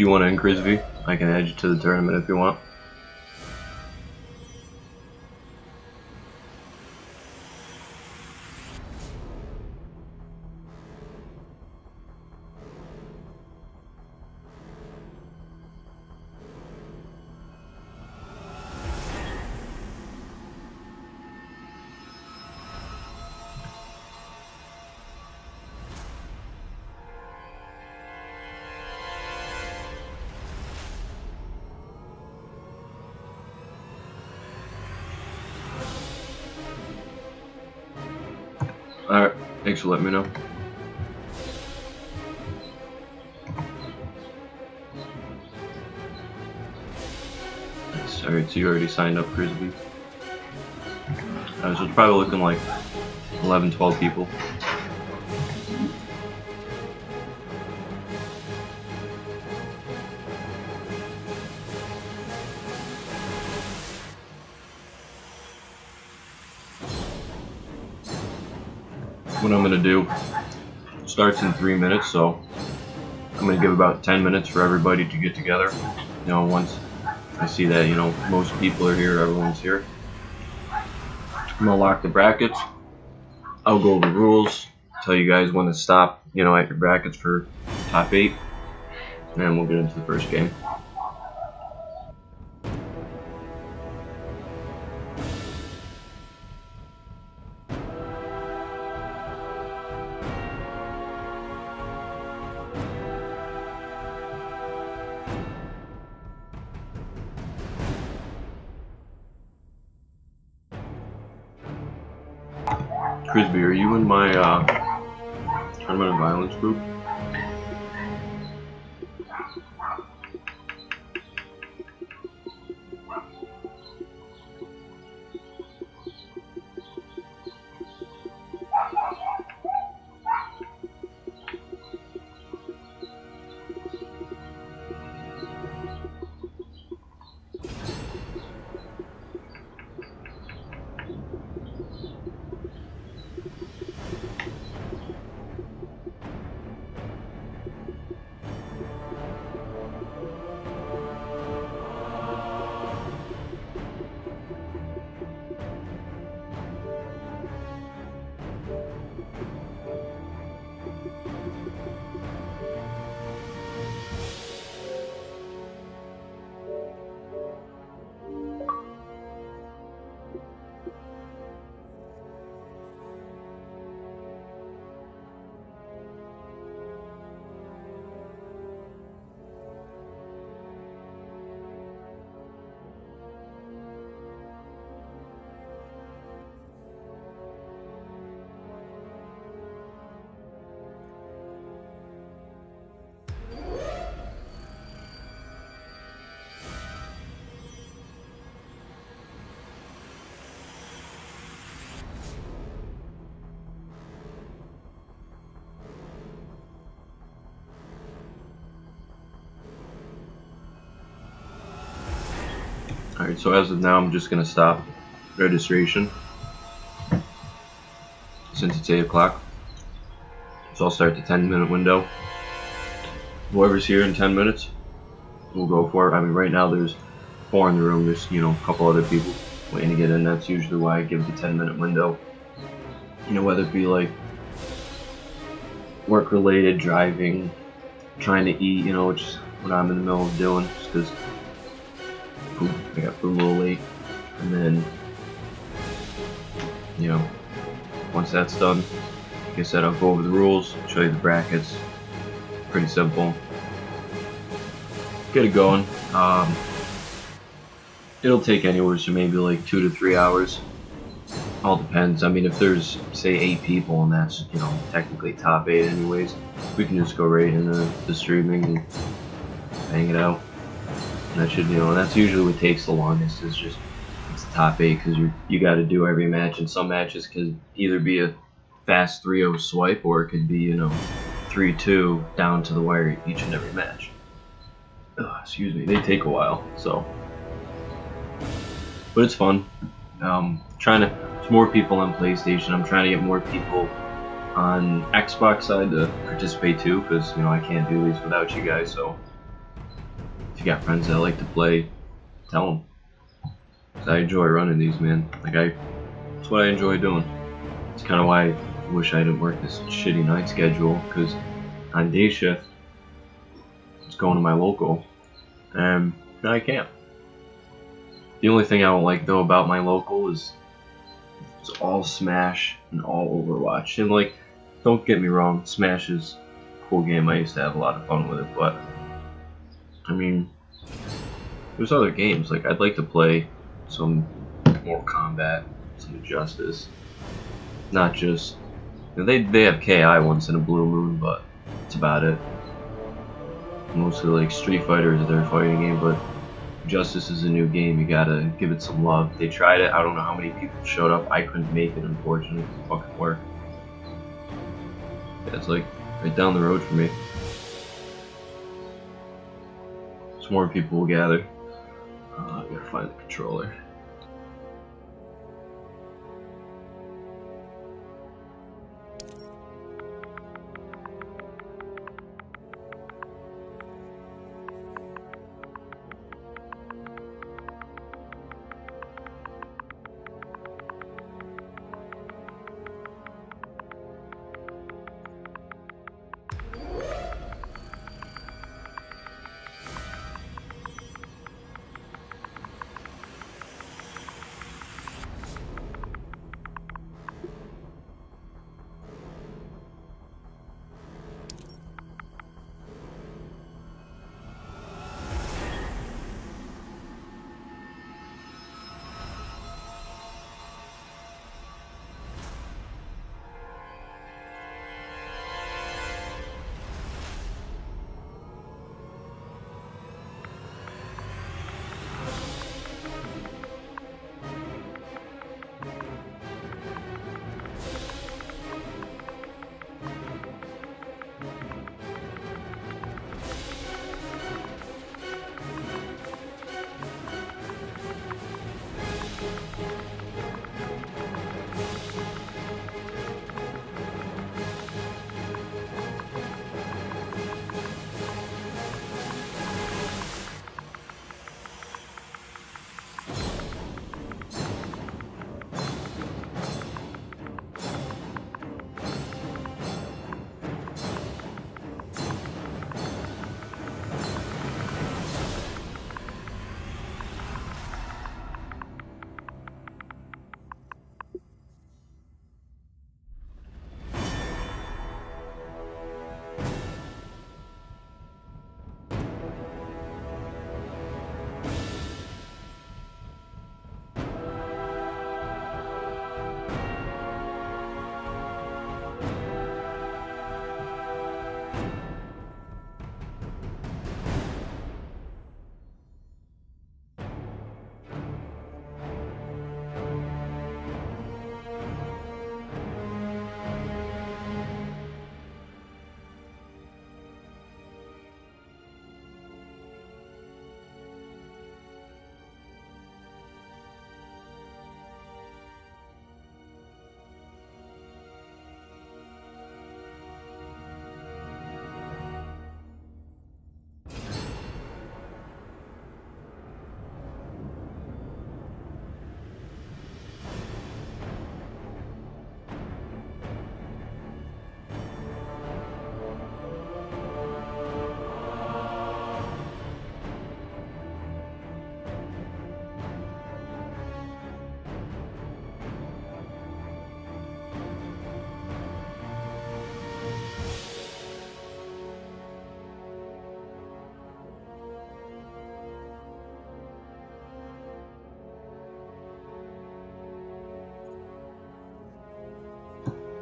Do you want to in Crisby? I can add you to the tournament if you want. Alright, thanks for letting me know. Nice. Alright, so you already signed up, Crisby. So it's probably looking like 11, 12 people. What I'm going to do starts in 3 minutes, so I'm going to give about 10 minutes for everybody to get together. You know, once I see that, you know, most people are here, everyone's here, I'm going to lock the brackets. I'll go over rules, tell you guys when to stop, you know, at your brackets for top 8, and then we'll get into the first game. Crisby, are you in my tournament of violence group? Alright, so as of now, I'm just going to stop registration since it's 8 o'clock. So I'll start the 10-minute window. Whoever's here in 10 minutes, we'll go for it. I mean, right now there's 4 in the room. There's, you know, a couple other people waiting to get in. That's usually why I give the 10-minute window. You know, whether it be like work-related, driving, trying to eat, you know, which is what I'm in the middle of doing, just because I got food a little late. And then, you know, once that's done, like I said, I'll go over the rules, show you the brackets. Pretty simple. Get it going. It'll take anywhere from maybe like 2 to 3 hours. All depends. I mean, if there's, say, 8 people and that's, you know, technically top 8 anyways, we can just go right into the streaming and bang it out. And that should, you know, that's usually what takes the longest, is just, it's the top 8, because you got to do every match, and some matches could either be a fast 3-0 swipe, or it could be, you know, 3-2 down to the wire each and every match. Excuse me, they take a while, so. But it's fun. There's more people on PlayStation. I'm trying to get more people on Xbox side to participate too, because, you know, I can't do these without you guys, so you got friends that like to play, tell them. 'Cause I enjoy running these, man. Like that's what I enjoy doing. It's kind of why I wish I didn't work this shitty night schedule. Because on day shift, it's going to my local, and now I can't. The only thing I don't like though about my local is it's all Smash and all Overwatch. And like, don't get me wrong, Smash is a cool game. I used to have a lot of fun with it, but I mean, there's other games. Like, I'd like to play some Mortal Kombat, some Injustice. Not just, you know, they have KI once in a blue moon, but that's about it. Mostly like Street Fighter is their fighting game, but Justice is a new game. You gotta give it some love. They tried it. I don't know how many people showed up. I couldn't make it, unfortunately. It fucking work. Yeah, it's like right down the road for me. Some more people will gather. I gotta find the controller.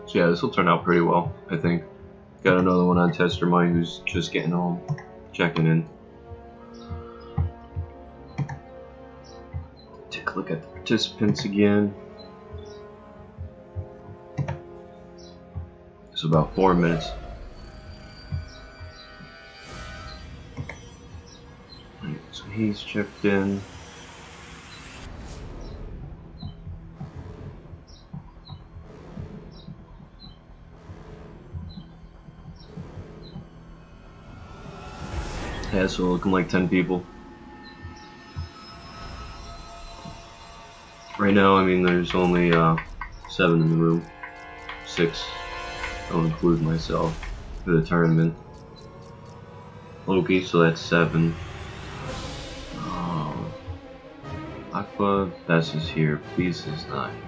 So yeah, this will turn out pretty well, I think. Got another one on Tester Mine who's just getting home, checking in. Take a look at the participants again. It's about 4 minutes. Alright, so he's checked in. Yeah, so looking like 10 people. Right now, I mean, there's only 7 in the room. 6. Don't include myself for the tournament. Okay, so that's 7. Aqua, Bess is here. Please is not here.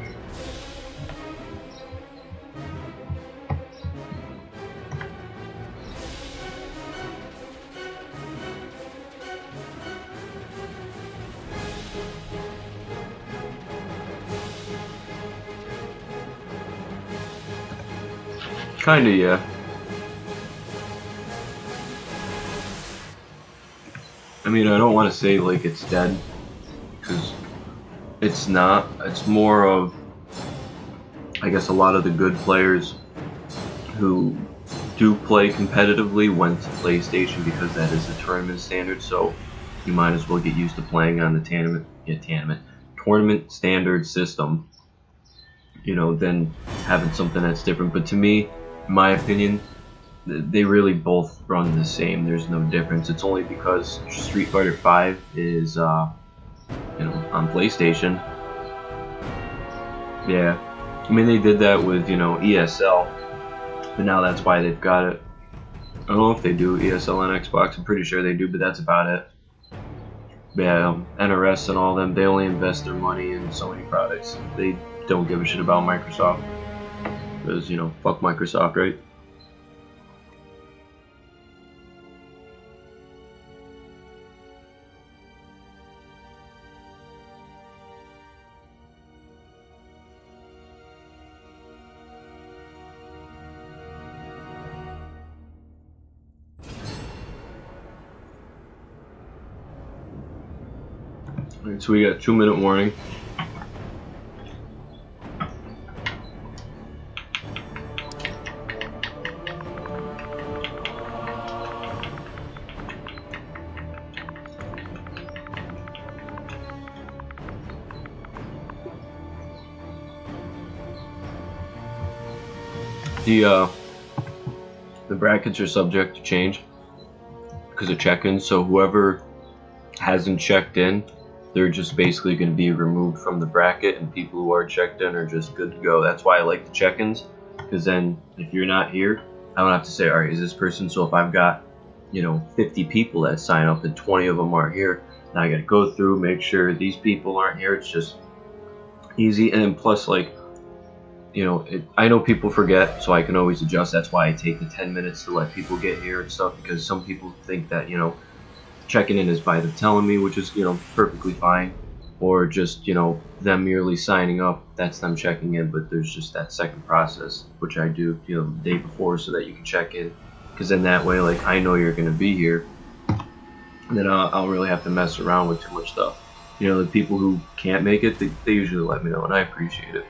Kinda, yeah. I mean, I don't want to say like it's dead, because it's not. It's more of, I guess, a lot of the good players who do play competitively went to PlayStation because that is the tournament standard, so you might as well get used to playing on the tournament standard system, you know, than having something that's different. But to me, in my opinion, they really both run the same. There's no difference. It's only because Street Fighter V is, you know, on PlayStation. Yeah, I mean, they did that with, you know, ESL, but now that's why they've got it. I don't know if they do ESL on Xbox. I'm pretty sure they do, but that's about it. But yeah, NRS and all them, they only invest their money in Sony products. They don't give a shit about Microsoft. Because, you know, fuck Microsoft, right? Alright, so we got 2-minute warning. The brackets are subject to change because of check-ins, so whoever hasn't checked in, they're just basically going to be removed from the bracket, and people who are checked in are just good to go. That's why I like the check-ins, because then if you're not here, I don't have to say, alright, is this person, so if I've got, you know, 50 people that sign up and 20 of them aren't here, now I got to go through, make sure these people aren't here. It's just easy, and then plus, like, you know, I know people forget, so I can always adjust. That's why I take the 10 minutes to let people get here and stuff, because some people think that, you know, checking in is by them telling me, which is, you know, perfectly fine, or just, you know, them merely signing up, that's them checking in. But there's just that second process, which I do, you know, the day before, so that you can check in, because then that way, like, I know you're going to be here, and then I don't really have to mess around with too much stuff. You know, the people who can't make it, they usually let me know, and I appreciate it.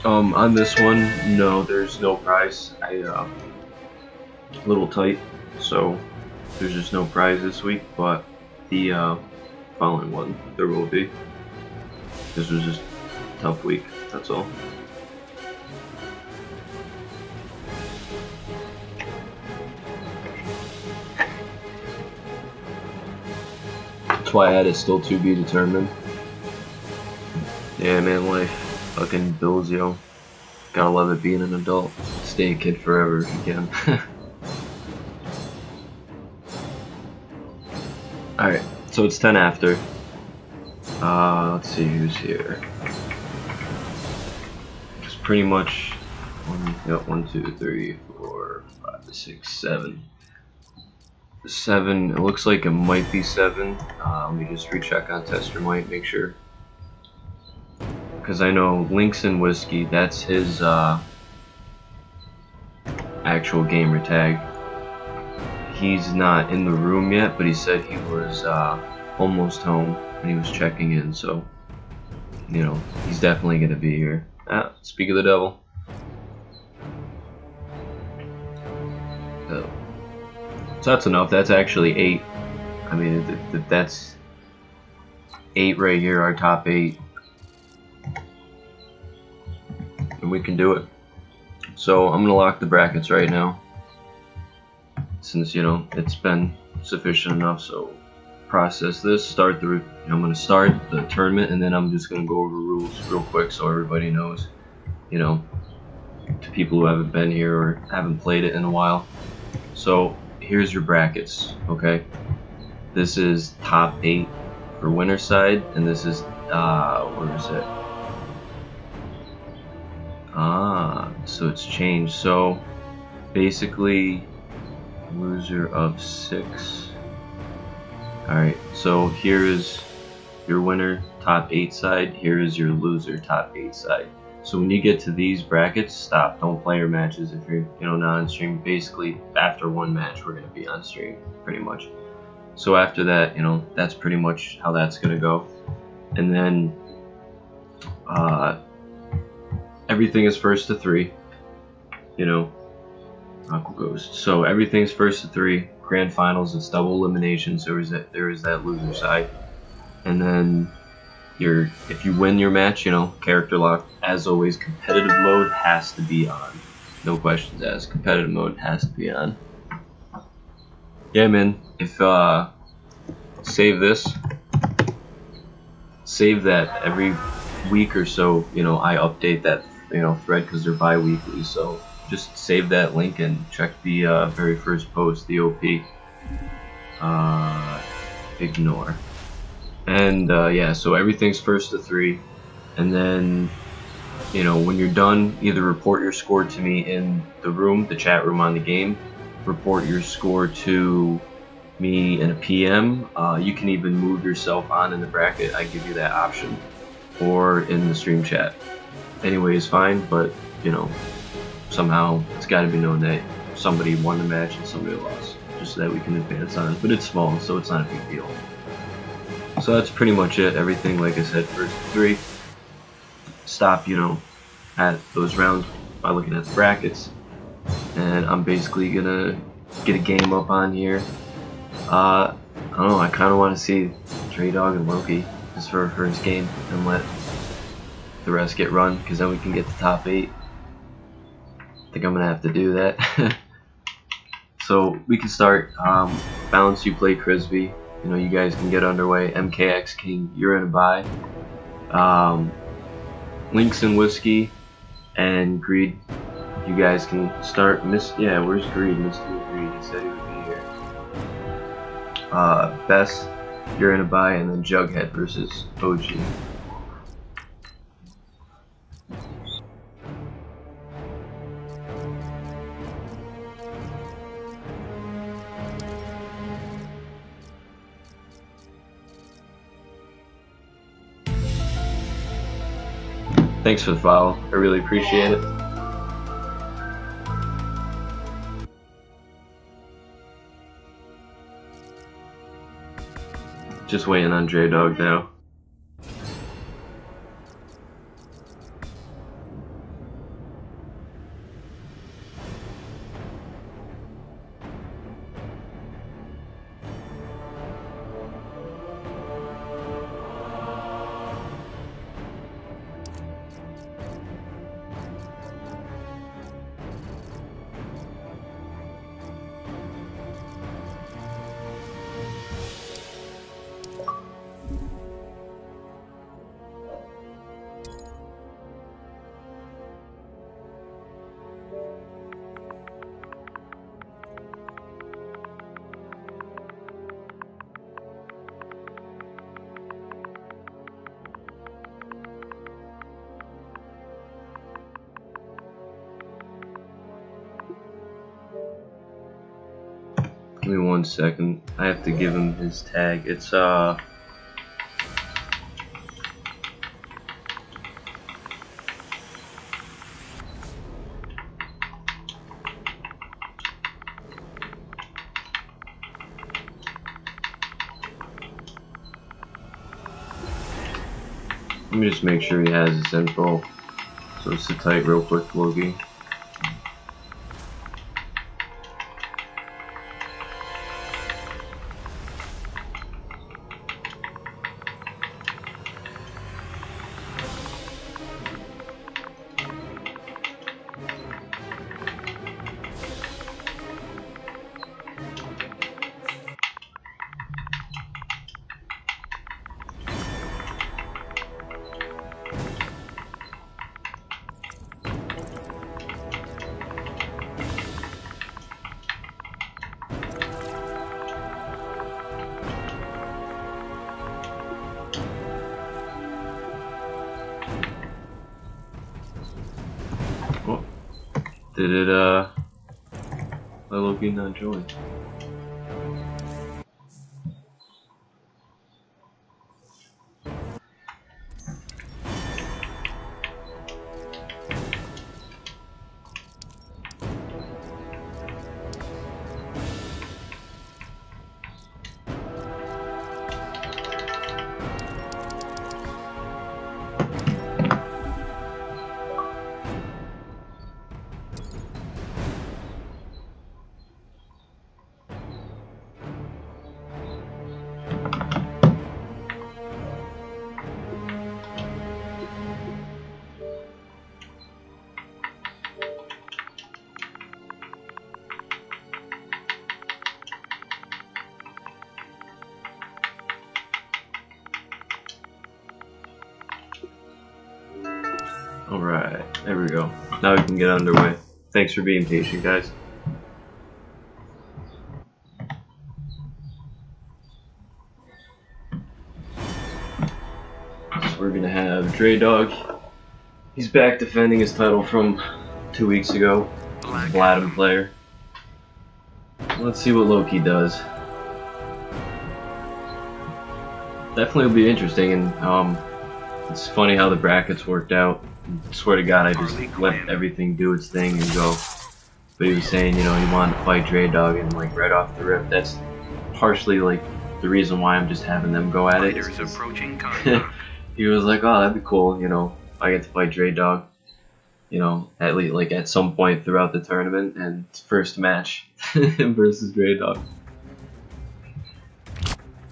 On this one, no, there's no prize. A little tight, so there's just no prize this week, but the following one, there will be. This was just a tough week, that's all. That's why I had it still to be determined. Yeah, man, life fucking bills, yo. Gotta love it being an adult. Stay a kid forever if you can. Alright, so it's 10 after. Let's see who's here. It's pretty much 1, 2, 3, 4, 5, 6, 7. 7, it looks like it might be 7. Let me just recheck on Tester Might, make sure. Because I know Links and Whiskey, that's his actual gamer tag. He's not in the room yet, but he said he was almost home and he was checking in, so, you know, he's definitely going to be here. Speak of the devil. So that's enough. That's actually 8. I mean, that's 8 right here, our top 8. And we can do it. So I'm gonna lock the brackets right now, since you know it's been sufficient enough. So process this. Start the. I'm gonna start the tournament, and then I'm just gonna go over rules real quick so everybody knows. You know, to people who haven't been here or haven't played it in a while. So here's your brackets. Okay, this is top 8 for winner side, and this is where is it? So it's changed. So basically, loser of 6. Alright, so here is your winner top 8 side, here is your loser top 8 side. So when you get to these brackets, stop. Don't play your matches if you're not on stream. Basically, after one match, we're gonna be on stream, pretty much. So after that, that's pretty much how that's gonna go. And then everything is first to 3. Aqua Ghost. So everything's first to 3. Grand finals, it's double elimination. So there is that loser side. And then if you win your match, character lock. As always, competitive mode has to be on. No questions asked. Competitive mode has to be on. Yeah, man. If save this. Save that every week or so. I update that thread because they're bi-weekly. So just save that link and check the very first post, the OP. Ignore. And yeah, so everything's first to 3, and then when you're done, either report your score to me in the room, the chat room on the game, report your score to me in a PM. You can even move yourself on in the bracket. I give you that option, or in the stream chat. Anyway is fine, but somehow it's got to be known that somebody won the match and somebody lost, just so that we can advance on. But it's small, so it's not a big deal. So that's pretty much it. Everything, like I said, first 3. Stop, at those rounds by looking at the brackets. And I'm basically gonna get a game up on here. I don't know, I kind of want to see Dre Dog and Loki just for our first game and let the rest get run, because then we can get the top 8. I think I'm gonna have to do that. So we can start. Balance, you play Crisby. You guys can get underway. MKX King, you're in a bye. Links and Whiskey and Greed, you guys can start. Yeah, where's Greed? Mr. Greed, he said he would be here. Best, you're in a bye, and then Jughead versus OG. Thanks for the follow. I really appreciate it. Just waiting on Dre Dog now. Give me 1 second. I have to give him his tag. It's let me just make sure he has his info. So sit tight real quick, Loki. Did it, let Loki not join? Alright, there we go. Now we can get underway. Thanks for being patient, guys. So we're gonna have Dre Dog. He's back defending his title from 2 weeks ago. Vladimir player. Let's see what Loki does. Definitely will be interesting, and it's funny how the brackets worked out. I swear to God, I just let everything do its thing and go. But he was saying, you know, he wanted to fight Dre Dog, and like right off the rip, that's partially like the reason why I'm just having them go at it. He was like, oh, that'd be cool, you know, I get to fight Dre Dog, you know, at least like at some point throughout the tournament, and first match versus Dre Dog.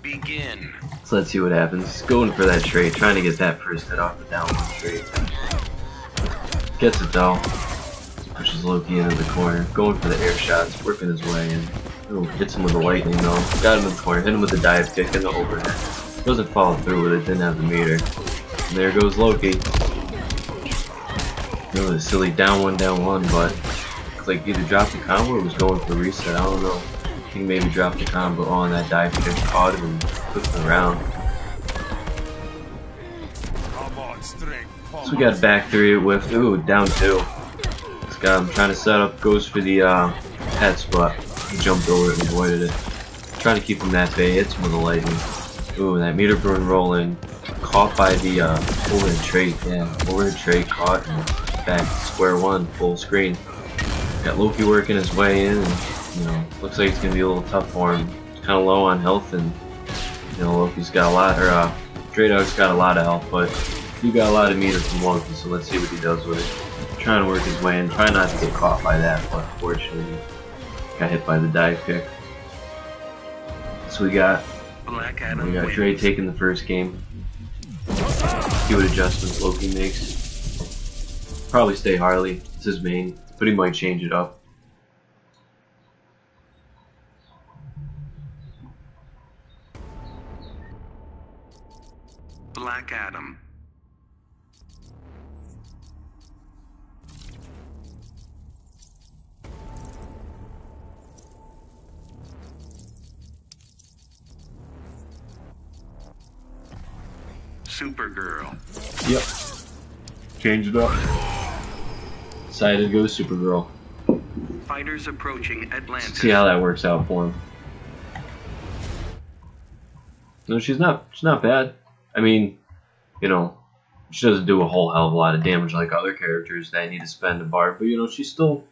Begin. So let's see what happens. He's going for that trade, trying to get that first hit off the down one trade. Gets it though. Pushes Loki into the corner. Going for the air shots, working his way in. Ooh, hits him with the lightning though. Got him in the corner, hit him with the dive kick and the overhead. Doesn't follow through with it, didn't have the meter. And there goes Loki. You know, the silly down one, but it's like either dropped the combo or was going for reset, I don't know. I think maybe dropped the combo on that dive kick, caught him and flipped him around. So we got back three with, ooh, down two. This guy I'm trying to set up, goes for the head spot. He jumped over it and avoided it. Trying to keep him that bay, hits him with a lightning. Ooh, that meter burn rolling. Caught by the overhead trade, yeah, overhead trade caught and back to square one, full screen. Got Loki working his way in, and you know, looks like it's gonna be a little tough for him. He's kinda low on health, and you know, Loki's got a lot, or Dre Dog's got a lot of health, but he got a lot of meter from Loki, so let's see what he does with it. Trying to work his way in, try not to get caught by that, but unfortunately got hit by the dive kick. So we got Dre taking the first game. See what adjustments Loki makes. Probably stay Harley, it's his main, but he might change it up. Black Adam. Supergirl. Yep. Change it up. Decided to go Supergirl. Fighters approaching Atlantis. See how that works out for him. No, she's not bad. I mean, you know, she doesn't do a whole hell of a lot of damage like other characters that need to spend a bar, but you know, she's still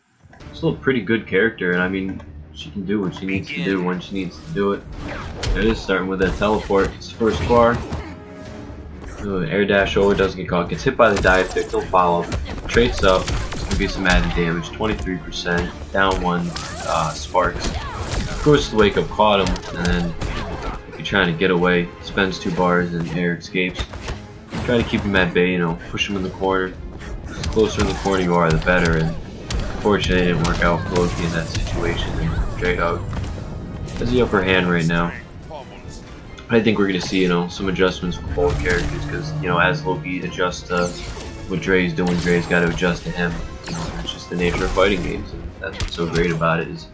a pretty good character, and I mean, she can do what she needs to do when she needs to do it. It is starting with that teleport. It's first bar. Ooh, air dash over, doesn't get caught. Gets hit by the dive kick, don't follow. Traits up. It's gonna be some added damage. 23%. Down one. Sparks. Of course, the wake up caught him, and then if you're trying to get away, spends 2 bars and air escapes. Try to keep him at bay, you know, push him in the corner. The closer in the corner you are, the better. And unfortunately, it didn't work out for Loki in that situation. And Dre Dog has the upper hand right now. I think we're going to see, you know, some adjustments for both characters because, you know, as Loki adjusts to what Dre's doing, Dre's got to adjust to him. You know, that's just the nature of fighting games, and that's what's so great about it is,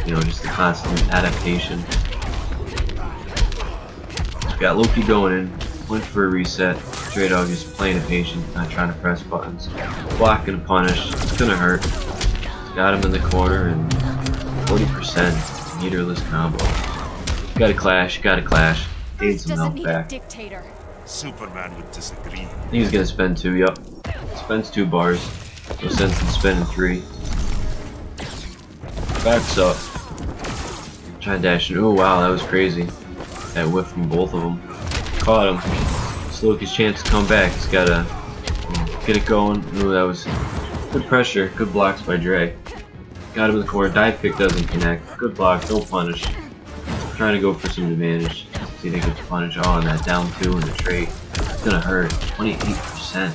you know, just the constant adaptation. So we got Loki going in, went for a reset. Dre Dog is playing it patient, not trying to press buttons. Block and punish, it's going to hurt. Got him in the corner and 40% meterless combo. Gotta clash, gotta clash. Gain some health back. Dictator. Superman would disagree. I think he's gonna spend 2, yup. Spends 2 bars. No sense in spending 3. Backs up. Try and dash it. Oh wow, that was crazy. That whiff from both of them. Caught him. Slowky's chance to come back. He's gotta get it going. Ooh, that was good pressure. Good blocks by Dre. Got him in the corner. Dive kick doesn't connect. Good block. No punish. Trying to go for some advantage. See if they get the punish. Oh, and that down 2 in the trade. It's gonna hurt. 28%.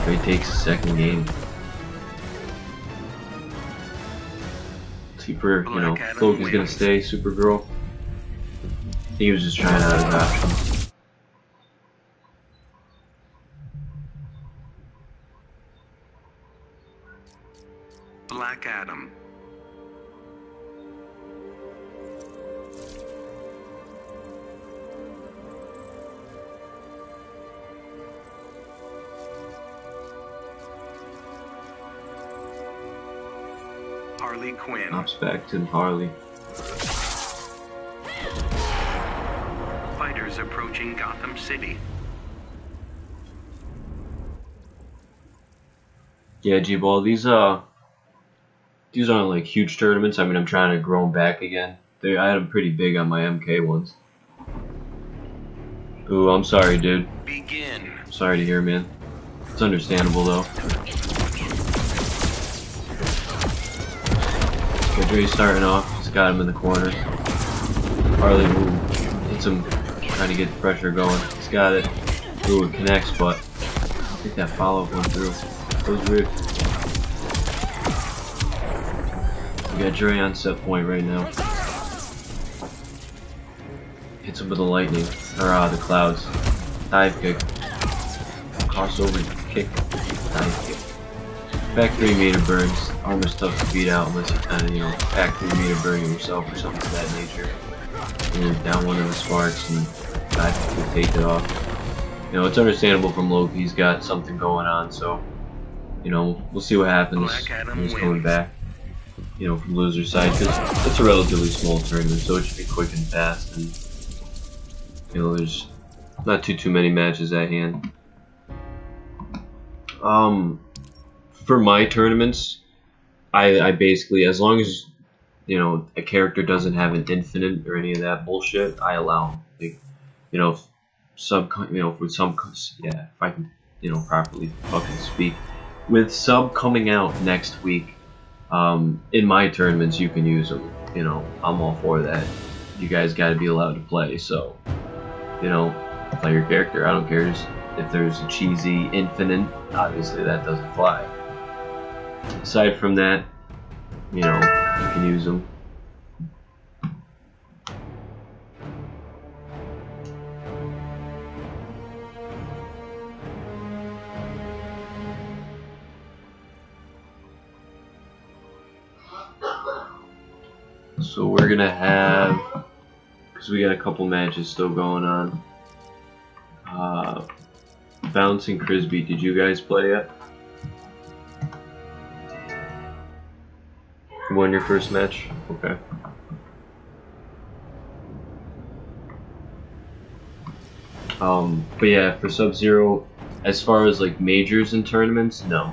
Dre takes the second game. Super, you know, Loki's gonna stay. Supergirl. He was just trying out his options. Black Adam. Harley Quinn. Pops back to Harley. Fighters approaching Gotham City. Yeah, G-Ball, these aren't like huge tournaments. I mean, I'm trying to grow them back again. I had them pretty big on my MK ones. Ooh, I'm sorry, dude. Begin. Sorry to hear, man. It's understandable, though. Dre's starting off. He's got him in the corner. Harley, ooh, hits him, trying to get the pressure going. He's got it. Ooh, it connects, but I think that follow-up went through. That was weird. We got Dre on set point right now. Hits him with the lightning, or the clouds. Dive kick. Crossover kick. Dive kick. Back 3 meter burns. Armor's tough to beat out unless you kind of, you know, back 3 meter burn yourself or something of that nature. And down one of the sparks and dive kick will take it off. You know, it's understandable from Loki. He's got something going on, so, you know, we'll see what happens when he's coming back. You know, from loser's side, because it's a relatively small tournament, so it should be quick and fast, and you know, there's not too many matches at hand. For my tournaments, I basically, as long as, you know, a character doesn't have an infinite or any of that bullshit, I allow them. Like, you know, if I can, you know, properly fucking speak. With sub coming out next week, in my tournaments you can use them. You know, I'm all for that. You guys got to be allowed to play, so, you know, play your character. I don't care if there's a cheesy infinite. Obviously that doesn't fly. Aside from that, you know, you can use them. So we're gonna have, because we got a couple matches still going on. Bounce and Crisby, did you guys play yet? You won your first match? Okay. But yeah, for Sub-Zero, as far as like majors and tournaments, no.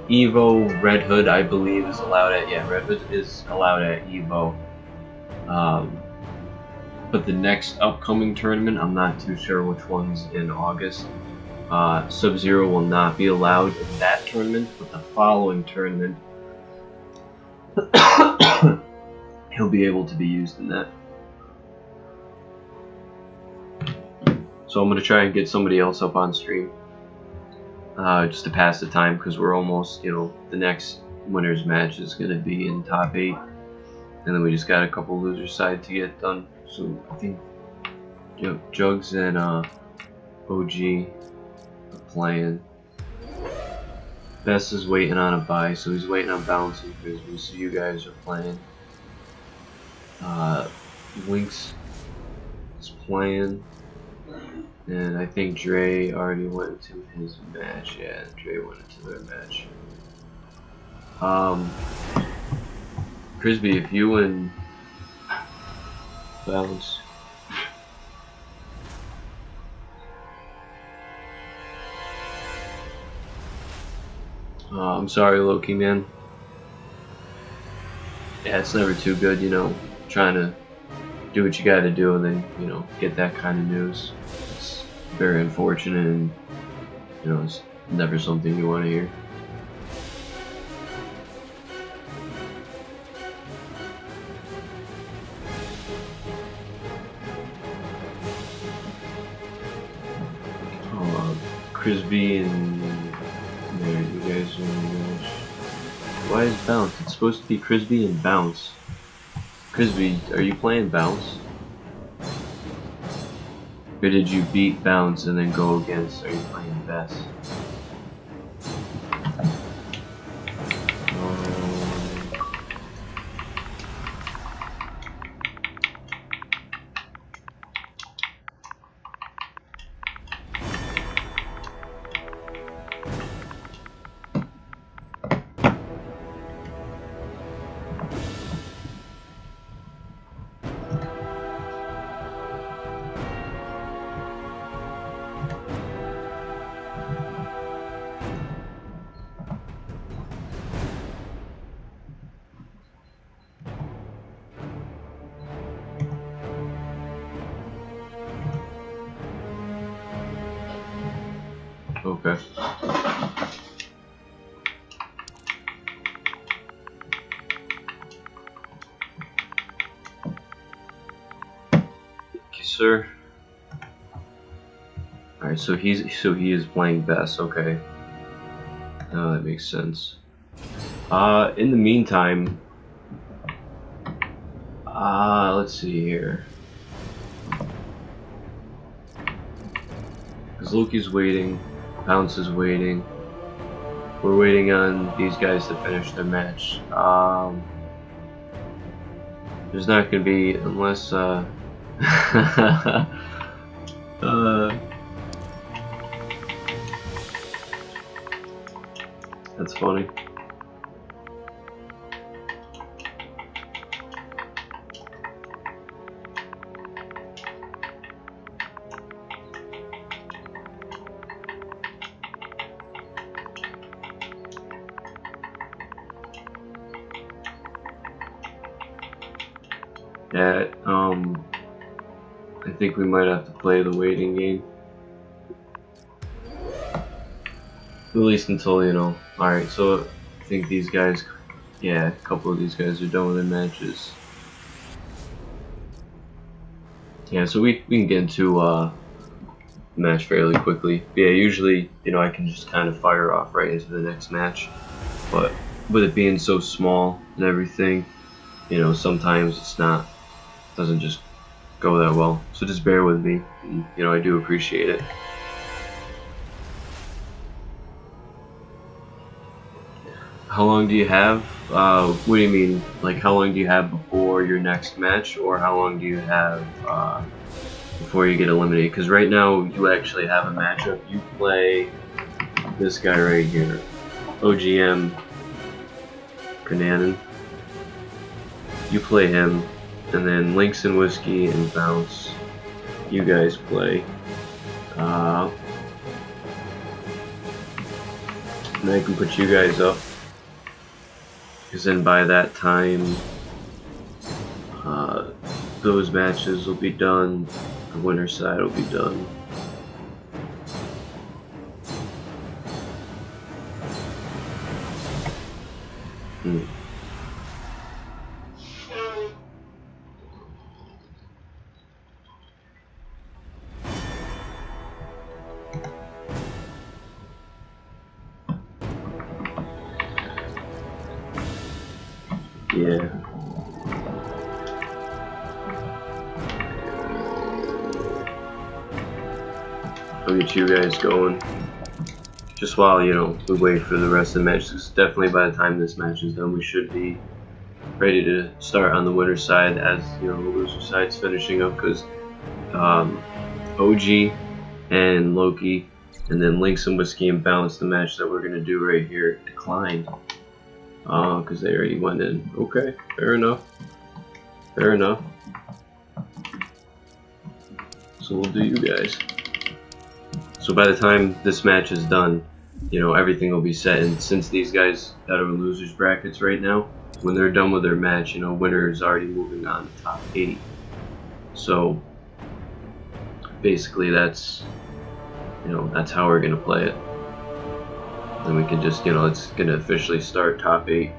Evo, Red Hood, I believe is allowed at, yeah, Red Hood is allowed at Evo. But the next upcoming tournament, I'm not too sure which one's in August. Sub-Zero will not be allowed in that tournament, but the following tournament, he'll be able to be used in that. So I'm going to try and get somebody else up on stream. Just to pass the time, because we're almost, you know, the next winner's match is going to be in top 8. And then we just got a couple losers side to get done. So I think, yep, Jugs and OG are playing. Best is waiting on a bye, so he's waiting on Bounce and Frisbee, so you guys are playing. Winx is playing. And I think Dre already went to his match. Yeah, Dre went into their match. Crispy, if you and Bounce. I'm sorry, Loki, man. Yeah, it's never too good, you know, trying to do what you gotta do and then, you know, get that kind of news. It's very unfortunate and, you know, it's never something you want to hear. Crispy and there you guys are. Why is Bounce? It's supposed to be Crispy and Bounce. Crispy, are you playing Bounce? Or did you beat Bounce and then go against? Are you playing Bess? Okay. Thank you, sir. Alright, so he is playing Bess, okay. Oh, that makes sense. In the meantime, let's see here. Because Loki's waiting, Bounce is waiting. We're waiting on these guys to finish their match. There's not gonna be, unless, that's funny. Yeah, I think we might have to play the waiting game. At least until, you know. Alright, so I think these guys, yeah, a couple of these guys are done with their matches. Yeah, so we can get into the match fairly quickly. Yeah, usually, you know, I can just kind of fire off right into the next match. But with it being so small and everything, you know, sometimes doesn't just go that well. So just bear with me. And, you know, I do appreciate it. How long do you have? What do you mean? Like, how long do you have before your next match, or how long do you have before you get eliminated? Because right now you actually have a matchup. You play this guy right here, OGM Kananan. You play him, and then Lynx and Whiskey and Bounce, you guys play. And I can put you guys up. Because then by that time, those matches will be done. The winner side will be done. Yeah. I'll get you guys going. Just while, you know, we wait for the rest of the match. Because definitely by the time this match is done, we should be ready to start on the winner side as, you know, the loser side's finishing up. Because OG and Loki, and then Links and Whiskey and Bounce, the match that we're gonna do right here, declined. Because they already went in. Okay, fair enough. Fair enough. So we'll do you guys. So by the time this match is done, you know, everything will be set. And since these guys that are in losers brackets right now, when they're done with their match, you know, winner is already moving on to top 8. So basically that's, you know, that's how we're gonna play it. Then we can just, you know, it's gonna officially start top 8.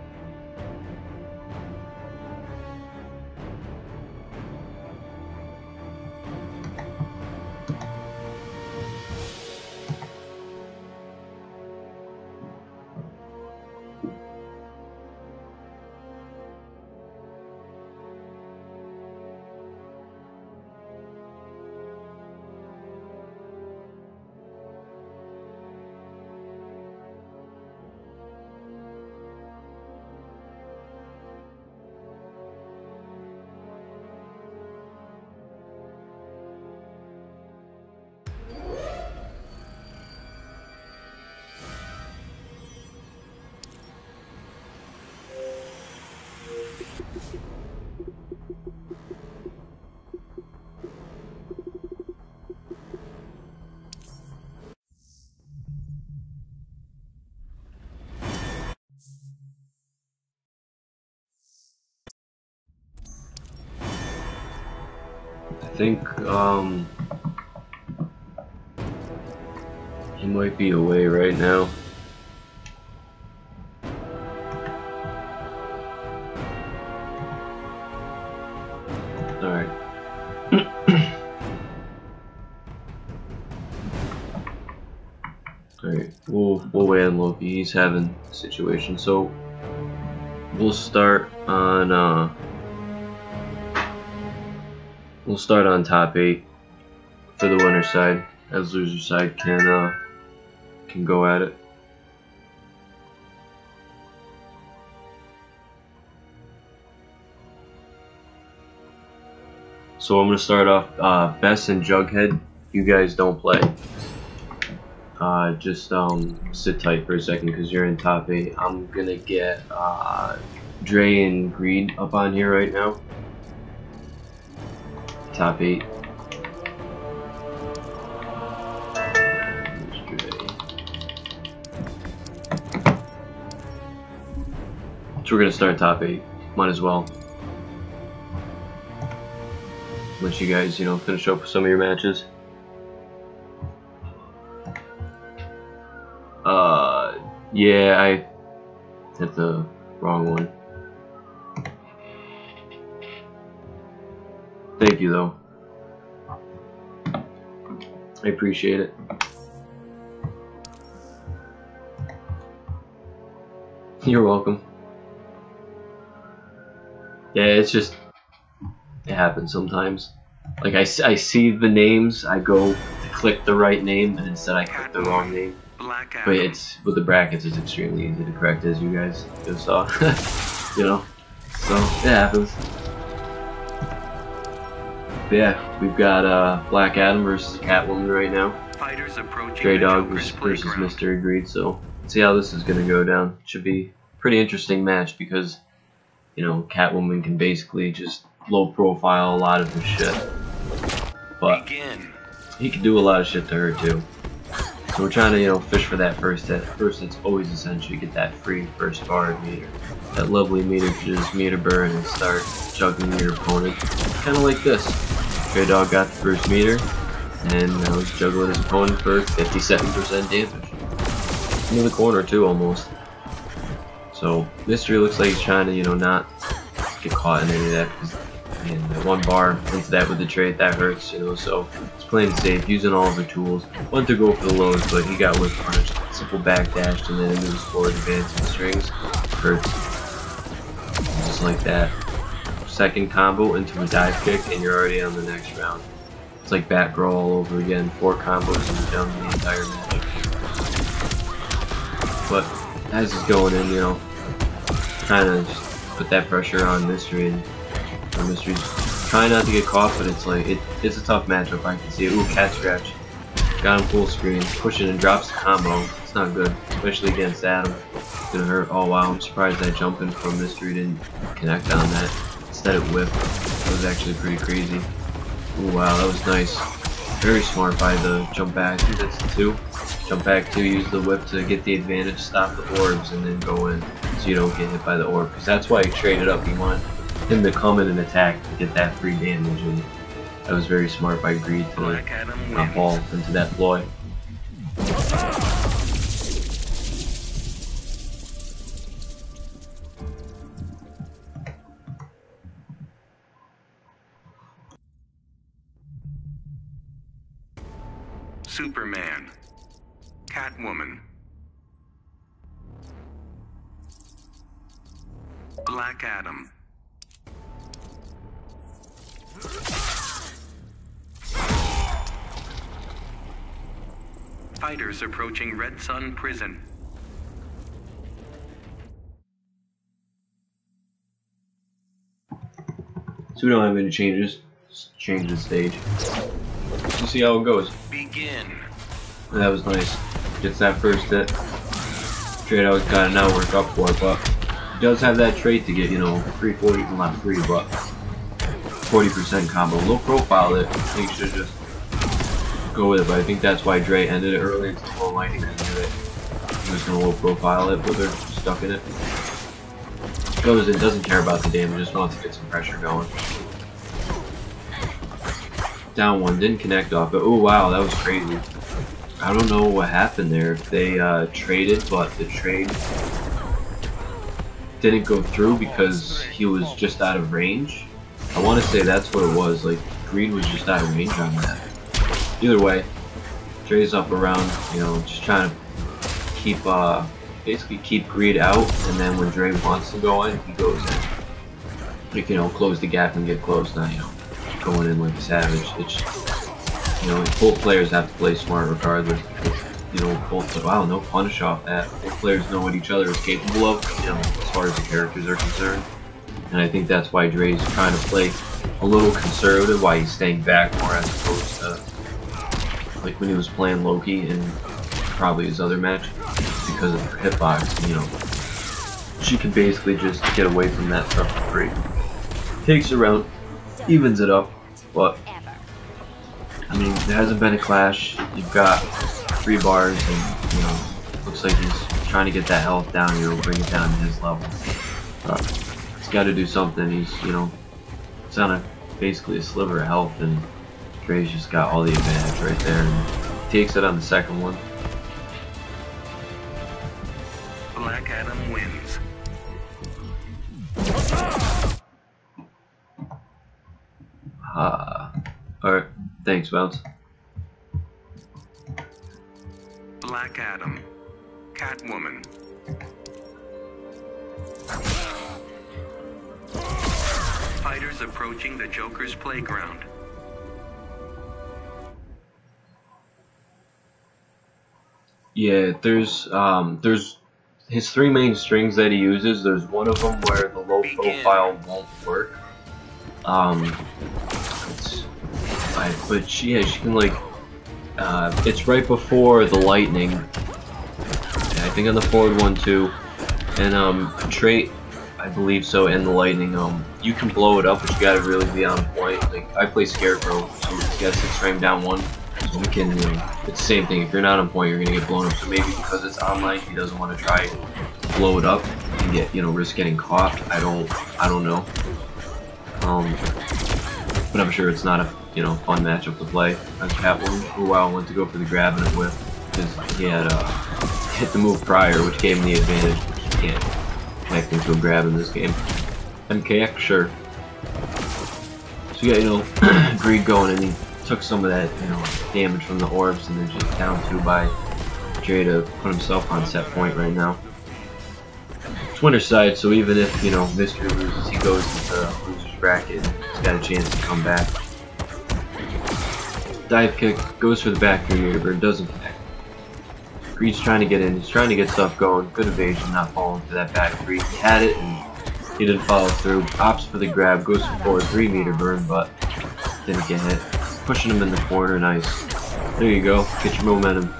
I think he might be away right now. Alright. Alright, we'll wait on Loki. He's having a situation, so we'll start on top 8 for the winner side, as loser side can go at it. So I'm gonna start off. Bess and Jughead, you guys don't play. Just sit tight for a second because you're in top 8. I'm gonna get Dre and Greed up on here right now. Top 8. So we're gonna start top 8. Might as well. Let you guys, you know, finish up with some of your matches. Yeah, I hit the wrong one. Thank you, though. I appreciate it. You're welcome. Yeah, it's just, it happens sometimes. Like, I see the names, I go to click the right name, and instead I click the wrong name. But it's, with the brackets, it's extremely easy to correct, as you guys just saw. You know? So, it happens. But yeah, we've got Black Adam versus Catwoman right now. Stray Dog versus Mr. Agreed, so let's see how this is gonna go down. Should be a pretty interesting match because, you know, Catwoman can basically just low profile a lot of his shit. But he can do a lot of shit to her too. So we're trying to, you know, fish for that first hit. First, it's always essential to get that free first bar meter. That lovely meter to just meter burn and start juggling your opponent. Kind of like this. Stray Dog got the first meter, and now he's juggling his opponent for 57% damage. In the corner too, almost. So Mystery looks like he's trying to, you know, not get caught in any of that, because man, that one bar into that with the trade, that hurts, you know. So he's playing it safe, using all of the tools. Went to go for the lows, but he got whip punished. Simple backdash and then it moves forward, advancing strings. Hurts. Just like that. Second combo into a dive kick, and you're already on the next round. It's like Batgirl all over again. 4 combos and you're down the entire match. But as he's going in, you know, trying to just put that pressure on Mystery, and Mystery's trying not to get caught, but it's like it's a tough matchup. I can see it. Ooh, cat scratch. Got him full screen. Pushing and drops the combo. It's not good, especially against Adam. It's gonna hurt. Oh wow, I'm surprised that jumping from Mystery didn't connect on that. Instead it whipped. That was actually pretty crazy. Ooh, wow, that was nice. Very smart by the jump back. I think that's the 2. Jump back 2, use the whip to get the advantage, stop the orbs, and then go in so you don't get hit by the orb. Because that's why he traded up. He wanted him to come in and attack to get that free damage. And that was very smart by Greed to not fall into that ploy. Superman, Catwoman, Black Adam, fighters approaching Red Sun Prison. So we don't have any changes. Just change the stage. Let's see how it goes. Begin. That was nice. Gets that first hit. Trade always got an outwork up for it, but he does have that trait to get, you know, 340, well not free, but 40% combo. Low profile it. I think you should just go with it, but I think that's why Dre ended it early into low lightning, because he knew that he was going to low profile it, but they're stuck in it. Goes in, doesn't care about the damage, just wants to get some pressure going. Down 1, didn't connect off it. Oh wow, that was crazy. I don't know what happened there. If they traded, but the trade didn't go through because he was just out of range. I want to say that's what it was. Like, Greed was just out of range on that. Either way, Dre's up around, you know, just trying to keep, basically keep Greed out, and then when Dre wants to go in, he goes in. Like, you know, close the gap and get close, not, you know, going in like a savage. It's, you know, both players have to play smart regardless. You know, both, wow, no punish off that. Both players know what each other is capable of, you know, as far as the characters are concerned. And I think that's why Dre's trying to play a little conservative, why he's staying back more as opposed to like when he was playing Loki in probably his other match, because of her hitbox, you know. She can basically just get away from that stuff for free. Takes her out, evens it up, but I mean, there hasn't been a clash. You've got 3 bars, and you know, looks like he's trying to get that health down here, bring it down to his level. He's got to do something. He's, you know, it's on basically a sliver of health, and Dre's just got all the advantage right there, and takes it on the second one. Black Adam wins. Alright, thanks, Bounce. Black Adam, Catwoman. Fighters approaching the Joker's playground. Yeah, there's his 3 main strings that he uses. There's one of them where the low profile won't work. But yeah, she can like, it's right before the lightning. Yeah, I think on the forward one too, and trait, I believe so, and the lightning. You can blow it up, but you gotta really be on point. Like, I play Scarecrow, so you got 6 frame down 1. So we can, you know, it's the same thing. If you're not on point, you're gonna get blown up. So maybe because it's online, he doesn't want to try to blow it up and get, you know, risk getting caught. I don't know. But I'm sure it's not a, you know, fun matchup to play as Catwoman. Oh wow, went to go for the grab and a whip because he had hit the move prior, which gave him the advantage, which you can't connect into a grab in this game. MKX, sure. So yeah, you know, Greed going, and he took some of that, you know, damage from the orbs, and then just down 2 by Dre to put himself on set point right now. It's winner's side, so even if, you know, Mystery loses, he goes into loser's bracket. He's got a chance to come back. Dive kick, goes for the back 3 meter, but doesn't connect. Greed's trying to get in, he's trying to get stuff going. Good evasion, not falling for that back 3. He had it, and he didn't follow through. Opts for the grab, goes for 3 meter burn, but didn't get hit. Pushing him in the corner, nice. There you go. Get your momentum.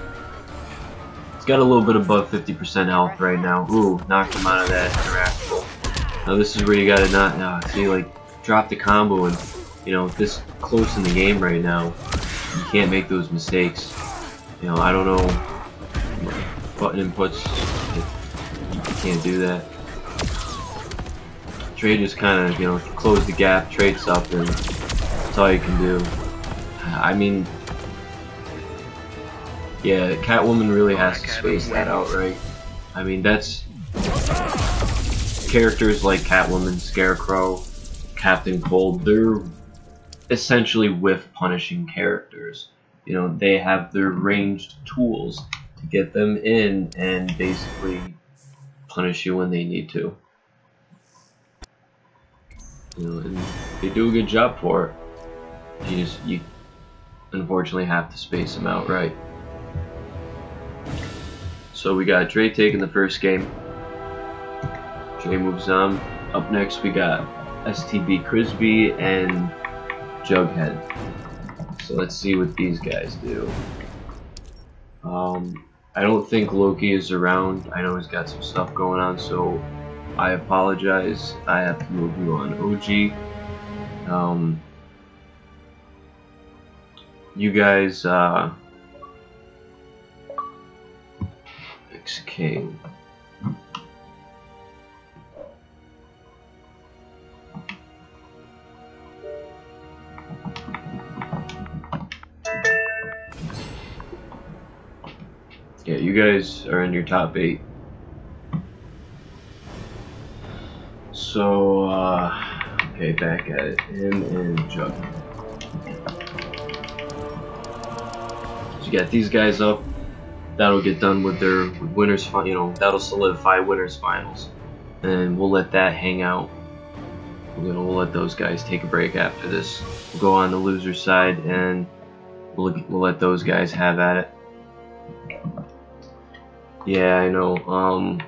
He's got a little bit above 50% health right now. Ooh, knocked him out of that interactable. Now this is where you gotta not see, like, drop the combo, and you know, this close in the game right now, you can't make those mistakes. You know, I don't know, button inputs, you can't do that. Trade just kind of, you know, close the gap, trade stuff, and that's all you can do. I mean, yeah, Catwoman really has to space that out, right? I mean, that's characters like Catwoman, Scarecrow, Captain Cold, they're essentially whiff punishing characters. You know, they have their ranged tools to get them in and basically punish you when they need to. You know, and they do a good job for it. You unfortunately have to space them out right. So we got Dre taking the first game. Dre moves on. Up next we got STB Crisby and Jughead. So let's see what these guys do. I don't think Loki is around. I know he's got some stuff going on, so I apologize. I have to move you on OG. You guys, X-King. Yeah, you guys are in your top 8. So, okay, back at it. Him and Jug. So you got these guys up. That'll get done with their winners. You know, that'll solidify winners finals, and we'll let that hang out. We'll let those guys take a break after this. We'll go on the loser side, and we'll let those guys have at it. Yeah, I know.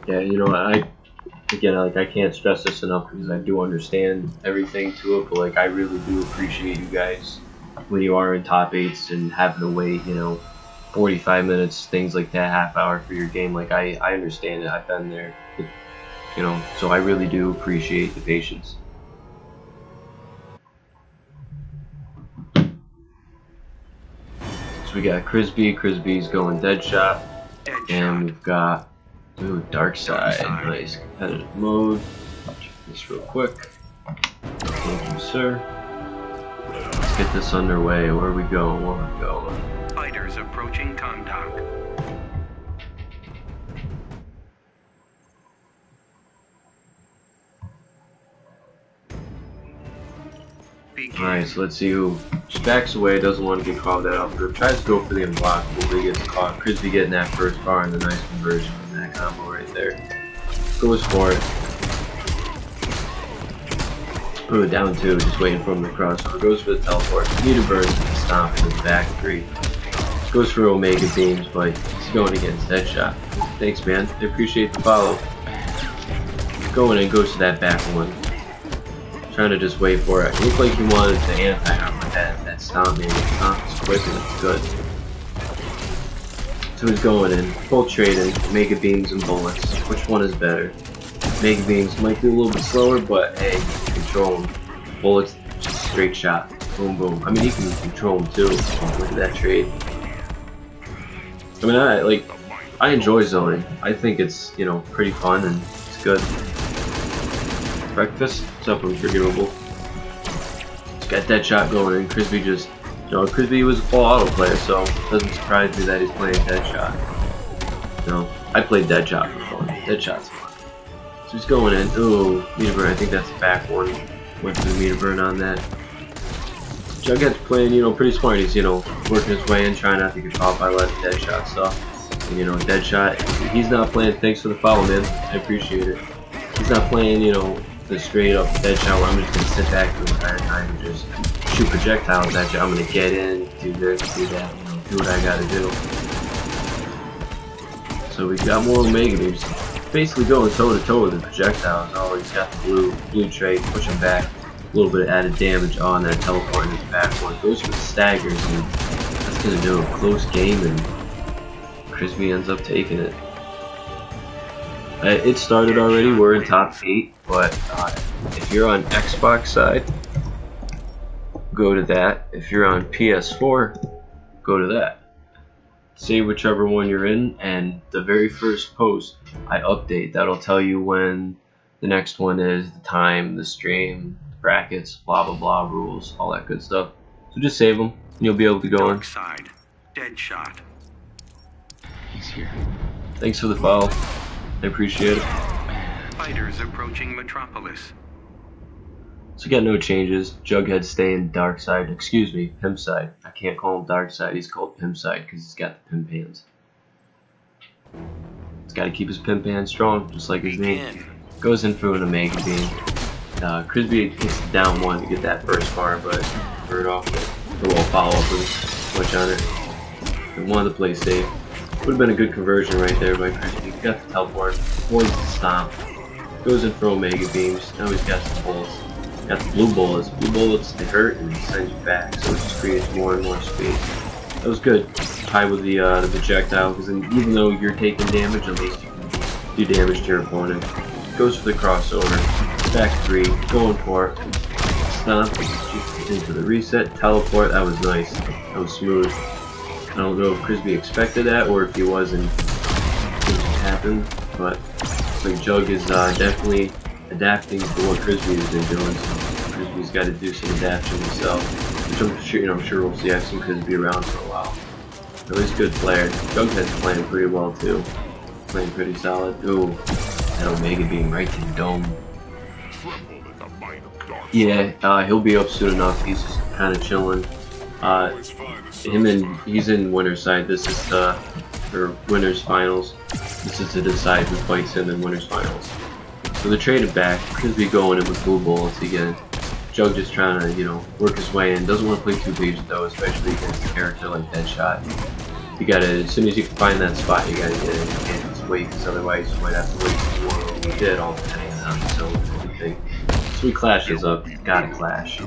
Yeah, you know, I can't stress this enough because I do understand everything to it, but like I really do appreciate you guys when you are in top 8s and having to wait, you know, 45 minutes, things like that, half hour for your game. Like I understand it. I've been there, but, you know, so I really do appreciate the patience. So we got Crisby. Crisby's going Deadshot, and we've got Darkseid. Nice competitive mode. Check this real quick. Thank you, sir. Let's get this underway. Where are we going? Where are we going? Fighters approaching Kahndaq. Alright, so let's see who just backs away, doesn't want to get called out, but tries to go for the unblockable, but he gets caught. Crisby getting that first bar and the nice conversion on that combo right there. Goes for it. Ooh, down 2, just waiting for him to crossover. Goes for the teleport. Meter burns and stomp in the back 3. Goes for Omega Beams, but he's going against Deadshot. Thanks, man. I appreciate the follow. Going in, goes to that back 1. Trying to just wait for it. It looked like he wanted to anti-arm with that stomp, maybe. Stomp is quick and it's good. So he's going in, full trading, Mega Beams and Bullets. Which one is better? Mega Beams might be a little bit slower, but hey, you can control them. Bullets, just straight shot. Boom, boom. I mean, you can control them too. Look at that trade. I mean, I enjoy zoning. I think it's, you know, pretty fun and it's good. Breakfast, what's up, Unforgivable? He's got Deadshot going in. Crisby just, you know, Crisby was a full auto player, so it doesn't surprise me that he's playing Deadshot. You know, I played Deadshot for fun. Deadshot's fun. So he's going in. Ooh, Meter Burn. I think that's the back one. Went for the Meter Burn on that. Jughead's playing, you know, pretty smart. He's, you know, working his way in, trying not to get caught by a lot of Deadshot stuff. And, you know, Deadshot, he's not playing, thanks for the follow, man. I appreciate it. He's not playing, you know, the straight up Deadshot where I'm just gonna sit back for the entire time and just shoot projectiles at you. I'm gonna get in, do this, do that, you know, do what I gotta do. So we got more Omega Beams. Basically going toe to toe with the projectiles. Oh, he's got the blue trait, pushing back. A little bit of added damage on that teleport in his back one. Goes for the staggers, and that's gonna do a close game, and Crispy ends up taking it. It started already, we're in top 8, but if you're on Xbox side, go to that. If you're on PS4, go to that. Say whichever one you're in, and the very first post I update, that'll tell you when the next one is, the time, the stream, the brackets, blah blah blah, rules, all that good stuff. So just save them, and you'll be able to go on. Darkside. Deadshot. He's here. Thanks for the follow. I appreciate it. Fighters approaching Metropolis. So we got no changes. Jughead staying dark side, excuse me, pimp side. I can't call him dark side, he's called pimp side because he's got the pimp hands. He's got to keep his pimp hands strong, just like his name. Goes in for an Omega Beam. Crispy hits the down one to get that first bar, but hurt off the little follow up with switch on it. And wanted to play safe. Would have been a good conversion right there by Crispy. Got the teleport, avoids the stomp. Goes in for Omega Beams. Now he's got some bullets. Got the blue bullets. Blue bullets, they hurt and send you back, so it just creates more and more space. That was good. Tied with the projectile, because even though you're taking damage, at least you can do damage to your opponent. Goes for the crossover. Back 3. Going for it. Stomp. Into the reset. Teleport. That was nice. That was smooth. I don't know if Crispy expected that or if he wasn't. It just happened, but looks like Jug is definitely adapting to what Crispy has been doing. So Crispy's got to do some adaptation himself, which I'm sure we'll see some Crispy around for a while. So he's a good player. Jughead's playing pretty well too. Playing pretty solid. Ooh, that Omega Beam right to the dome. Yeah, he'll be up soon enough. He's just kind of chilling. He's in winner's side. This is for winners finals. This is to decide who fights him in winners finals. So they're traded back. Crispy going in with blue bullets again. Jug just trying to, you know, work his way in. Doesn't want to play too patient though, especially against a character like Deadshot. You gotta, as soon as you can find that spot, you gotta get it. You can't just wait, because otherwise you might have to wait for we did all depending on how the zone is everything. So we clashes up. Gotta clash.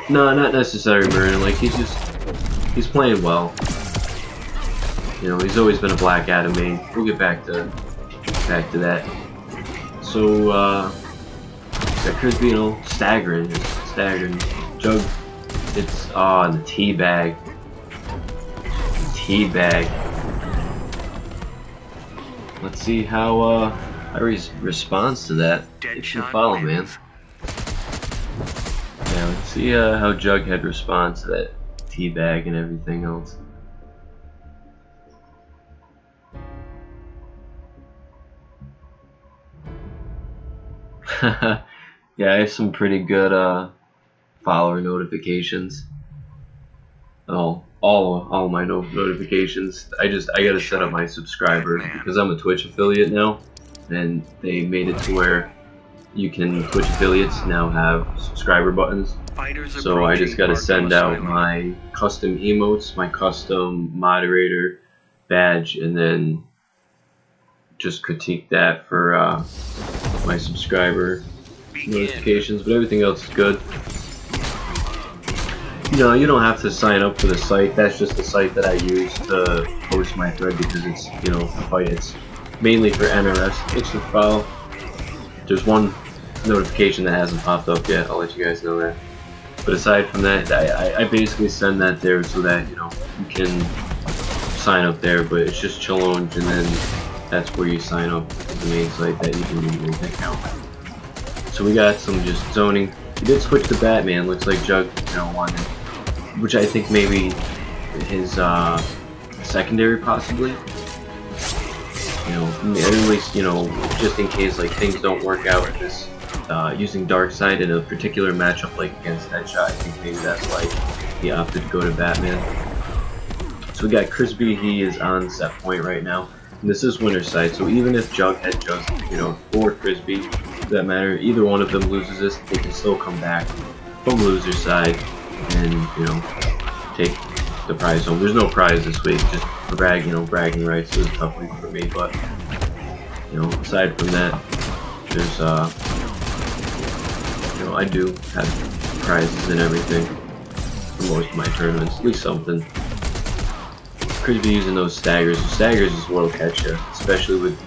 No, not necessarily, Marin. Like he's playing well. You know, he's always been a Black Adam main. We'll get back to that. So that Crispy, you know, staggering. Jug, it's the teabag. Let's see how Iris responds to that. If you follow, man. Yeah, let's see how Jughead responds to that teabag and everything else. Yeah, I have some pretty good follower notifications. All my notifications. I gotta set up my subscriber because I'm a Twitch affiliate now, and they made it to where you can Twitch affiliates now have subscriber buttons. So I just gotta send out my custom emotes, my custom moderator badge, and then just critique that for my subscriber notifications. But everything else is good. You know, you don't have to sign up for the site. That's just the site that I use to post my thread because it's, you know, a fight. It's mainly for NRS. It's the file. There's one notification that hasn't popped up yet. I'll let you guys know that. But aside from that, I basically send that there so that, you know, you can sign up there. But it's just Challenge, and then that's where you sign up to the main site that you can use your account. So we got some just zoning. He did switch to Batman. Looks like Jug, you know, wanted, which I think maybe his secondary possibly. You know, at least, you know, just in case like things don't work out in this using Darkseid in a particular matchup like against Deadshot. I think maybe that's why he opted to go to Batman. So we got Crispy, he is on set point right now. And this is Winter's Side, so even if Jughead just, or Crispy, for that matter, either one of them loses this, they can still come back from loser's side and, take the prize home. There's no prize this week, just for bragging rights. It was a tough week for me, but, aside from that, there's, I do have prizes and everything for most of my tournaments, at least something. Crispy using those staggers. The staggers is what'll catch you, especially with,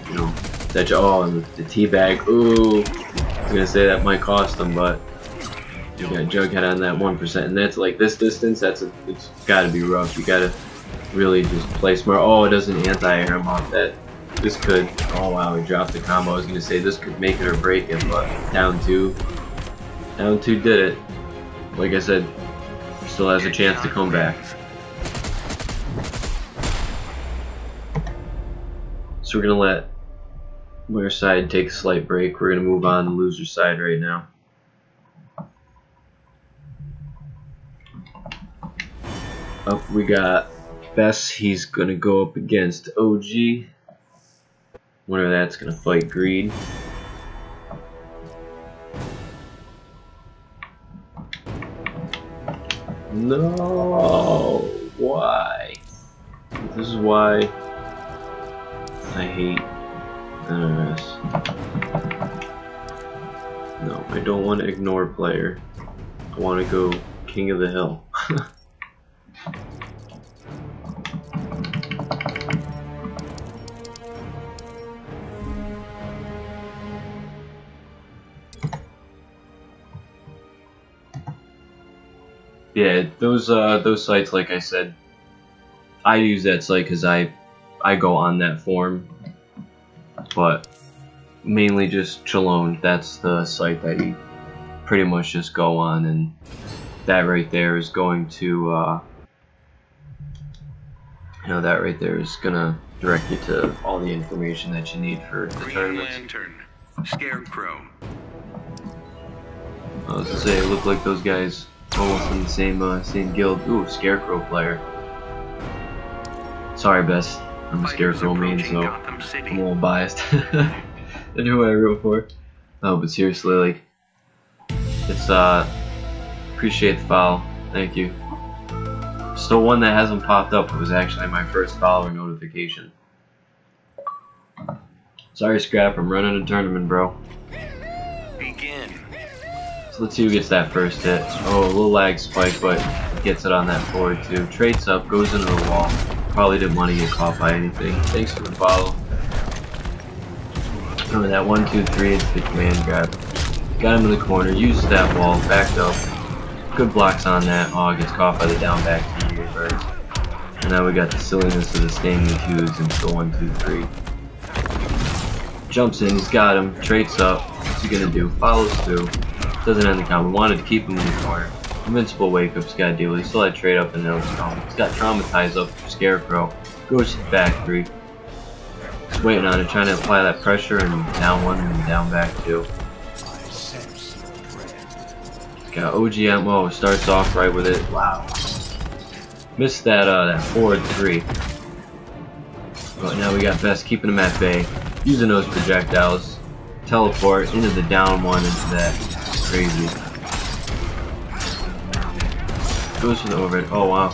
that, and the teabag. Ooh, I was gonna say that might cost them, but you got Jughead on that 1%, and that's like this distance. It's gotta be rough. You gotta really just play smart. Oh, it doesn't anti-air him off that. This could. Oh wow, he dropped the combo. I was gonna say this could make it or break it, but down two did it. Like I said, still has a chance to come back. So we're gonna let Winner's Side take a slight break. We're gonna move on to Loser's Side right now. Up we got Bess. He's gonna go up against OG. Winner of that's gonna fight Greed. No, why? This is why I hate NRS. No, I don't want to ignore player. I want to go King of the Hill. Yeah, those sites, like I said, I use that site because I go on that forum, but mainly just Chalone. That's the site that you pretty much just go on, and that right there is going to, that right there is gonna direct you to all the information that you need for the Green tournaments. Lantern, Scarecrow. I was gonna say, it looked like those guys almost in the same guild. Ooh, Scarecrow player. Sorry, Bess. I'm a Scarecrow main, so I'm a little biased than who I root for. No, but seriously, like, it's appreciate the follow. Thank you. Still one that hasn't popped up. It was actually my first follower notification. Sorry, Scrap. I'm running a tournament, bro. Begin. So let's see who gets that first hit. Oh, a little lag spike, but gets it on that forward too. Trades up, goes into the wall. Probably didn't want to get caught by anything. Thanks for the follow. Remember that 1, 2, 3 into the command grab. Got him in the corner, uses that wall, backed up. Good blocks on that. Oh, gets caught by the down back to the reverse. And now we got the silliness of the standing twos into the 1, 2, 3. Jumps in, he's got him, trades up. What's he gonna do? Follows through. Doesn't end the combo. Wanted to keep him in the corner. Invincible wake up's got to deal with. He still had trade up and no combo. He's got traumatized up for Scarecrow. Goes to the back three. Just waiting on it, trying to apply that pressure, and down one and down back two. He's got OG ammo. Starts off right with it. Wow. Missed that forward three. But now we got Best keeping him at bay. Using those projectiles. Teleport into the down one into that. Crazy. Goes for the overhead. Oh wow.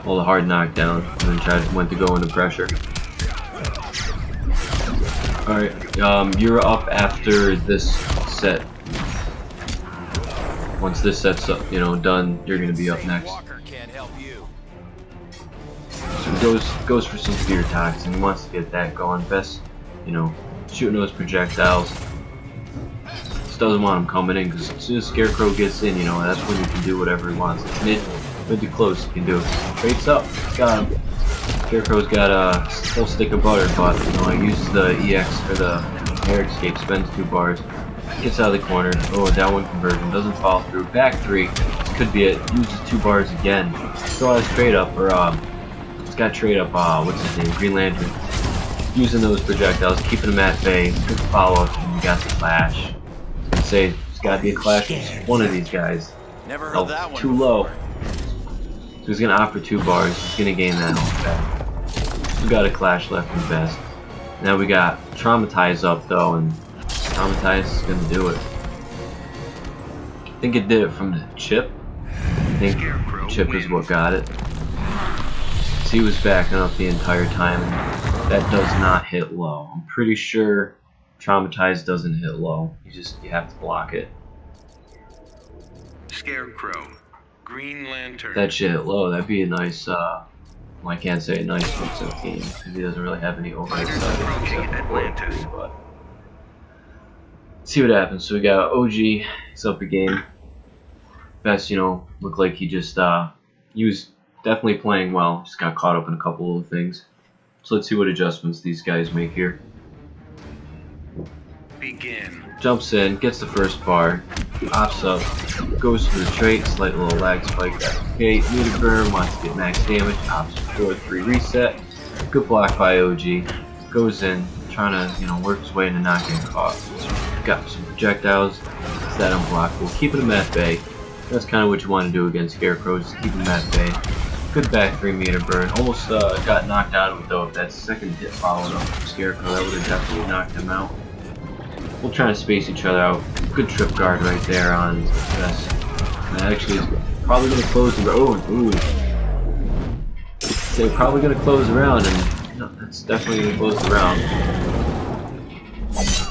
Well, the hard knockdown, and then went to go into pressure. Alright, you're up after this set. Once this set's up, done, you're gonna be up next. So he goes for some fear toxin. He wants to get that going. Best, shooting those projectiles. Just doesn't want him coming in, because as soon as Scarecrow gets in, that's when he can do whatever he wants. It's mid to close, he can do it. Trades up, got him. Scarecrow's got a whole stick of butter, but he uses the EX or the air escape, spends 2 bars, gets out of the corner. Oh, that one conversion doesn't fall through. Back 3, this could be it. Uses 2 bars again. Still has trade up, or it's got trade up. What's his name? Green Lantern. using those projectiles, keeping them at bay. Good follow-up, and we got the clash. I'd say it's got to be a clash with one of these guys. Never heard that one too low. So he's going to opt for 2 bars. He's going to gain that health back. We got a clash left in best. Now we got Traumatize up though, and Traumatize is going to do it. I think it did it from the chip. I think chip is what got it. So he was backing up the entire time, and that does not hit low. I'm pretty sure Traumatize doesn't hit low. You have to block it. Scarecrow. Green Lantern. That shit hit low. That'd be a nice, well, I can't say a nice mix-up team because he doesn't really have any overhead side except for but see what happens. So we got OG. He's up a game. Best, looked like he just he was definitely playing well. Just got caught up in a couple of things. So let's see what adjustments these guys make here. Begin. Jumps in, gets the first bar, opts up, goes for the trait, slight little lag spike, that's okay. Meter burn, wants to get max damage, opts for 4-3 reset. Good block by OG. Goes in, trying to, work his way into not getting caught. Got some projectiles, it's that unblockable. Keeping him at bay. That's kind of what you want to do against Scarecrow, just keep him at bay. Good back 3 meter burn. Almost got knocked out of it though. If that second hit followed up from Scarecrow, that would have definitely knocked him out. We'll try to space each other out. Good trip guard right there on Best. And that actually is probably going to close the round. Ooh. They're probably going to close the round, and that's definitely going to close the round.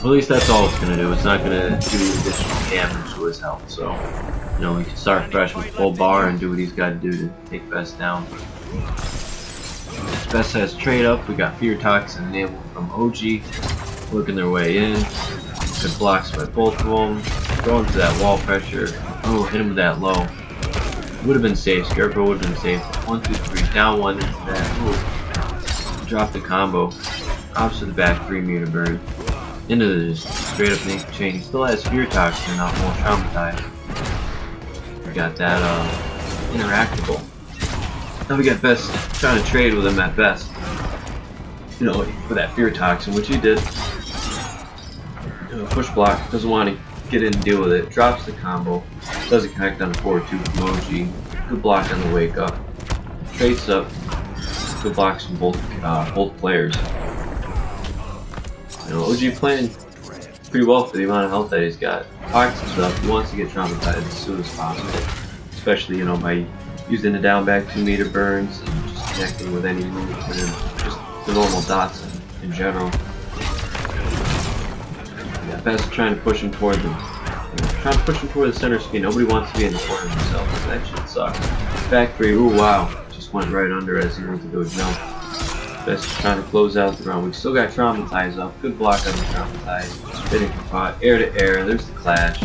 Well, at least that's all it's going to do. It's not going to do additional damage to his health. So, we can start fresh with full bar and do what he's got to do to take Best down. Best has trade up. We got Fear Toxin enabled from OG. Working their way in. Good blocks by both of them. Going to that wall pressure. Oh, hit him with that low. Would have been safe. Scarecrow would have been safe. 1, 2, 3. Down 1 into that. Ooh. Drop the combo. Ops to the back 3 meter burn. Into the straight up naked chain. He still has Fear Toxin, not more Traumatized. We got that interactable. Now we got Best trying to trade with him at Best. For that Fear Toxin, which he did. Push block, doesn't want to get in and deal with it. Drops the combo. Doesn't connect on the 4-2 from OG. Good block on the wake up. Trades up. Good blocks from both players. OG playing pretty well for the amount of health that he's got. Toxin's up. He wants to get Traumatized as soon as possible. Especially, by using the down back 2 meter burns and just connecting with any move and just the normal dots in general. Yeah, Best trying to push him toward the center screen. Nobody wants to be in the corner himself. That shit sucks. Back 3. Ooh, wow. Just went right under as he went to go jump. Best trying to close out the round. We still got Traumatize up. Good block on the Traumatize. Spinning caught. Air to air. There's the clash.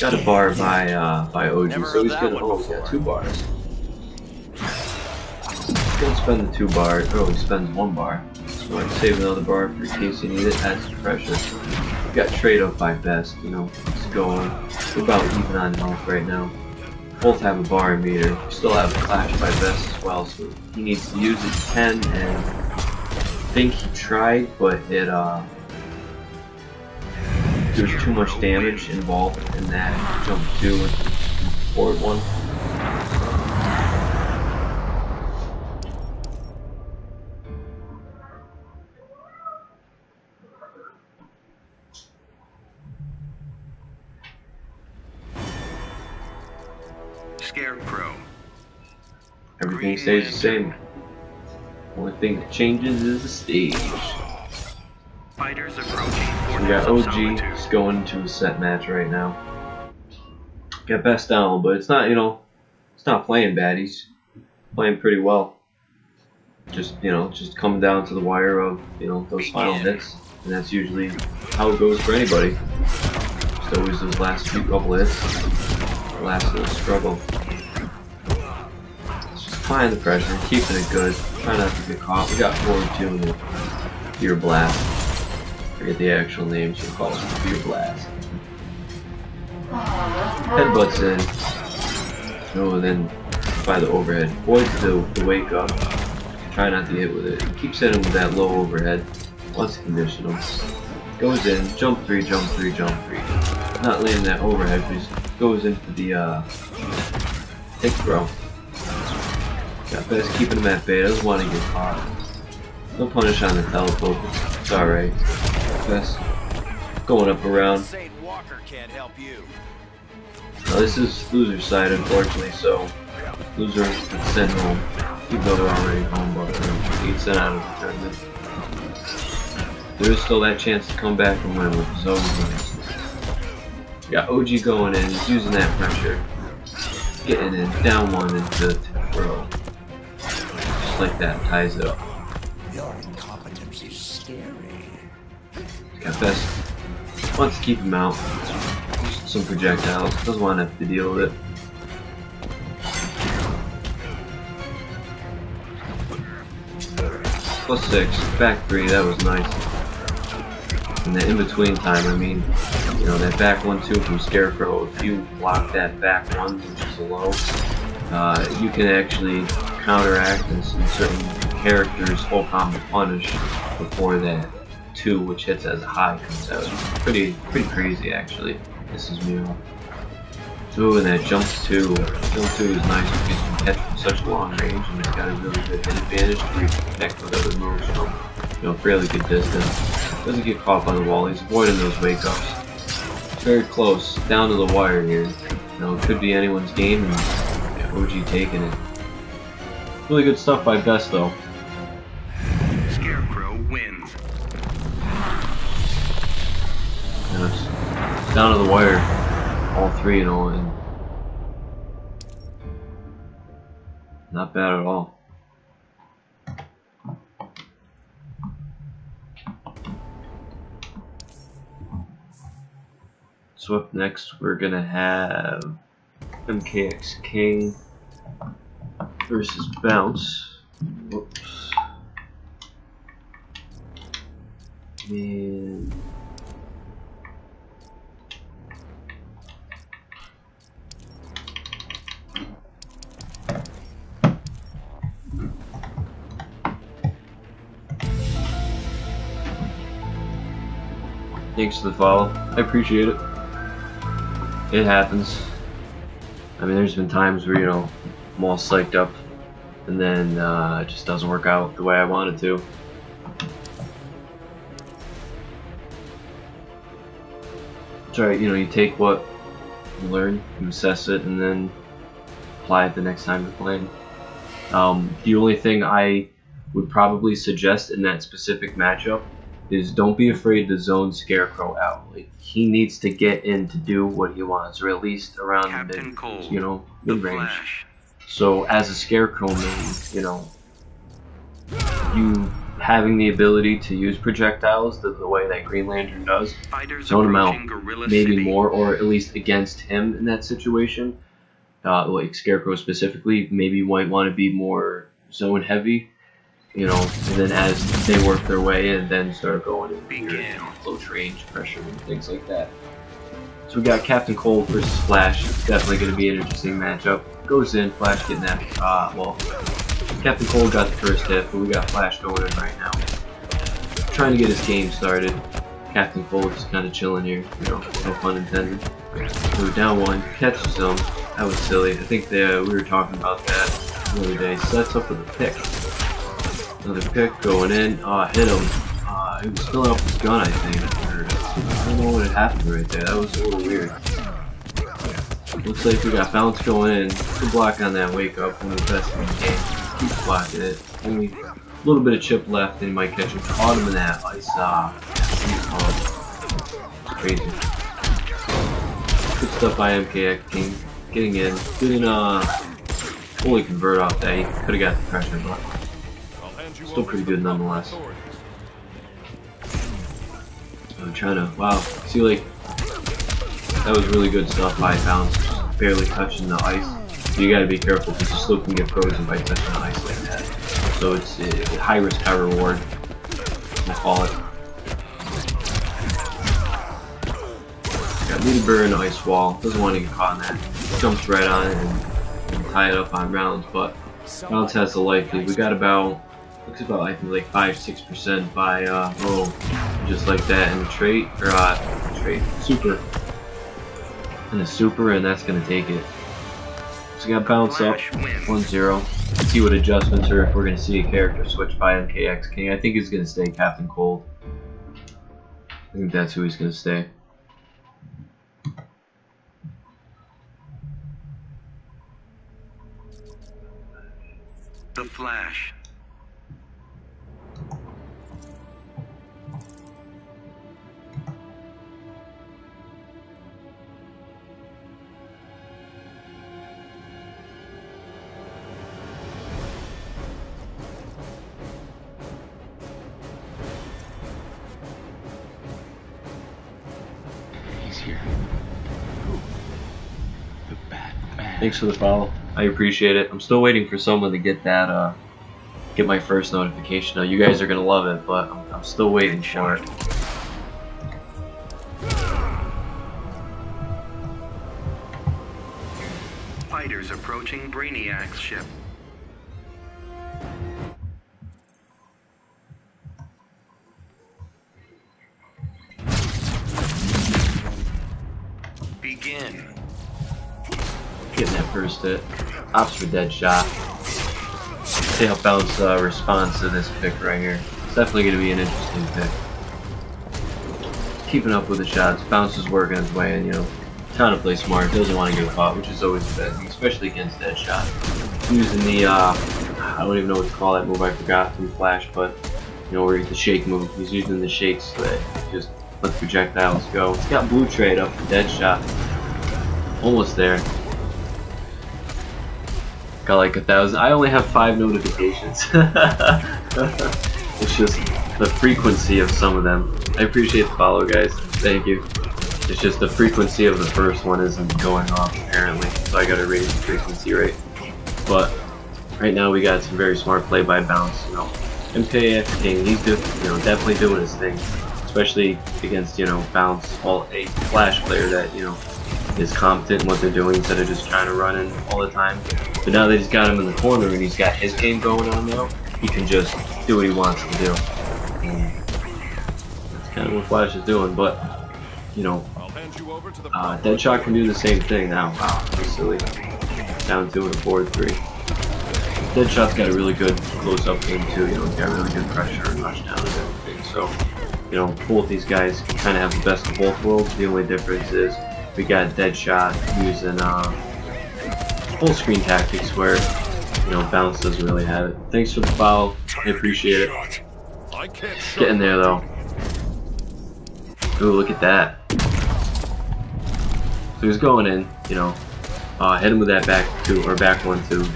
Got a bar by OG, so he's gonna. Oh, he's got 2 bars. He's gonna spend the 2 bars. Oh, he spends 1 bar. So I save another bar for in case you need it. Adds some pressure. We got trade up by Best. It's going. We're about even on health right now. Both have a bar and meter. We still have a clash by Best as well, so he needs to use his 10. And I think he tried, but it there's too much damage involved in that jump 2 and forward 1. Scarecrow. Everything stays the same. Only thing that changes is the stage. Fighters approaching. We got OG just going into a set match right now. Got Best down, but it's not, it's not playing bad. He's playing pretty well. Just, just coming down to the wire of, those final hits. And that's usually how it goes for anybody. Just always those last couple hits. Last little struggle. It's just applying the pressure, keeping it good. Trying not to get caught. We got 4-2 in the Fear Blast. Forget the actual name, so we'll call it Fear Blast. Headbutts in. Oh, and then by the overhead. Avoids the wake up. Try not to hit with it. Keeps hitting with that low overhead. Wants to condition him. Goes in, jump 3, jump 3, jump 3. Not landing that overhead, but just goes into the tick throw. Got best keeping him at bay, doesn't want to get caught. No punish on the teleporter. It's alright. Best going up around. Now this is loser side, unfortunately, so loser gets sent home. Even though they're already home, but they get sent out of the tournament. There is still that chance to come back and win with his own wins. Got OG going in, he's using that pressure. Getting in, down 1 into the throw. Just like that, ties it up. Your incompetence is scary. Got best. Wants to keep him out. Just some projectiles. Doesn't want to have to deal with it. +6. Back 3. That was nice. And the in-between time, I mean, you know, that back 1-2 from Scarecrow, if you block that back 1, which is a low, you can actually counteract and certain characters' whole combo punish before that 2, which hits as a high, comes out. Pretty crazy, actually. This is new. Ooh, and that jump 2. Jump 2 is nice because you can catch from such a long range, and it's got a really good hit advantage to connect with other moves from, you know, fairly good distance. Doesn't get caught by the wall. He's avoiding those wake-ups. Very close, down to the wire here. You know, it could be anyone's game, and yeah, OG taking it. Really good stuff by Best, though. Scarecrow wins. You know, it's down to the wire, all 3 and all, and not bad at all. So up next, we're gonna have MKX King versus Bounce. Whoops. And thanks for the follow. I appreciate it. It happens. I mean, there's been times where, you know, I'm all psyched up and then it just doesn't work out the way I wanted to. It's alright, you know, you take what you learn, you assess it, and then apply it the next time you're playing. The only thing I would probably suggest in that specific matchup is don't be afraid to zone Scarecrow out. Like, he needs to get in to do what he wants, or at least around Captain mid, Cold, you know, the mid-range. Flash. So as a Scarecrow main, you know, you having the ability to use projectiles the way that Green Lantern does, Fighters zone him out, approaching Gorilla maybe City. more, or at least against him in that situation. Like Scarecrow specifically, maybe you might want to be more zone heavy, you know, and then as they work their way in, then start going into your, you know, close range pressure and things like that. So we got Captain Cold versus Flash. It's definitely going to be an interesting matchup. Goes in, Flash getting that. Well, Captain Cold got the first hit, but we got Flash going in right now. Trying to get his game started. Captain Cold is kind of chilling here, you know, no pun intended. We're down 1, catches him. That was silly. I think we were talking about that the other day. Sets up with a pick. Another pick going in. Hit him. He was filling up his gun, I think. Or, I don't know what had happened right there. That was a little weird. Looks like we got Bounce going in. Good block on that wake up. One of the best in the game. Keeps blocking it. Only a little bit of chip left and he might catch him. Caught him in that ice. It's crazy. Good stuff by MKX King. Getting in. Didn't fully convert off that. He could have got the pressure, but still pretty good nonetheless. I'm trying to, wow, see, like, that was really good stuff by Bounce, barely touching the ice. You gotta be careful because you still can get frozen by touching the ice like that. So it's a high risk, high reward, we'll call it. Got Lita Burr in the ice wall, doesn't want to get caught in that. Jumps right on it and tie it up on rounds, but Bounce has the life lead. We got about Looks about I think like 5-6% by roll, just like that in the trait or super, and the super, and that's gonna take it. So we got bounce up 1-0. See what adjustments are if we're gonna see a character switch by MKX King. I think he's gonna stay Captain Cold. I think that's who he's gonna stay. The Flash. He's here. The Batman. Thanks for the follow. I appreciate it. I'm still waiting for someone to get that, get my first notification. Now, you guys are gonna love it, but I'm still waiting for it. Fighters approaching Brainiac's ship. Begin. Getting that first hit. Ops for dead shot. See how Bounce responds to this pick right here. It's definitely going to be an interesting pick. Keeping up with the shots. Bounce is working his way, and you know, trying to play smart. Doesn't want to get caught, which is always the best, especially against dead shot. Using the I don't even know what to call that move. I forgot from Flash, but you know, where the shake move. He's using the shakes so that just let the projectiles go. It's got blue trade up for dead shot. Almost there. Got like 1,000. I only have 5 notifications. It's just the frequency of some of them. I appreciate the follow, guys. Thank you. It's just the frequency of the first one isn't going off apparently, so I gotta raise the frequency rate. But right now we got some very smart play by Bounce. You know, MKX King, he's definitely doing his thing, especially against Bounce, a Flash player that is competent in what they're doing instead of just trying to run in all the time. But now that he's got him in the corner and he's got his game going on now, he can just do what he wants to do. And that's kind of what Flash is doing, but Deadshot can do the same thing now. Wow, that's silly. Down 2 and a 4-3. Deadshot's got a really good close-up game too. He's got really good pressure and rushdown and everything. So, both these guys kind of have the best of both worlds. The only difference is we got Deadshot using full screen tactics where Bounce doesn't really have it. Thanks for the follow. I appreciate it. Getting there though. Ooh, look at that. So he's going in, hit him with that back 1-2.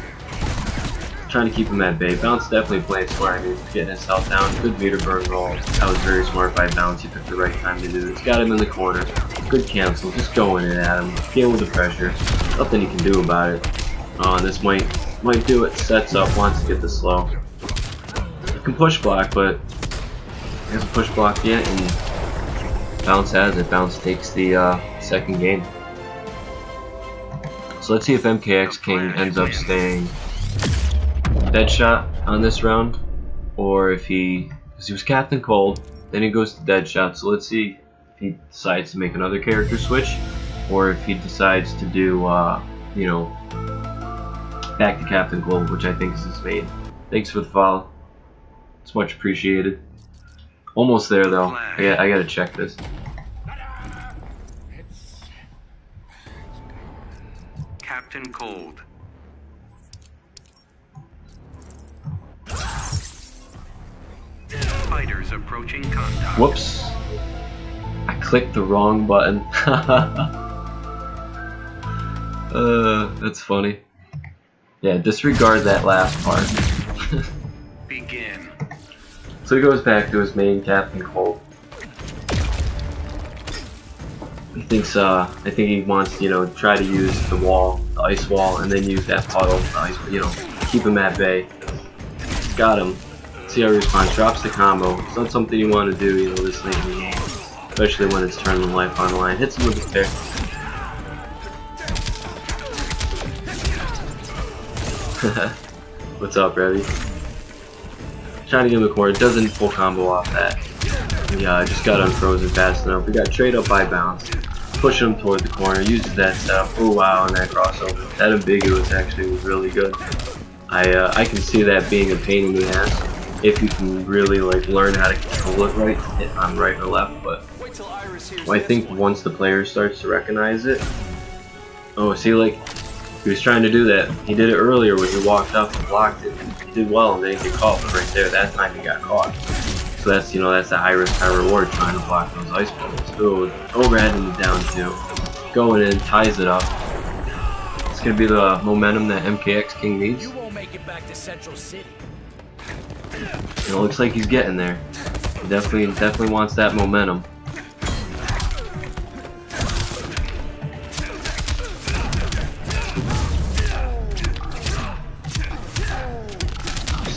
Trying to keep him at bay. Bounce definitely playing smart. Getting his health down. Good meter burn roll. That was very smart by Bounce. He picked the right time to do this. Got him in the corner. Good cancel. Just going in at him. Deal with the pressure. Nothing he can do about it. And this might do it. Sets up. Wants to get the slow. He can push block, but he hasn't push blocked yet. And Bounce has it. Bounce takes the second game. So let's see if MKX King ends up staying Deadshot on this round, or if because he was Captain Cold, then he goes to Deadshot. So let's see if he decides to make another character switch, or if he decides to do back to Captain Cold, which I think is his main. Thanks for the follow. It's much appreciated. Almost there though. I gotta check this. Captain Cold. Fighters approaching contact. Whoops. I clicked the wrong button. That's funny. Yeah, disregard that last part. Begin. So he goes back to his main, Captain Cold. He thinks, I think he wants, try to use the wall, the ice wall, and then use that puddle, keep him at bay. Got him. See how he responds. Drops the combo. It's not something you want to do, this late in the game, especially when it's turning life on the line. Hits him with the pick. What's up, Revy? Trying to get him the corner. Doesn't full combo off that. Yeah, I just got unfrozen fast enough. We got trade up by bounce. Pushing him toward the corner. Uses that setup. Oh wow, and that crossover. That ambiguous actually was really good. I can see that being a pain in the ass if you can really like learn how to control it right, hit on right or left. But well, I think once the player starts to recognize it. Oh, see, like he was trying to do that. He did it earlier when he walked up and blocked it. He did well and then he got caught. But right there, that time he got caught. So that's, you know, that's a high risk, high reward trying to block those ice balls. Ooh, overhead in the down two. Going in, ties it up. It's gonna be the momentum that MKX King needs. You won't make it back to Central City. It looks like he's getting there. He definitely wants that momentum.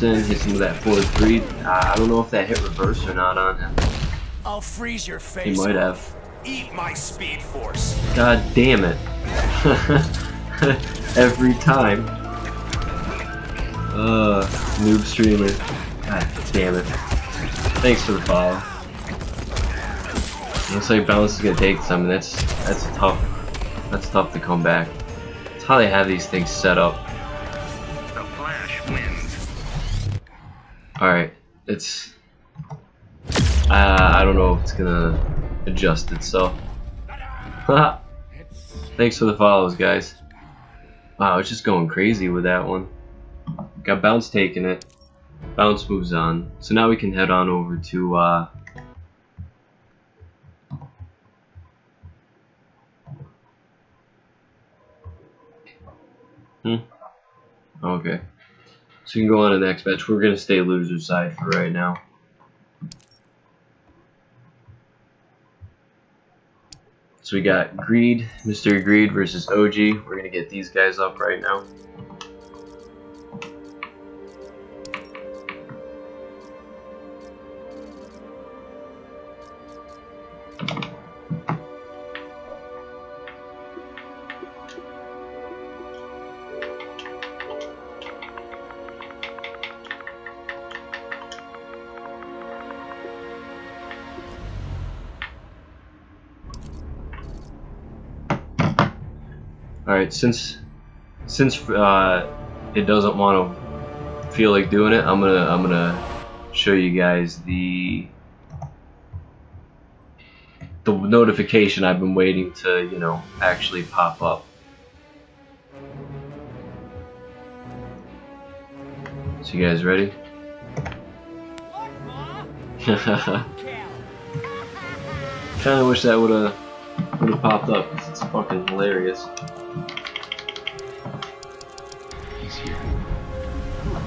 Hit some of that forward 3. I don't know if that hit reverse or not on him. I'll freeze your face. He might have. Eat my speed force. God damn it. Every time. Noob streamer. God damn it. Thanks for the follow. Looks like Bounce is gonna take some. That's tough. That's tough to come back. That's how they have these things set up. The Flash wins. Alright, it's... I don't know if it's gonna adjust itself. Thanks for the follows, guys. Wow, it's just going crazy with that one. Got Bounce taking it. Bounce moves on. So now we can head on over to... Okay. So you can go on to the next match. We're going to stay loser side for right now. So we got Greed, Mystery Greed versus OG. We're going to get these guys up right now. Alright, since it doesn't want to feel like doing it, I'm gonna show you guys the notification I've been waiting to, you know, actually pop up. So you guys ready? Kinda wish that would've popped up, because it's fucking hilarious. He's here.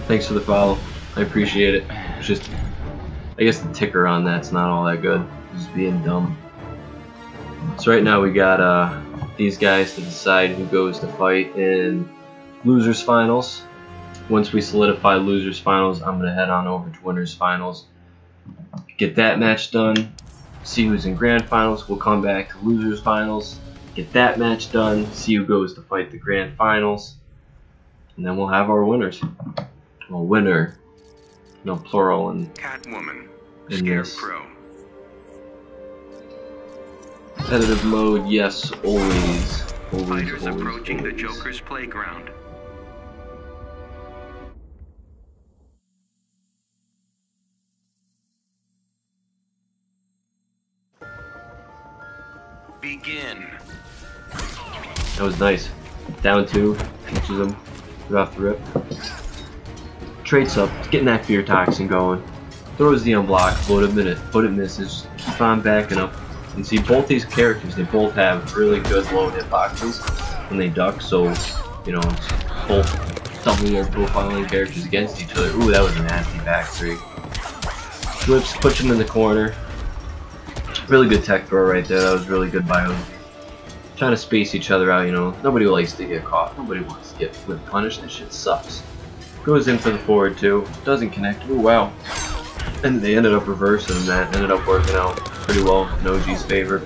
Thanks for the follow. I appreciate it. It's just, I guess the ticker on that's not all that good. Just being dumb. So right now we got these guys to decide who goes to fight in losers finals. Once we solidify losers finals, I'm gonna head on over to winners finals. Get that match done. See who's in grand finals. We'll come back to losers finals. Get that match done. See who goes to fight the grand finals. And then we'll have our winners. Well, winner. No plural and Catwoman. in this. Scarecrow. Competitive mode, yes, always. Fighters approaching the always. Joker's playground. Begin. That was nice. Down two, catches him, right off the rip. Trades up, getting that fear toxin going. Throws the unblock, but it misses. Keep on backing up. You see both these characters, they both have really good low hitboxes when they duck, so, you know, it's both double low profiling characters against each other. Ooh, that was a nasty back three. Flips, puts him in the corner. Really good tech throw right there. That was really good by him. Trying to space each other out, you know. Nobody likes to get caught. Nobody wants to get flip punished. This shit sucks. Goes in for the forward two. Doesn't connect. Ooh, wow. And they ended up reversing that. Ended up working out pretty well in OG's favor.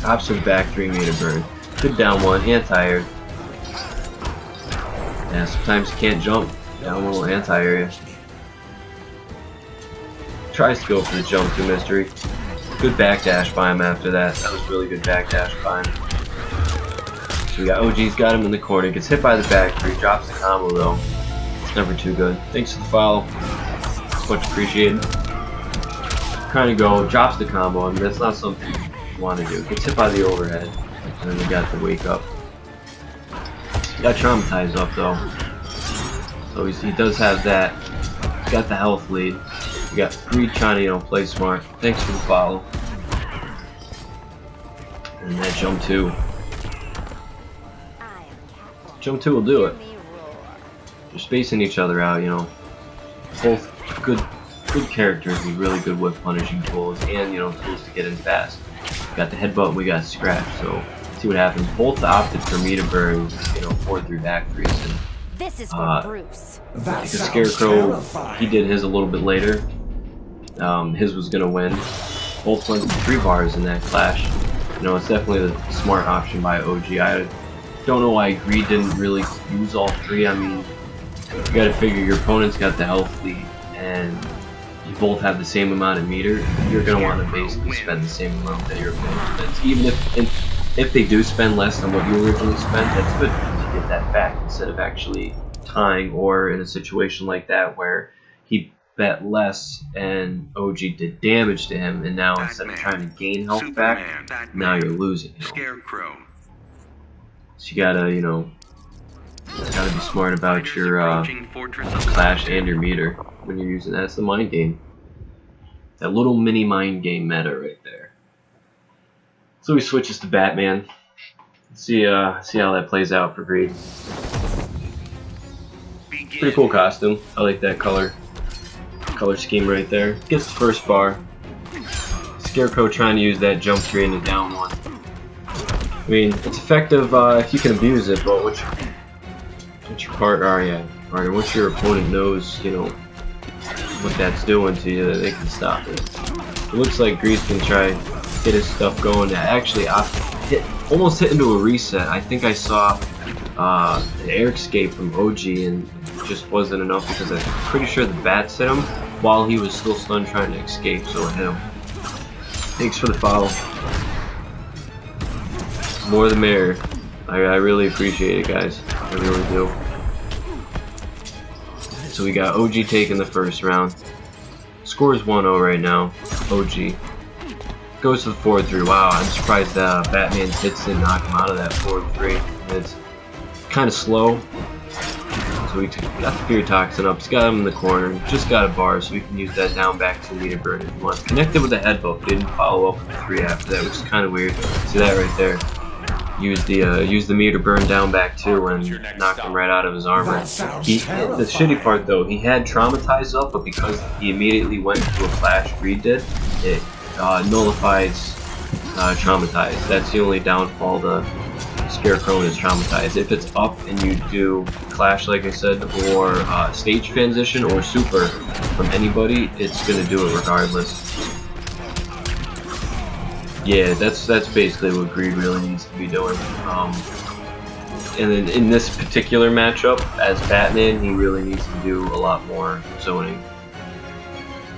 Opposite back three made a bird. Good down one. Anti-air. Yeah, sometimes you can't jump. Down one will anti-air you. tries to go for the jump to mystery. Good backdash by him after that. That was really good backdash by him. So we got OG's got him in the corner. Gets hit by the back three. Drops the combo though. It's never too good. Thanks for the follow. It's much appreciated. Kind of go. Drops the combo. I mean, that's not something you want to do. Gets hit by the overhead. And then we got the wake up. Got traumatized up though. So he does have that. He's got the health lead. We got Greed trying to, you know, play smart. Thanks for the follow. And that jump 2. Jump 2 will do it. They're spacing each other out, you know. Both good characters with really good whip punishing tools and, you know, tools to get in fast. We got the headbutt and we got scratch, so see what happens. Both opted for me to burn, you know, 4-3 back threes. And this is for Bruce. because Scarecrow, he did his a little bit later. His was gonna win. Both went 3 bars in that clash. You know, it's definitely the smart option by OG. I don't know why Greed didn't really use all 3. I mean, you gotta figure your opponent's got the health lead, and you both have the same amount of meter. You're gonna want to basically spend the same amount that your opponent spends. Even if they do spend less than what you originally spent, that's good because you get that back instead of actually tying, or in a situation like that where he bet less and OG did damage to him, and now instead of trying to gain health back, now you're losing. You know? Scarecrow. So you gotta, you know, gotta be smart about your clash and your meter when you're using that. It's the mind game. That little mini mind game meta right there. So he switches to Batman. Let's see how that plays out for Greed. Pretty cool costume. I like that color scheme right there. Gets the first bar. Scarecrow trying to use that jump 3 in the down 1. I mean, it's effective if you can abuse it, but once your partner, once your opponent knows, you know, what that's doing to you, they can stop it. It looks like Grease can try get his stuff going. Actually, I almost hit into a reset. I think I saw an air escape from OG, and it just wasn't enough because I'm pretty sure the bats hit him while he was still stunned trying to escape, so it hit him. Thanks for the follow. More the merrier. I really appreciate it, guys. I really do. So we got OG taking the first round. Scores 1-0 right now. OG. Goes to the 4-3. Wow, I'm surprised that Batman's hits didn't knock him out of that 4-3. It's kind of slow. So we got the Fear Toxin up. He's got him in the corner. Just got a bar, so we can use that down back to meter burn if you want. Connected with the headbutt. Didn't follow up with the 3 after that, which is kind of weird. See that right there. Use the meter burn down back too and knocked him right out of his armor. The shitty part though, he had traumatized up, but because he immediately went to a clash Greed did, it nullifies traumatized. That's the only downfall to Scarecrow is traumatized. If it's up and you do clash, like I said, or stage transition or super from anybody, it's gonna do it regardless. Yeah, that's basically what Greed really needs to be doing. And then in this particular matchup, as Batman, he really needs to do a lot more zoning.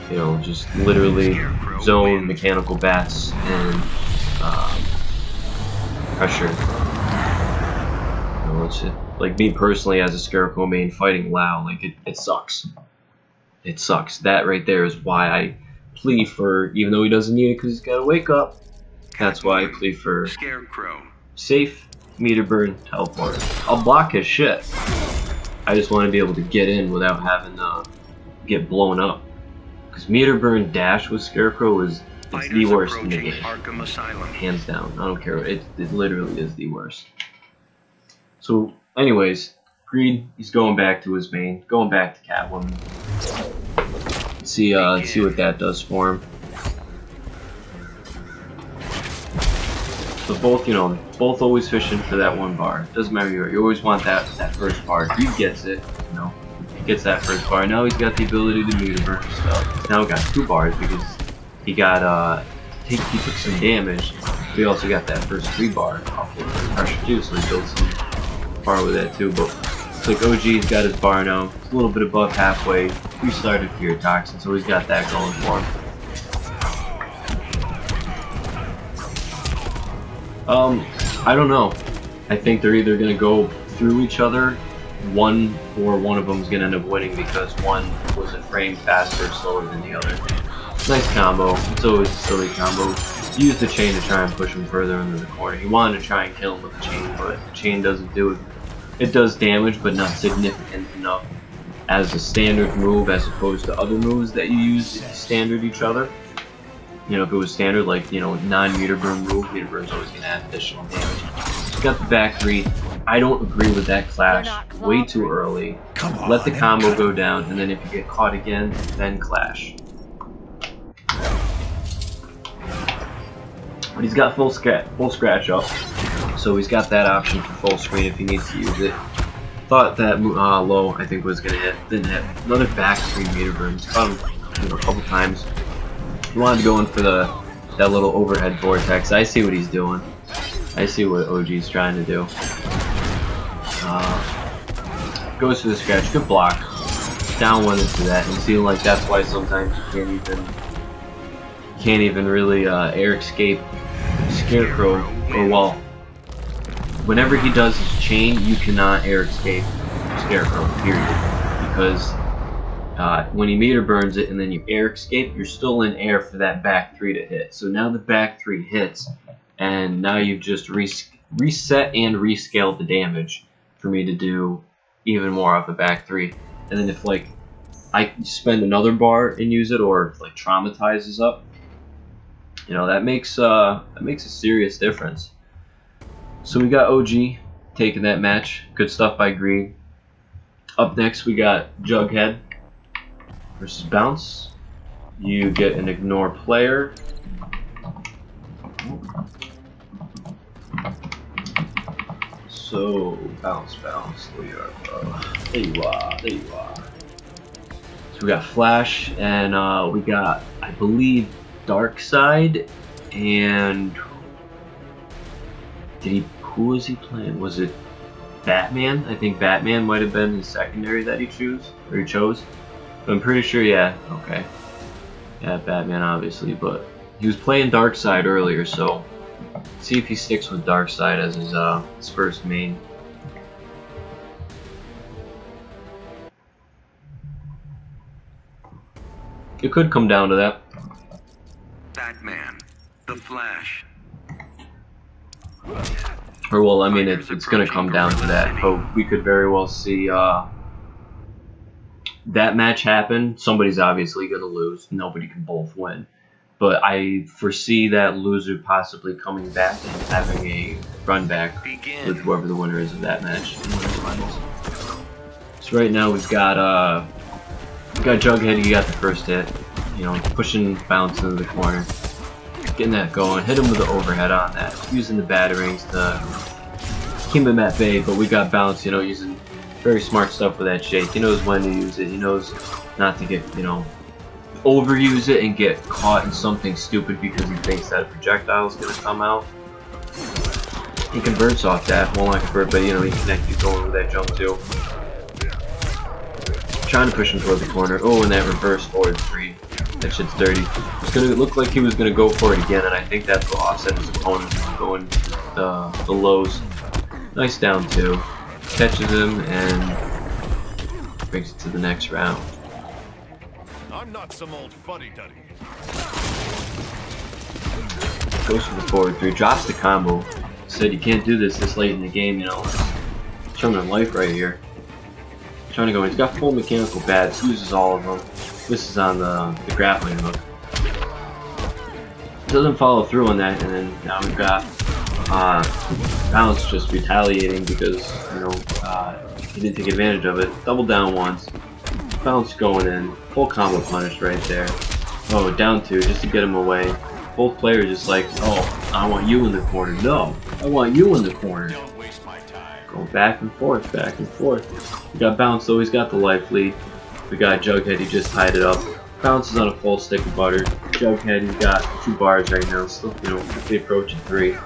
You know, just literally zone mechanical bats and pressure. You know, it's just, like me personally as a Scarecrow main fighting WoW, like it sucks. It sucks. That right there is why I plea for, even though he doesn't need it because he's got to wake up. That's why I plea for Scarecrow. Safe meter burn teleport. I'll block his shit. I just want to be able to get in without having to get blown up. Because meter burn dash with Scarecrow is the worst in the game. Hands down. I don't care. It literally is the worst. So, anyways, Greed, he's going back to his main, going back to Catwoman. Let's see what that does for him. So both, you know, both always fishing for that 1 bar. Doesn't matter who you are. You always want that first bar. Greed gets it, you know. He gets that first bar. Now he's got the ability to meter burn stuff. He's now got 2 bars because he got he took some damage. We also got that first 3 bar off of pressure too, so he built some bar with that too. But Looks like OG's got his bar now. It's a little bit above halfway. Restarted Fear Toxin, so he's got that going for him. I don't know. I think they're either going to go through each other, one of them is going to end up winning because one was a frame faster or slower than the other. Nice combo. It's always a silly combo. Use the chain to try and push him further into the corner. He wanted to try and kill him with the chain, but the chain doesn't do it. It does damage, but not significant enough as a standard move as opposed to other moves that you use to standard each other. You know, if it was standard, like, you know, non-meter burn move, meter burn's always going to add additional damage. He's got the back 3. I don't agree with that clash. Way too early. Let the combo go down, and then if you get caught again, then clash. But he's got full scratch up, so he's got that option for full screen if he needs to use it. Thought that low, I think, was going to hit. Didn't hit. Another back 3 meter burn. Caught him, you know, a couple times. He wanted to go in for that little overhead vortex. I see what he's doing. I see what OG's trying to do. Goes for the scratch. Good block. Down one into that. And seem like that's why sometimes you can't even really air escape Scarecrow. Or well, whenever he does his chain, you cannot air escape Scarecrow. Period. Because when he meter burns it and then you air escape, you're still in air for that back 3 to hit. So now the back 3 hits, and now you've just reset and rescaled the damage for me to do even more off the back 3. And then if like I spend another bar and use it, or if like traumatizes up, you know, that makes a serious difference. So we got OG taking that match. Good stuff by Greed. Up next we got Jughead versus Bounce. You get an ignore player. So bounce. There you are, bro. There you are. So we got Flash, and we got, I believe, Darkseid, and who was he playing? Was it Batman? I think Batman might have been the secondary that he chose. But I'm pretty sure, yeah, okay. Yeah, Batman obviously, but he was playing Darkseid earlier, so see if he sticks with Darkseid as his first main. It could come down to that. Batman, the Flash. Or well, I mean, it's gonna come down to that. But we could very well see that match happen. Somebody's obviously gonna lose. Nobody can both win. But I foresee that loser possibly coming back and having a run back with whoever the winner is of that match in the finals. So right now we've got Jughead. He got the first hit. You know, pushing Bounce into the corner, getting that going. Hit him with the overhead on that. Using the batarangs to keep him at bay. But we got Bounce. You know, using very smart stuff with that shake. He knows when to use it. He knows not to get, you know, overuse it and get caught in something stupid because he thinks that a projectile is going to come out. He converts off that. Well, not convert, but you know, he connects going with that jump too. Trying to push him toward the corner. Oh, and that reverse forward 3. That shit's dirty. It's gonna look like he was gonna go for it again, and I think that's what offset his opponent from going the lows. Nice down 2. Catches him and brings it to the next round. I'm not some old fuddy-duddy. Goes for the forward 3. Drops the combo. Said you can't do this late in the game, you know. Determinant life right here. Trying to go in. He's got full mechanical bats. Uses all of them. This is on the grappling hook. Doesn't follow through on that, and then now we've got Bounce just retaliating because, you know, he didn't take advantage of it. Double down once. Bounce going in. Full combo punish right there. Oh, down 2 just to get him away. Both players just like, oh, I want you in the corner. No, I want you in the corner. Don't waste my time. Going back and forth, back and forth. We got Bounce, though. He's got the life lead. We got Jughead. He just tied it up. Bounce is on a full stick of butter. Jughead, he's got 2 bars right now. Still, you know, quickly approaching 3.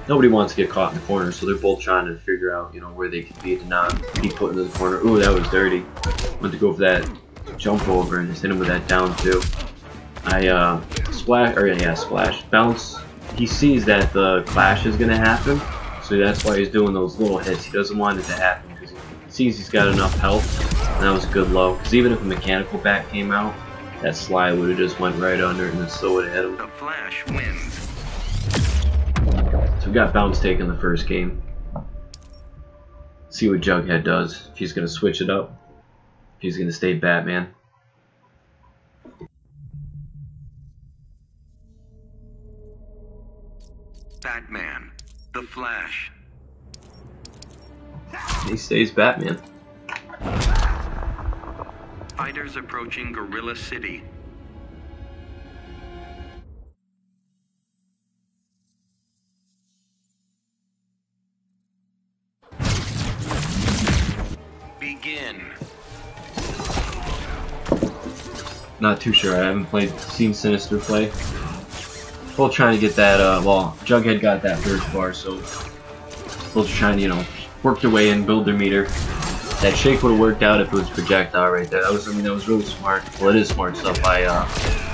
nobody wants to get caught in the corner, so they're both trying to figure out, you know, where they can be to not be put into the corner. Ooh, that was dirty. Went to go for that jump over and just hit him with that down two. I splash. Bounce. He sees that the clash is gonna happen, so that's why he's doing those little hits. He doesn't want it to happen because he sees he's got enough health, and that was a good low. Because even if a mechanical bat came out, that slide would have just went right under and it still would have hit him. The Flash wins. So we got Bounce taking the first game. See what Jughead does. If he's gonna switch it up, if he's gonna stay Batman. Batman, the Flash. He stays Batman. Fighters approaching Gorilla City. Begin. Not too sure. I haven't seen Sinister play. Both trying to get that. Well, Jughead got that first bar, so both trying to, you know, work their way in, build their meter. That shake would have worked out if it was projectile right there. That was, I mean, that was really smart. Well, it is smart stuff by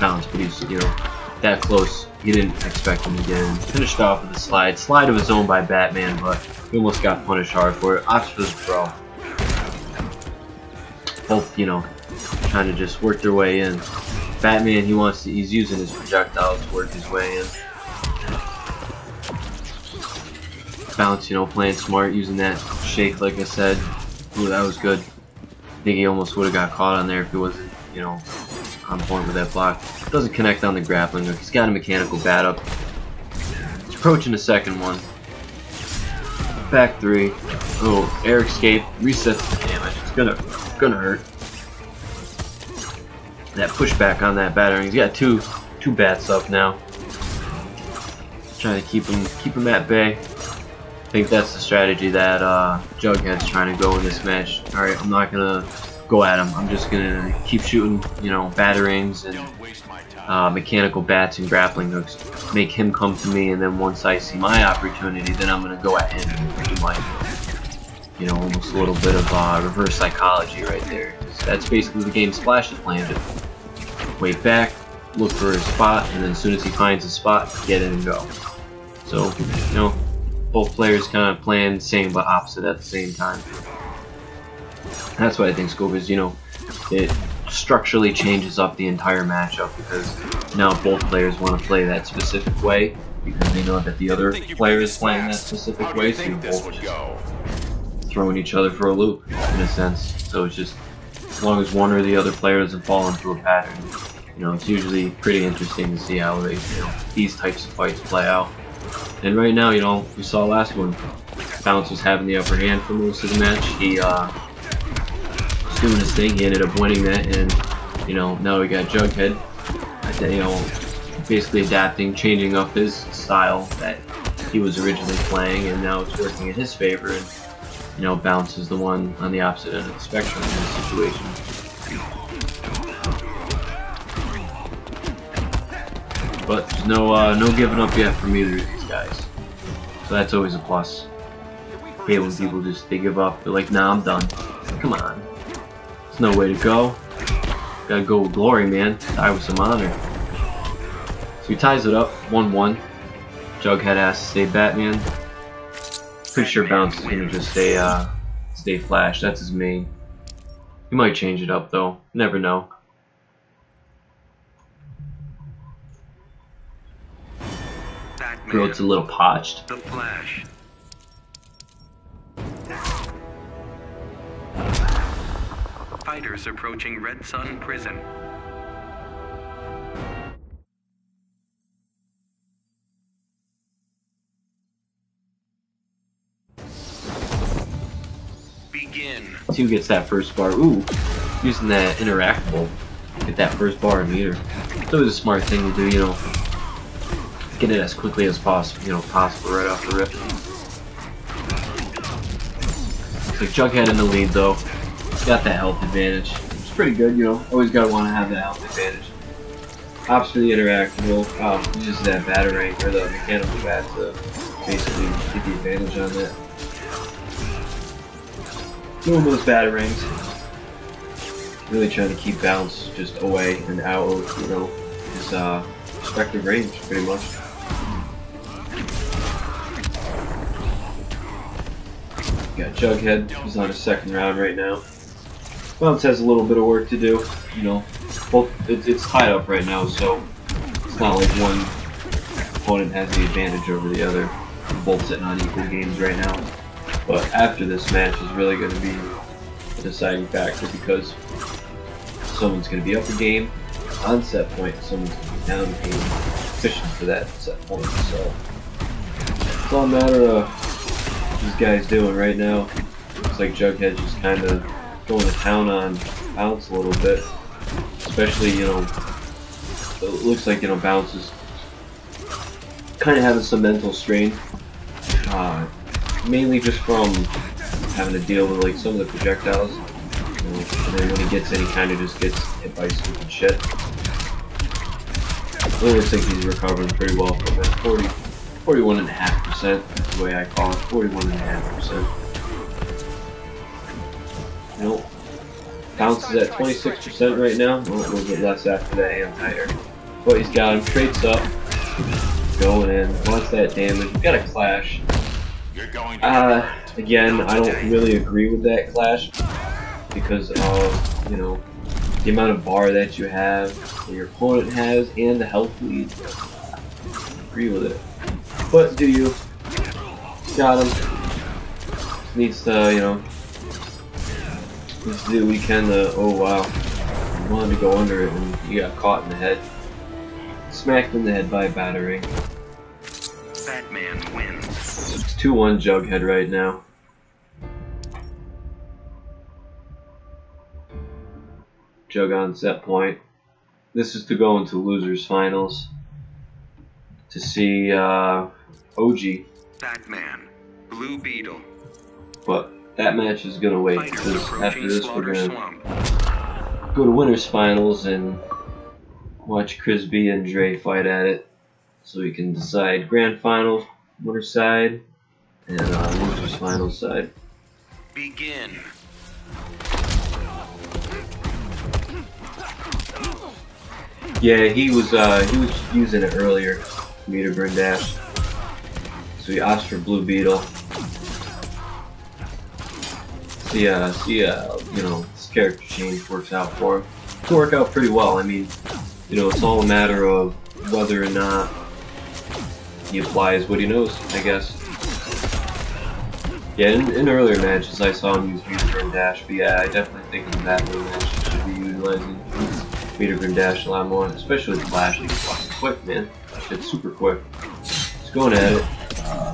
Bounce, but he's, you know, that close. He didn't expect him to get in. Finished off with a slide. Slide of his own by Batman, but he almost got punished hard for it. Oxford's pro. Both, you know, trying to just work their way in. Batman, he's using his projectiles to work his way in. Bounce, you know, playing smart, using that shake, like I said. Ooh, that was good. I think he almost would have got caught on there if he wasn't, you know, on point with that block. Doesn't connect on the grappling hook. He's got a mechanical bat up. He's approaching the second one. Back three. Oh, air escape. Resets the damage. It's gonna hurt. That pushback on that battering. He's got two bats up now. Trying to keep him at bay. I think that's the strategy that Jughead's trying to go in this match. Alright, I'm not gonna go at him. I'm just gonna keep shooting, you know, batterings and mechanical bats and grappling hooks. Make him come to me, and then once I see my opportunity, then I'm gonna go at him and do my, you know, almost a little bit of reverse psychology right there. That's basically the game Splash is playing. Just wait back, look for his spot, and then as soon as he finds his spot, get in and go. So, you know, both players kind of playing the same but opposite at the same time. That's why I think Scope is, you know, it structurally changes up the entire matchup because now both players want to play that specific way because they know that the other player is playing that specific way, so you're both just throwing each other for a loop in a sense. So it's just, as long as one or the other player doesn't fall into a pattern, you know, it's usually pretty interesting to see how they, you know, these types of fights play out. And right now, you know, we saw last one, Bounce was having the upper hand for most of the match. He was doing his thing. He ended up winning that, and you know, now we got Jughead, you know, basically adapting, changing up his style that he was originally playing, and now it's working in his favor. And you know, Bounce is the one on the opposite end of the spectrum in this situation. But there's no giving up yet from either of these guys, so that's always a plus. I hate when people just, they give up, they're like, nah, I'm done. Come on, there's no way to go. Gotta go with glory, man. Die with some honor. So he ties it up, 1-1. Jughead has to stay Batman. Pretty sure Bounce is gonna just stay Flash. That's his main. He might change it up though. Never know. Throat's a little potched. The Flash. Fighters approaching Red Sun Prison. Begin. See who gets that first bar. Ooh, using that interactable. Get that first bar and meter. It's always a smart thing to do, you know. Get it as quickly as possible, you know, right off the rip. Looks like Jughead in the lead though. He's got that health advantage. It's pretty good, you know. Always gotta want to have that health advantage. Opts for the interactable. Uses that batarang or the mechanical bat to basically get the advantage on that. Doing those batarangs. Really trying to keep Bounce just away and out of, you know, his respective range, pretty much. Got Jughead, who's on his second round right now. Bounce has a little bit of work to do, you know. Both it's tied up right now, so it's not like one opponent has the advantage over the other. They're both sitting on equal games right now. But after this match is really going to be a deciding factor because someone's going to be up a game on set point, someone's going to be down a game, fishing for that set point. So it's all a matter of what these guys doing right now. Looks like Jughead just kind of going to town on Bounce a little bit. Especially, you know, it looks like, you know, Bounce is kind of having some mental strain. Mainly just from having to deal with, like, some of the projectiles. You know, and then when he gets in, he kind of just gets hit by stupid shit. It looks like he's recovering pretty well from it. 41.5%, that's the way I call it. 41.5%. You know, Bounce is at 26% right now, well, a little bit less after that anti-air. But he's got him, traits up, going in, wants that damage, we've got a clash. Again, I don't really agree with that clash, because of, you know, the amount of bar that you have, that your opponent has, and the health lead. I agree with it. But do you? Got him. Needs to, you know, let's do what we can to, oh wow, you wanted to go under it and you got caught in the head. Smacked in the head by a batarang. Batman wins. It's 2-1 Jughead right now. Jug on set point. This is to go into losers finals to see OG. Batman, Blue Beetle. But that match is gonna wait Fighters because after approaching this we're Slaughter gonna Swamp. go to winners finals and watch Chris B and Dre fight at it, so we can decide grand finals winner side and losers finals side. Begin. Yeah, he was using it earlier, meter burn dash. So he asked for Blue Beetle. See, you know, this character change works out for him. It can work out pretty well. I mean, you know, it's all a matter of whether or not he applies what he knows, I guess. Yeah, in earlier matches I saw him use meter burn dash, but yeah, I definitely think in that little match he should be utilizing meter burn dash a lot more, especially with Flash. He's fucking quick, man. Shit's super quick. He's going at it.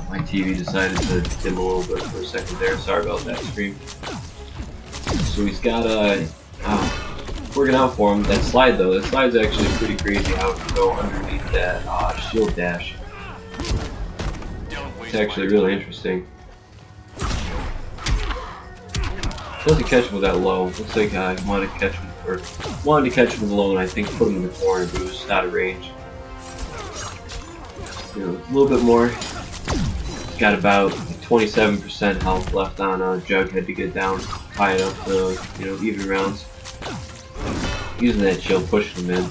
My TV decided to dim a little bit for a second there. Sorry about that stream. So he's got working out for him. That slide though, that slide's actually pretty crazy how it can go underneath that shield dash. It's actually really interesting. Doesn't catch him with that low. Looks like I wanted to catch him low, and I think put him in the corner, but it was just out of range. You know, a little bit more. Got about 27% health left on Jughead to get down, tie it up to, you know, even rounds. Using that shield, pushing him in.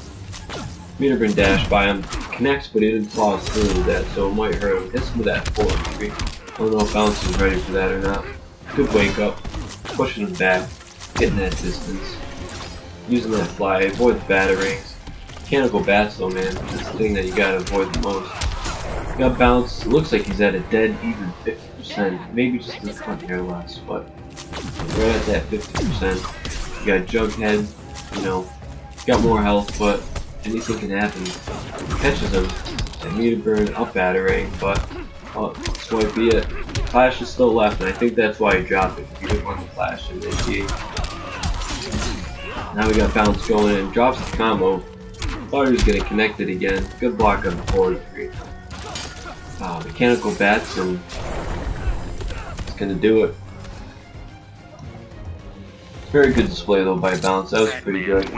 Meter burn dash by him, connects, but he didn't follow through with that, so it might hurt him. Hits him with that 4-3. I don't know if Bounce is ready for that or not. Good wake up, pushing him back, getting that distance. Using that fly, avoid the batarangs. Mechanical bats though, man, that's the thing that you gotta avoid the most. Got Bounce, it looks like he's at a dead even 50%, maybe just the front hair less, but right at that 50%. You got Jughead, you know, got more health, but anything can happen. Catches him, that meter burn, up batarang, but this might be it. Flash is still left, and I think that's why he dropped it, because he didn't want the Flash to initiate. Now we got Bounce going in, drops the combo. Thought he was going to connect it again. Good block on the 4-3. Mechanical bats, and it's going to do it. Very good display though by Bounce. That was pretty good.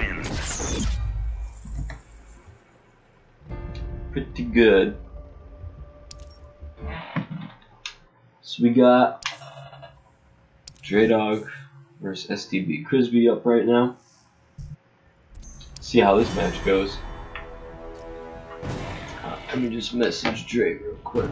pretty good. So we got Dre Dog versus STB Crisby up right now. See how this match goes. Let me just message Dre real quick.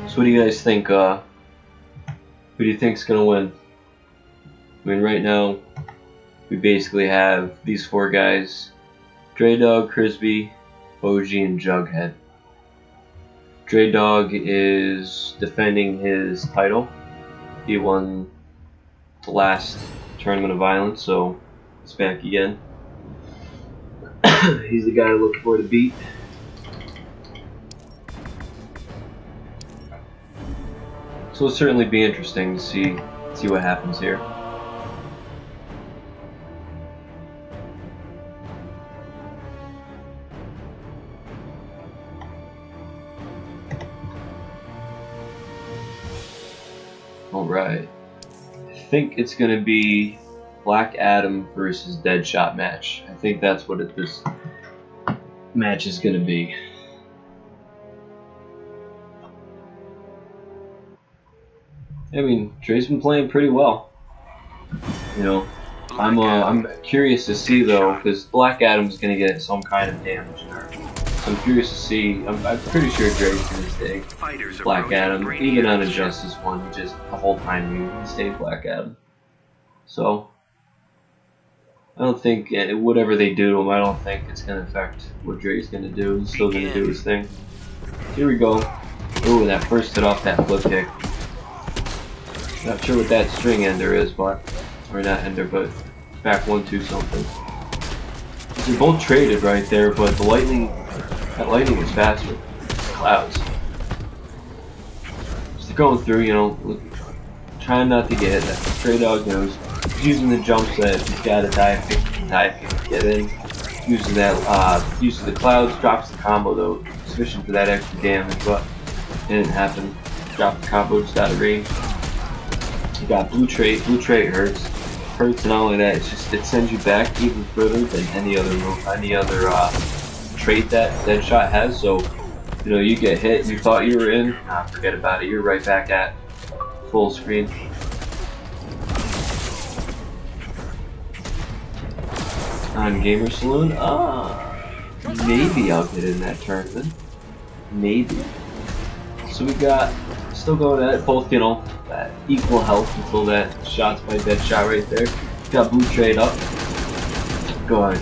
So what do you guys think? Who do you think's gonna win? I mean, right now we basically have these four guys: Dre Dog, Crisby, OG, and Jughead. Dre Dog is defending his title. He won the last Tournament of Violence, so it's back again. He's the guy looking for the beat. So it'll certainly be interesting to see what happens here. Alright. I think it's going to be Black Adam versus Deadshot match. I think that's what this match is going to be. I mean, Dre's been playing pretty well. You know, I'm curious to see though, because Black Adam's gonna get some kind of damage nerf. So I'm curious to see. I'm pretty sure Dre's gonna stay Black Adam, even on a Justice one. He just the whole time he stayed Black Adam. So I don't think whatever they do to him, I don't think it's gonna affect what Dre's gonna do. He's still gonna do his thing. Here we go. Ooh, that first hit off that flip kick. Not sure what that string ender is, but or not ender, but back 1-2 something. They're both traded right there, but the lightning, that lightning is faster. Clouds. Just going through, you know, trying not to get hit. That Dre Dog knows. He's using the jumps that he's got to dive kick to get in. Uses that, uses the clouds, drops the combo though, switching for that extra damage, but it didn't happen. Dropped the combo just out of range. You got blue trait hurts, and not only that, it sends you back even further than any other trait that Deadshot has. So, you know, you get hit, you thought you were in, forget about it. You're right back at full screen. On Gamer Saloon, maybe I'll get in that tournament. Maybe. So we got still going at it, both, you know, that equal health until that shots by Deadshot right there. Got blue trade up.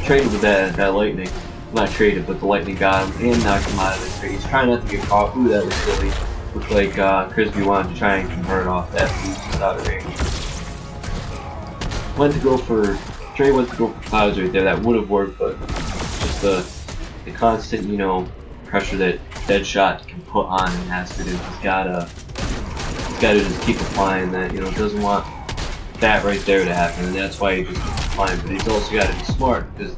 Traded with that lightning. Not traded, but the lightning got him and knocked him out of the trade. He's trying not to get caught. Ooh, that was silly. Looked like Crisby wanted to try and convert off that boost out of range. Dre went to go for clouds right there. That would have worked, but just the constant, you know, pressure that Deadshot can put on him has to do. He's gotta just keep applying that, you know, doesn't want that right there to happen, and that's why he just keeps applying. But he's also got to be smart, because,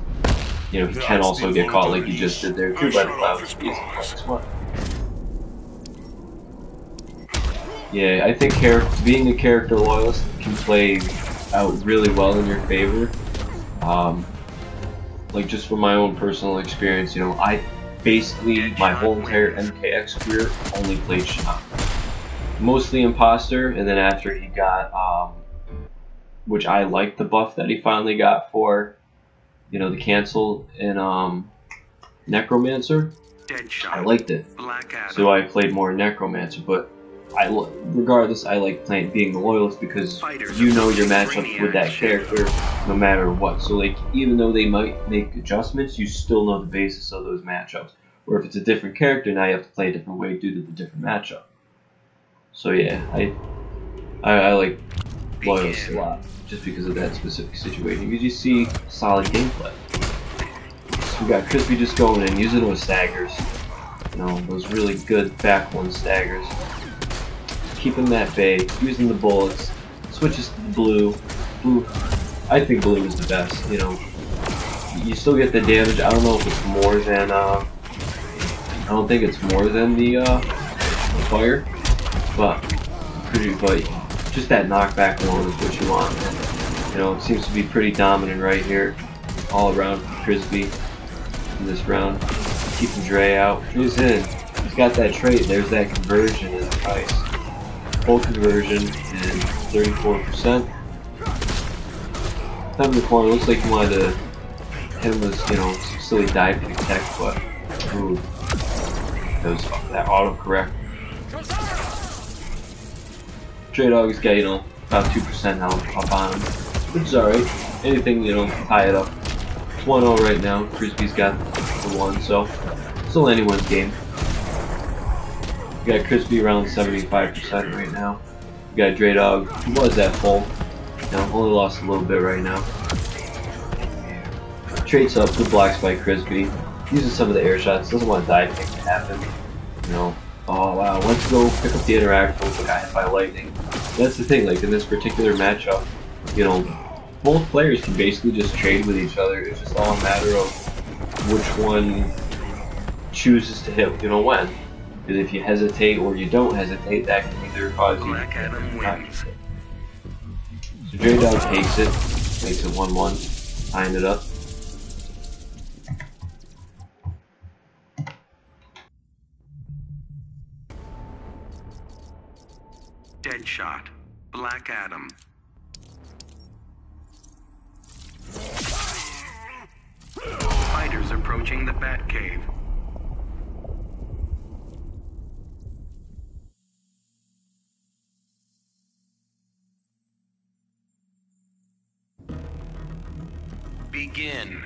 you know, he can also get caught like he just did there too by the clouds. He's smart. Yeah, I think being a character loyalist can play out really well in your favor. Like, just from my own personal experience, you know, I basically my whole entire MKX career only played Shot. Mostly Imposter, and then after he got, which I liked the buff that he finally got for, you know, the cancel in Necromancer. I liked it, so I played more Necromancer. But regardless, I like being the loyalist because you know your matchup with that character no matter what. So like, even though they might make adjustments, you still know the basis of those matchups. Or if it's a different character, now you have to play a different way due to the different matchup. So yeah, I like loyalists a lot just because of that specific situation. You just see solid gameplay. So we got Crisby just going in, using those staggers. You know, those really good back one staggers. keep him at bay, using the bullets, switches to the blue. Blue, I think blue is the best, you know. You still get the damage. I don't know if it's more than, I don't think it's more than the fire, but just that knockback alone is what you want. And, you know, it seems to be pretty dominant right here, all around Crispy in this round. Keeping Dre out. He's in. He's got that trait. There's that conversion in the ice. Full conversion and 34%. Top of the corner. Looks like he wanted to hit him with, you know, some silly dive kick tech, but ooh, that autocorrect. Dre Dog's got, you know, about 2% health up on him, which is alright. Anything, you know, tie it up. It's 1-0 right now. Crispy's got the 1, so still anyone's game. We got Crispy around 75% right now. We got Dre Dog, who was at full. You know, only lost a little bit right now. Traits up, good blocks by Crispy. Using some of the air shots, doesn't want to dive kick to happen. You know, oh wow, let's go pick up the interact with the guy hit by lightning. That's the thing, like in this particular matchup, you know, both players can basically just trade with each other. It's just all a matter of which one chooses to hit, you know, when. Because if you hesitate or you don't hesitate, that can either cause you Black Adam wins. So Dre Dog takes it, makes it 1-1, tying it up. Deadshot. Black Adam. Fighters approaching the Batcave. Begin.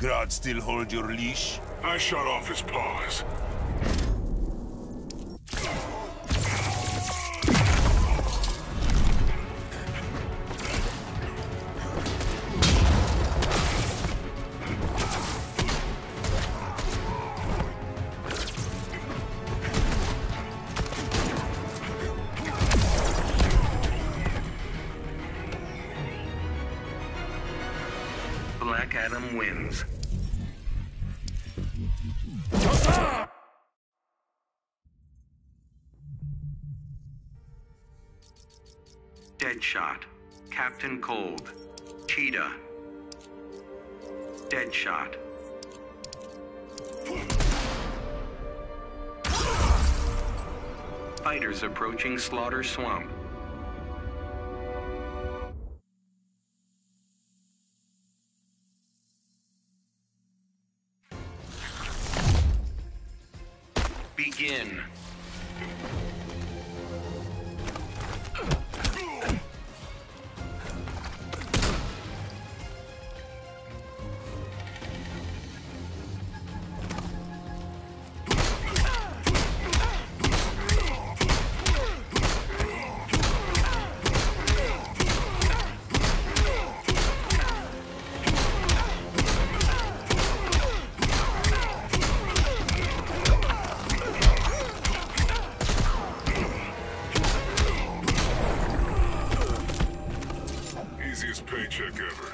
God still hold your leash? I shot off his paws. Black Adam wins. Deadshot. Captain Cold. Cheetah. Deadshot. Fighters approaching Slaughter Swamp. Begin. Easiest paycheck ever.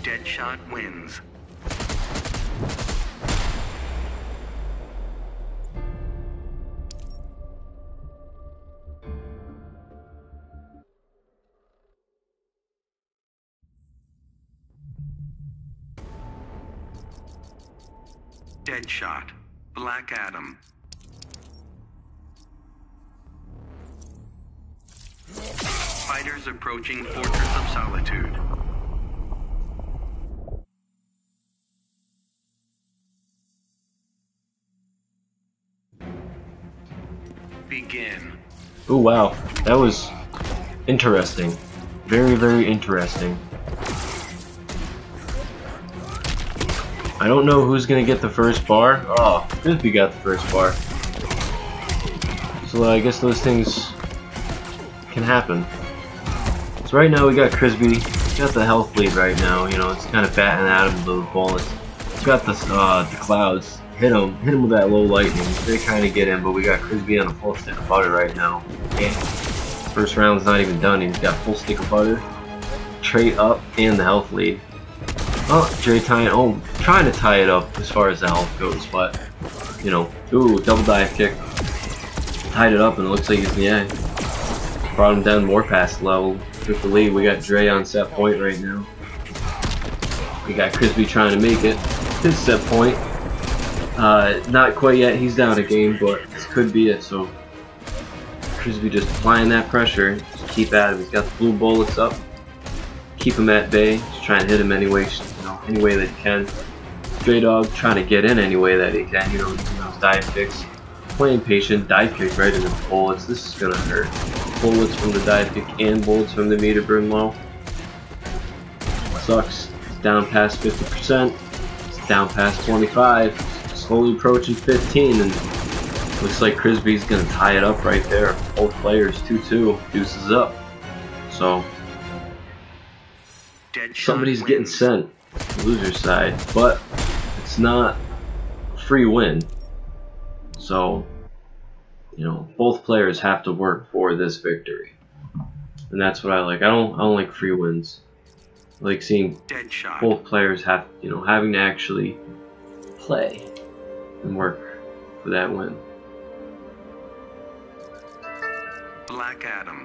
Deadshot wins. Deadshot, Black Adam. Fighters approaching Fortress of Solitude. Begin. Oh wow, that was interesting. Very, very interesting. I don't know who's gonna get the first bar. Oh, Frisbee got the first bar. So I guess those things can happen. So right now we got Frisbee, got the health lead right now. You know, it's kind of batting at him with those bullets. He's got the clouds. Hit him with that low lightning. They kind of get in, but we got Frisbee on a full stick of butter right now. And first round's not even done. He's got full stick of butter, trait up, and the health lead. Oh, Dre trying to tie it up as far as the health goes, but you know, ooh, double dive kick, tied it up, and it looks like he's in the end. Brought him down more past the level. With the lead, we got Dre on set point right now. We got Frisbee trying to make it. His set point. Not quite yet. He's down a game, but this could be it. So Frisbee just applying that pressure. Just keep at him. He's got the blue bullets up. Keep him at bay. Just trying to hit him any way that he can. Stray Dog trying to get in any way that he can. You know, using those dive kicks. Playing patient. Dive kick right into the bullets. This is gonna hurt. Bullets from the dive kick and bullets from the meter burn low. Sucks. It's down past 50%. It's down past 25. Slowly approaching 15, and looks like Frisbee's gonna tie it up right there. Both players 2-2, deuces up. So somebody's getting sent, loser side, but it's not a free win. So you know, both players have to work for this victory, and that's what I like. I don't like free wins. I like seeing both players having to actually play and work for that win. Black Adam.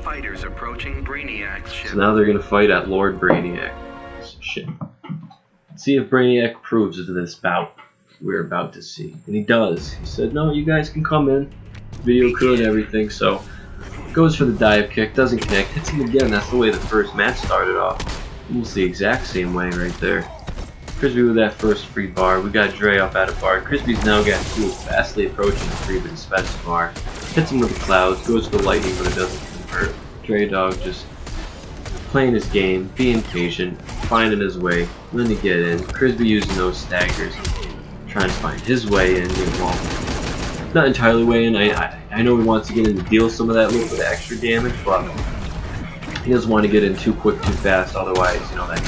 Fighters approaching Brainiac's ship. So now they're gonna fight at Lord Brainiac. Shit. Let's see if Brainiac approves of this bout we're about to see. And he does. He said, no, you guys can come in. Video crew and everything, so goes for the dive kick, doesn't connect, hits him again. That's the way the first match started off. Almost the exact same way right there. Frisbee with that first free bar. We got Dre up at a bar. Frisbee's now got two, fastly approaching the free but special bar. Hits him with the clouds, goes for the lightning, but it doesn't convert. Dre Dog just playing his game, being patient, finding his way, when to get in. Frisbee using those staggers, trying to find his way in. Well, not entirely weighing. I know he wants to get in to deal some of that little bit of extra damage, but he doesn't want to get in too quick, too fast. Otherwise, you know, that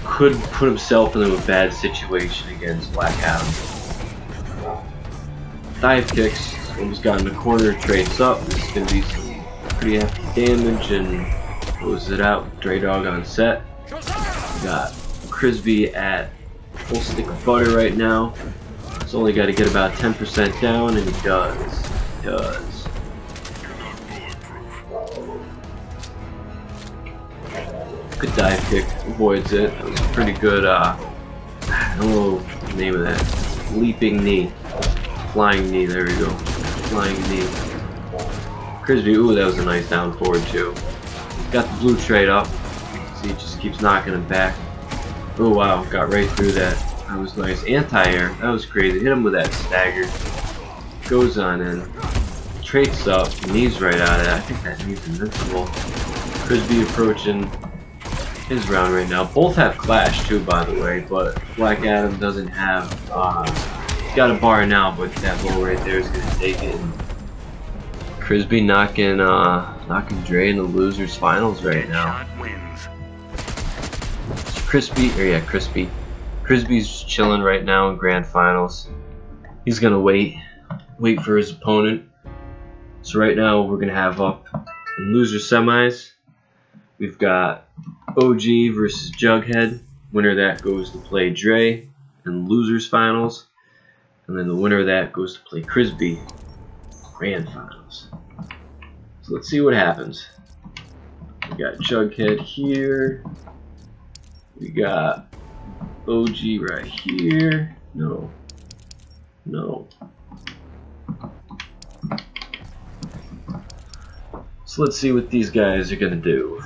could put himself in a bad situation against Black Adam. Dive kicks. Almost got in the corner. Trades up. This is gonna be some pretty hefty damage and closes it out. Dre Dog on set. We got Crisby at full stick of butter right now. He's only got to get about 10% down, and he does. He does. Good dive kick, avoids it. That was a pretty good, I don't know the name of that. Leaping knee. Flying knee, there we go. Flying knee. Crisby, ooh, that was a nice down forward too. Got the blue trade up. See, it just keeps knocking him back. Oh wow, got right through that. That was nice. Anti-air, that was crazy. Hit him with that stagger. Goes on in. Traits up, knees right out of that. I think that knee's invincible. Crisby approaching his round right now. Both have Clash too, by the way, but Black Adam doesn't have, he's got a bar now, but that blow right there is gonna take it. Crisby knocking Dre in the losers finals right now. Shot wins. Crispy. Crisby's chilling right now in grand finals. He's gonna wait for his opponent. So right now we're gonna have up in loser semis. We've got OG versus Jughead. Winner of that goes to play Dre in losers finals, and then the winner of that goes to play Crisby grand finals. So let's see what happens. We got Jughead here. We got OG right here. No. So let's see what these guys are gonna do.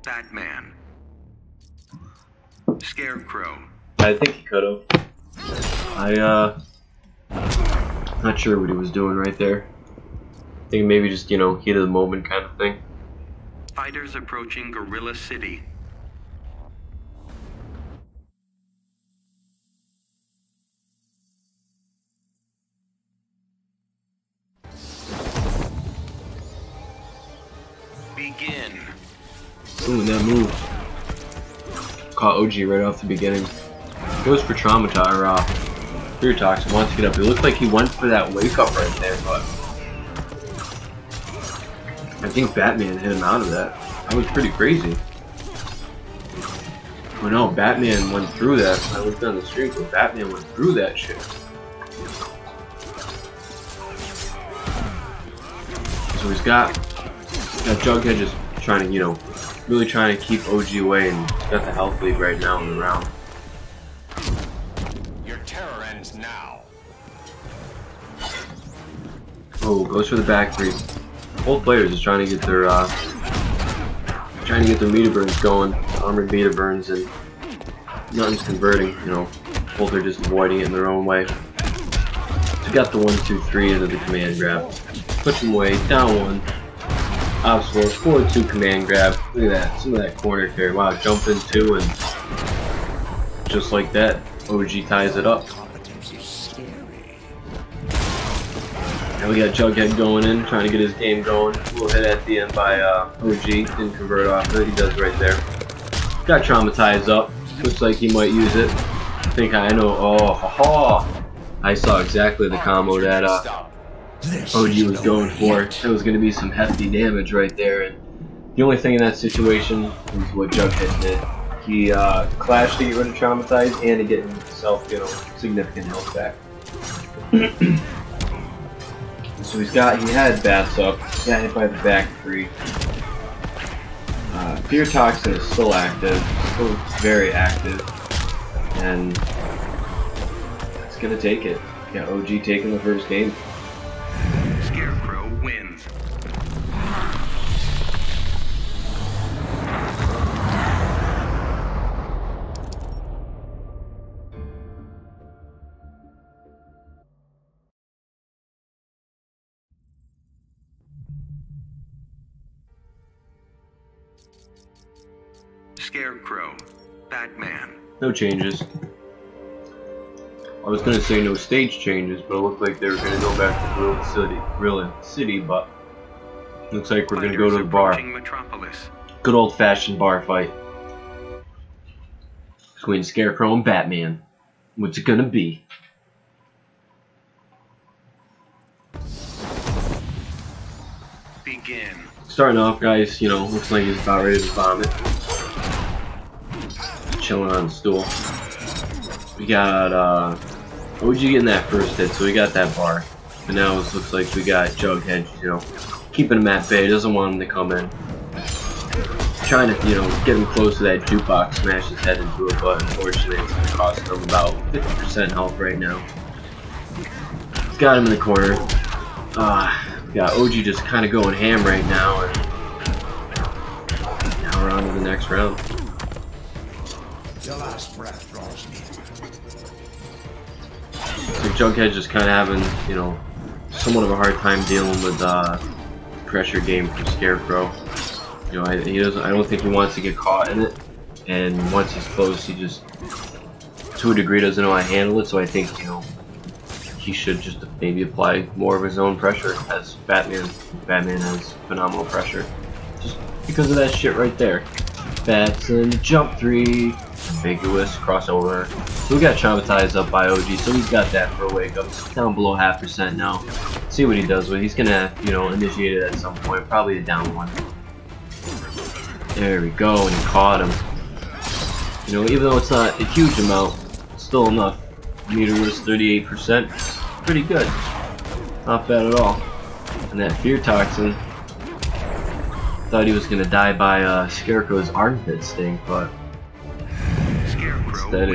Batman. Scarecrow. I think he could have. Not sure what he was doing right there. I think maybe just, you know, heat of the moment kind of thing. Fighters approaching Gorilla City. Begin. Ooh, that move. Caught OG right off the beginning. Goes for Traumata, Fear Toxin wants to get up. It looked like he went for that wake up right there, but I think Batman hit him out of that. That was pretty crazy. Oh no, Batman went through that. I looked on the stream, but Batman went through that shit. So he's got Jughead just trying to, you know, really trying to keep OG away, and he's got the health lead right now in the round. Your terror ends now. Oh, goes for the back three. Both players is trying to get their meter burns going, armored meter burns, and nothing's converting. You know, both are just avoiding it in their own way. So got the 1-2-3 into the command grab. Push him away, down one. Obstacle, forward 2 command grab. Look at that, some of that corner carry. Wow, jump in 2, and just like that, OG ties it up. Now we got Jughead going in, trying to get his game going. A little hit at the end by OG, didn't convert off it, he does right there. Got Traumatized up, looks like he might use it. I think I know, oh, ha-ha! I saw exactly the combo that OG was going for. It was going to be some hefty damage right there, and the only thing in that situation was what Jughead did. He clashed to get rid of Traumatized and to get himself, you know, significant health back. So he had bats up, got hit by the back three. Fear Toxin is still active, still very active, and it's gonna take it. Yeah, OG taking the first game. wins. Scarecrow, Batman. No changes. I was gonna say no stage changes, but it looked like they were gonna go back to Gorilla City, but looks like we're gonna go to the bar. Approaching Metropolis. Good old-fashioned bar fight between Scarecrow and Batman. What's it gonna be? Begin. Starting off, guys, you know, looks like he's about ready to vomit. Chilling on the stool. We got OG getting that first hit, so we got that bar. But now it looks like we got Jughead, you know, keeping him at bay. Doesn't want him to come in. Trying to, you know, get him close to that jukebox, smash his head into it, but unfortunately it's going to cost him about 50% health right now. He's got him in the corner. We got OG just kind of going ham right now, and now we're on to the next round. The last breath draws near. So Jughead just kind of having, you know, somewhat of a hard time dealing with pressure game from Scarecrow. You know, I don't think he wants to get caught in it, and once he's close, he just, to a degree, doesn't know how to handle it. So I think, you know, he should just maybe apply more of his own pressure as Batman. Batman has phenomenal pressure, just because of that shit right there. Batson, jump 3, ambiguous, crossover. We got traumatized up by OG, so he's got that for a wake up. It's down below 0.5% now. See what he does with it. He's gonna, you know, initiate it at some point, probably a down one. There we go, and he caught him. You know, even though it's not a huge amount, it's still enough. Meter was 38%. Pretty good. Not bad at all. And that fear toxin, thought he was gonna die by Scarecrow's armpit sting, but instead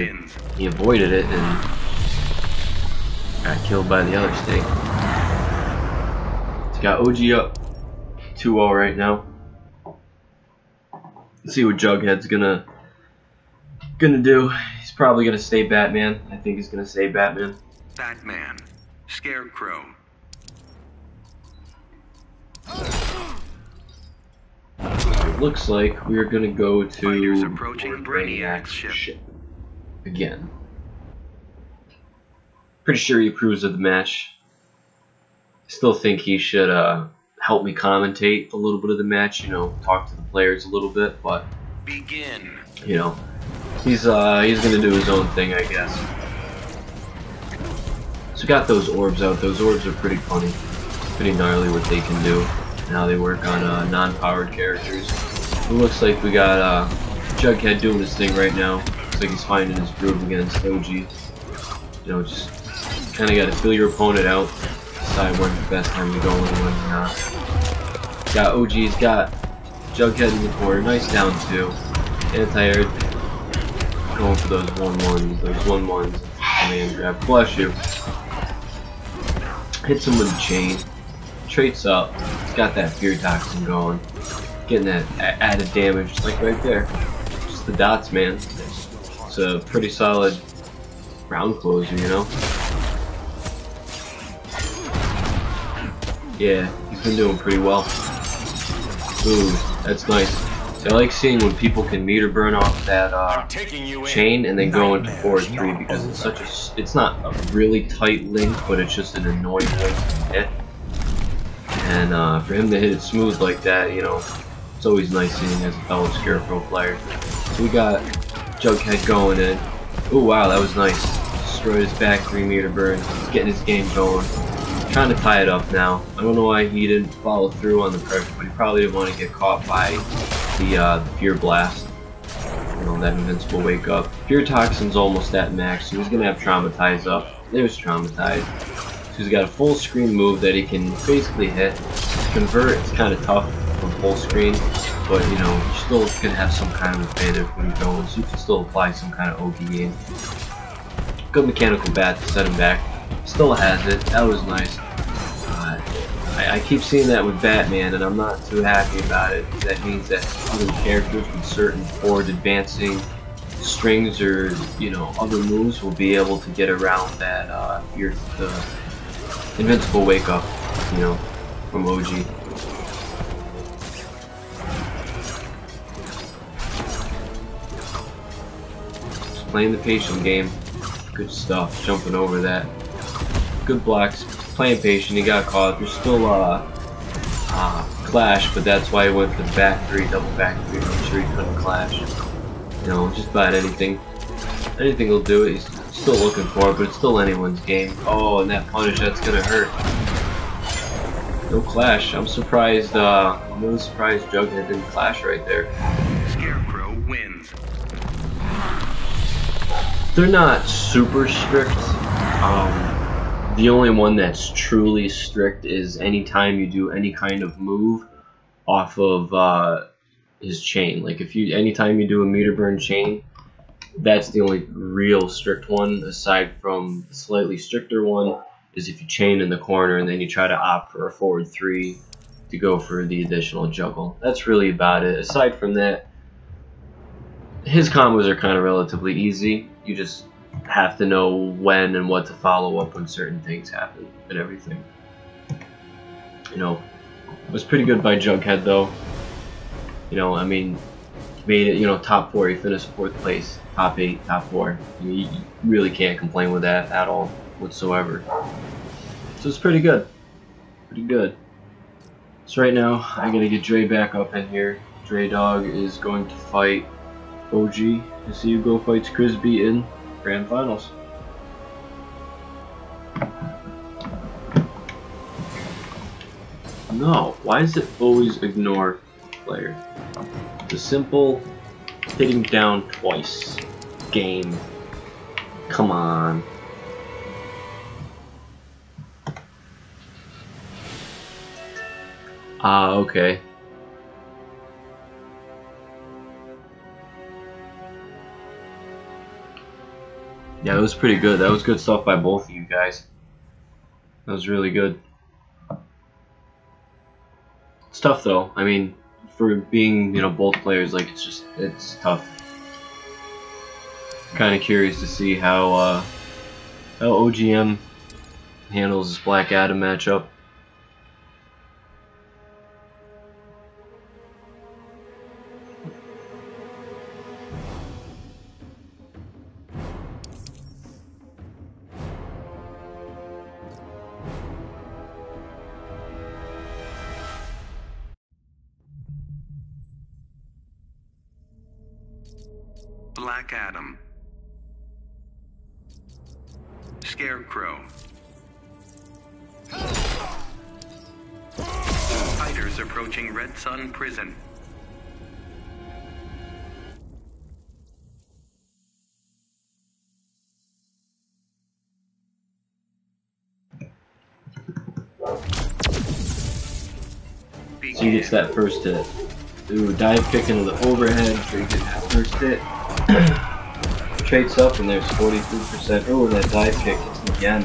he avoided it and got killed by the other sting. It's got OG up 2-0 right now. Let's see what Jughead's gonna do. He's probably gonna stay Batman. I think he's gonna stay Batman. Batman, Scarecrow. It looks like we're gonna go Fighters to approaching Brainiac's Brainiac's ship. ship again. Pretty sure he approves of the match. Still think he should help me commentate a little bit of the match, you know, talk to the players a little bit, but Begin. you know, he's gonna do his own thing, I guess. So got those orbs out. Those orbs are pretty funny, pretty gnarly what they can do and how they work on non-powered characters. It looks like we got Jughead doing his thing right now. Looks like he's finding his groove against OG. You know, just kind of got to feel your opponent out, decide when's the best time to go and when's not. Got OG's got Jughead in the corner, nice down 2. Anti-air going for those 1-1s, those 1-1s. Man grab, bless you. Hits him with the chain. Traits up. He's got that fear toxin going. Getting that added damage, like right there. Just the dots, man. It's a pretty solid round closer, you know? Yeah, he's been doing pretty well. Ooh, that's nice. So I like seeing when people can meter burn off that chain and then go into forward 3 because it's such a, it's not a really tight link, but it's just an annoying link to hit. And for him to hit it smooth like that, you know, it's always nice seeing as a fellow Scarecrow player. So we got Jughead going in. Ooh, wow, that was nice. Destroyed his back 3 meter burn. He's getting his game going. Trying to tie it up now. I don't know why he didn't follow through on the pressure, but he probably didn't want to get caught by the Fear Blast. You know, that invincible wake up. Fear Toxin's almost at max, so he's gonna have Traumatize up. There's Traumatize. So he's got a full screen move that he can basically hit. Convert, it's kind of tough from full screen, but you know, you're still gonna have some kind of advantage when you're going, so you can still apply some kind of OP game. Good mechanical bat to set him back. Still has it. That was nice. I keep seeing that with Batman, and I'm not too happy about it. That means that other characters with certain forward advancing strings or, you know, other moves will be able to get around that the invincible wake up, you know, from OG. Just playing the patient game. Good stuff. Jumping over that. Good blocks. Playing patient. He got caught. There's still clash, but that's why he went for the back three, double back three. Make sure he couldn't clash. You know, just about anything. Anything will do it. He's still looking for it, but it's still anyone's game. Oh, and that punish, that's gonna hurt. No clash. I'm surprised. I'm really surprised Jughead didn't clash right there. Scarecrow wins. They're not super strict. The only one that's truly strict is anytime you do any kind of move off of his chain. Like anytime you do a meter burn chain, that's the only real strict one. Aside from the slightly stricter one is if you chain in the corner and then you try to opt for a forward three to go for the additional juggle. That's really about it. Aside from that, his combos are kind of relatively easy. You just have to know when and what to follow up when certain things happen and everything. You know, it was pretty good by Jughead though. You know, I mean, made it, you know, top 4. He finished 4th place, top 8, top 4. You really can't complain with that at all whatsoever. So it's pretty good. Pretty good. So right now, I gotta get Dre back up in here. Dre Dog is going to fight OG to see who go fights Crisby in Grand Finals. No, why does it always ignore player? The simple hitting down twice game. Come on. Okay. Yeah, that was pretty good. That was good stuff by both of you guys. That was really good. It's tough though. I mean, for being, you know, both players, like it's tough. Kind of curious to see how OGM handles this Black Adam matchup. Black Adam. Scarecrow. Fighters approaching Red Sun Prison. So he gets that first hit. Ooh, dive kick into the overhead, so he gets that first hit. Traits up and there's 43%. Oh, that dive kick hits him again.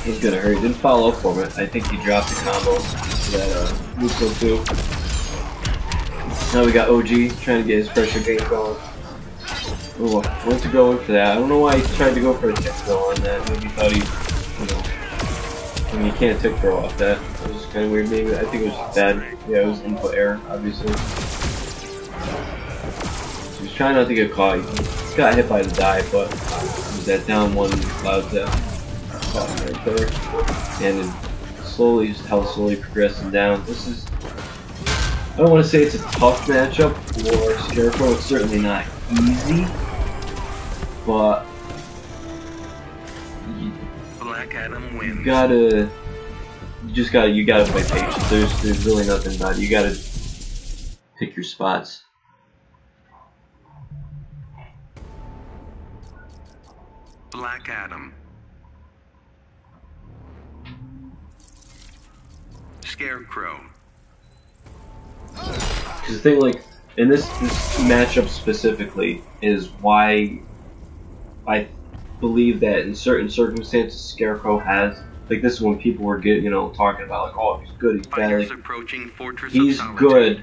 He's gonna hurt. He didn't follow up for it. I think he dropped the combo that Luco too. Now we got OG trying to get his pressure game going. Ooh, went to go in for that. I don't know why he tried to go for a tick throw on that. Maybe he thought he, you know, I mean, you can't tick throw off that. It was kind of weird. Maybe I think it was bad. Yeah, it was input error, obviously. He was trying not to get caught. He got hit by the dive, but it was that down one allowed to caught him right there. And then slowly, just how slowly progressing down. This is, I don't want to say it's a tough matchup for Scarecrow. It's certainly not easy, but Black Adam wins. you gotta play patience. There's really nothing about it. You gotta pick your spots. Black Adam. Scarecrow. Because the thing, like, in this matchup specifically, is why I believe that in certain circumstances Scarecrow has like this is when people were talking about like, oh, he's good, he's bad. Fighters Like, approaching Fortress he's of Solitude. good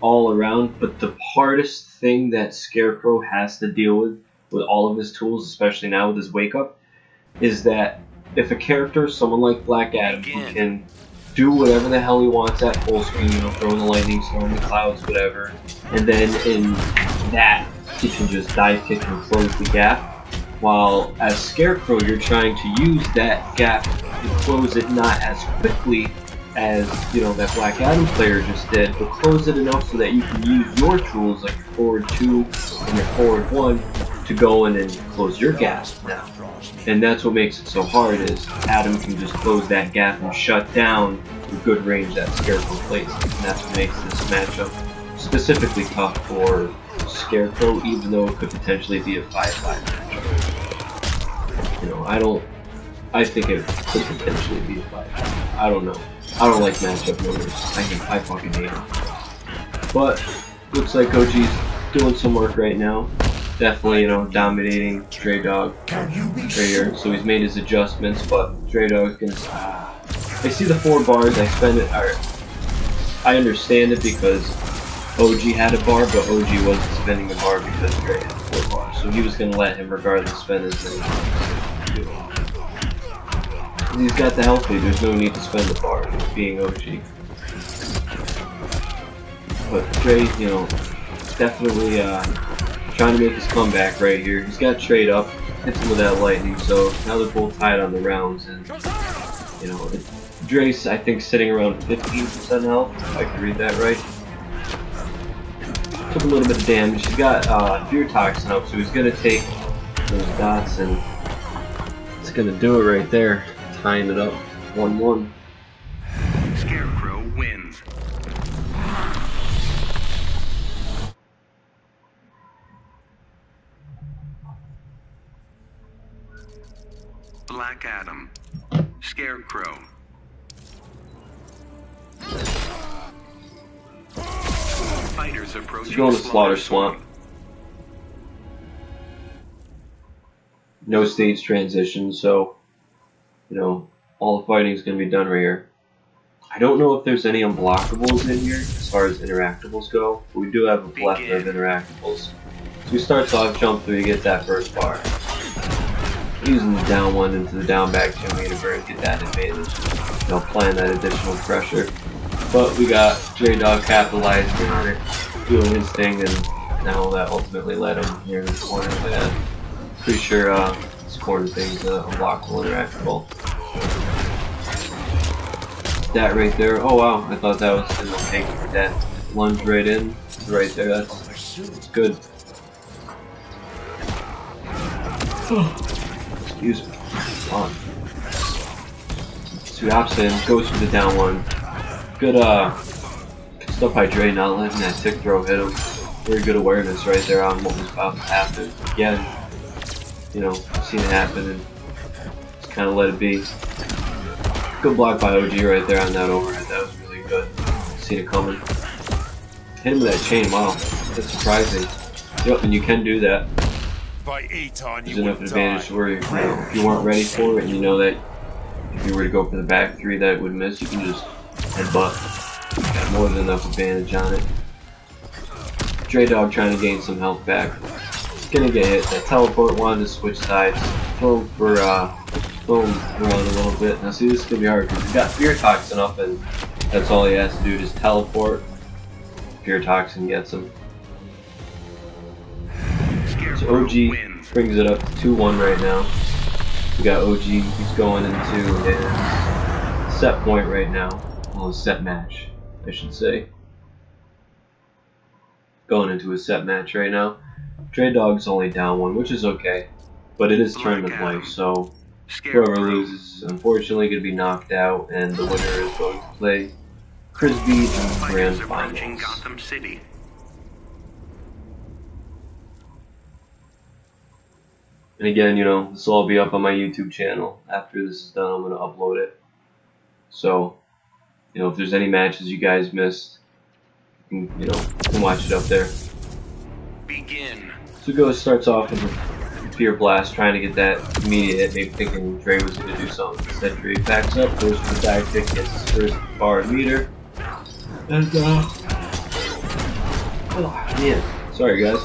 all around, but the hardest thing that Scarecrow has to deal with all of his tools, especially now with his wake up, is that if a character, someone like Black Adam, who can do whatever the hell he wants at full screen, throwing the lightning storm, the clouds, whatever, and then in that he can just dive kick and close the gap. While as Scarecrow, you're trying to use that gap to close it not as quickly as that Black Adam player just did, but close it enough so that you can use your tools like your forward 2 and your forward 1 to go in and close your gap now. And that's what makes it so hard, is Adam can just close that gap and shut down the good range that Scarecrow plays. And that's what makes this matchup specifically tough for Scarecrow, even though it could potentially be a 5-5 matchup. I think it could potentially be a 5-5. I don't know. I don't like matchup numbers. I fucking hate them. But looks like OG's doing some work right now. Definitely, dominating Dre Dog right here. So he's made his adjustments, but Dre Dog's gonna. I see the 4 bars. I spend it. I understand it because OG had a bar, but OG wasn't spending a bar because Dre had 4 bars. So he was gonna let him regardless spend as many bars. He's got the health lead, there's no need to spend the bar, being OG. But Dre, definitely trying to make his comeback right here. He's got trade up, hits him with that lightning, so now they're both tied on the rounds, and Dre's, I think, sitting around 15% health, if I can read that right. Took a little bit of damage. He's got Fear Toxin up, so he's gonna take those dots, and it's gonna do it right there. Tying it up, 1-1. Scarecrow wins. Black Adam. Scarecrow. Fighters approaching. He's going to Slaughter Swamp. No stage transition, so all the fighting is going to be done right here. I don't know if there's any unblockables in here as far as interactables go, but we do have a plethora of interactables. So he starts off, jump through, you get that first bar. Using the down 1 into the down back 2 meter burn, get that advantage. Applying that additional pressure. But we got Dre Dog capitalizing on it, doing his thing, and now that ultimately led him here in the corner. But pretty sure this corner thing's unblockable, interactable. That right there. Oh wow, I thought that was gonna take that lunge right in. Right there, that's good. Excuse me. On. So he hops in, goes for the down 1. Good stuff by Dre, not letting that tick throw hit him. Very good awareness right there on what was about to happen. Again, seen it happen and just kind of let it be. Good block by OG right there on that overhead. That was really good. Seen it coming. Hit him with that chain. Wow, that's surprising. Yep, and you can do that. There's enough advantage where if you weren't ready for it, and you know that if you were to go for the back 3 that it would miss, you can just headbutt. Got more than enough advantage on it. Dre Dog trying to gain some health back. He's gonna get hit. That teleport wanted to switch sides. Throw him for throw him around a little bit. Now see, this is gonna be hard because he's got Fear Toxin up, and that's all he has to do, just teleport. Fear Toxin gets him. So OG brings it up to 2-1 right now. We got OG, he's going into his set point right now. Well, his set match, I should say. Going into his set match right now. Dre Dog's only down 1, which is okay. But it is tournament play, so whoever loses is unfortunately going to be knocked out, and the winner is going to play Frisbee in the Grand Finals. Gotham City. And again, this will all be up on my YouTube channel. After this is done, I'm going to upload it. So, if there's any matches you guys missed, you can watch it up there. Begin. So starts off with a Fear Blast, trying to get that immediate hit, maybe thinking Dre was going to do something. Instead, Dre backs up, goes for the dive kick, gets his first bar meter. And, oh, man. Sorry, guys.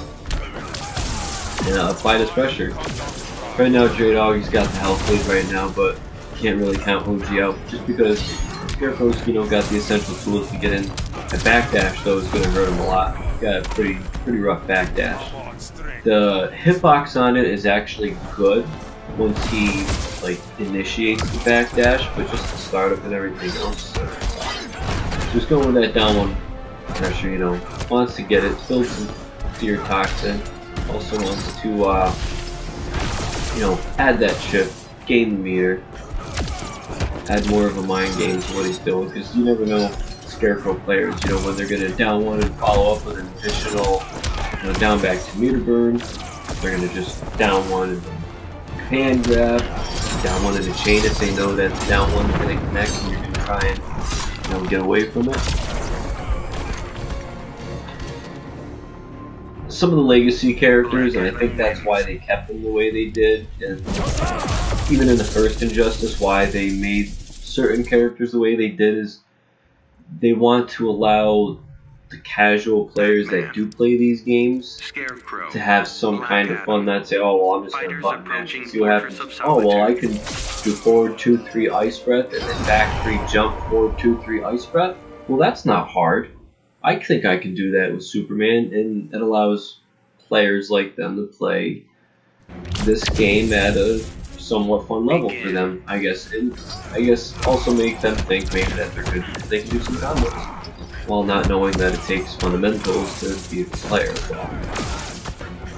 And apply this pressure. Right now, Dre Dog, he's got the health lead right now, but can't really count OG out just because Scarecrow's, got the essential tools to get in. A backdash, though, is going to hurt him a lot. He's got a pretty rough backdash. The hitbox on it is actually good once he initiates the backdash, but just the startup and everything else. Just going with that down one pressure, wants to get it, build some fear toxin, also wants to add that chip, gain the meter, add more of a mind game to what he's doing, because you never know Scarecrow players, when they're going to down one and follow up with an additional down back to meter burn. They're going to just down one and hand grab, down one in the chain if they know that down one is going to connect and you're going to try and get away from it. Some of the legacy characters, and I think that's why they kept them the way they did, and even in the first Injustice, why they made certain characters the way they did is they want to allow the casual players that do play these games to have some kind of fun, not say, oh, well, I'm just going to button mash and see what happens. Oh, well, I can do forward 2-3 ice breath and then back 3 jump, forward 2-3 ice breath. Well, that's not hard. I think I can do that with Superman, and it allows players like them to play this game at a somewhat fun level for them, I guess. And I guess also make them think maybe that they're good because they can do some combos, while not knowing that it takes fundamentals to be a player. So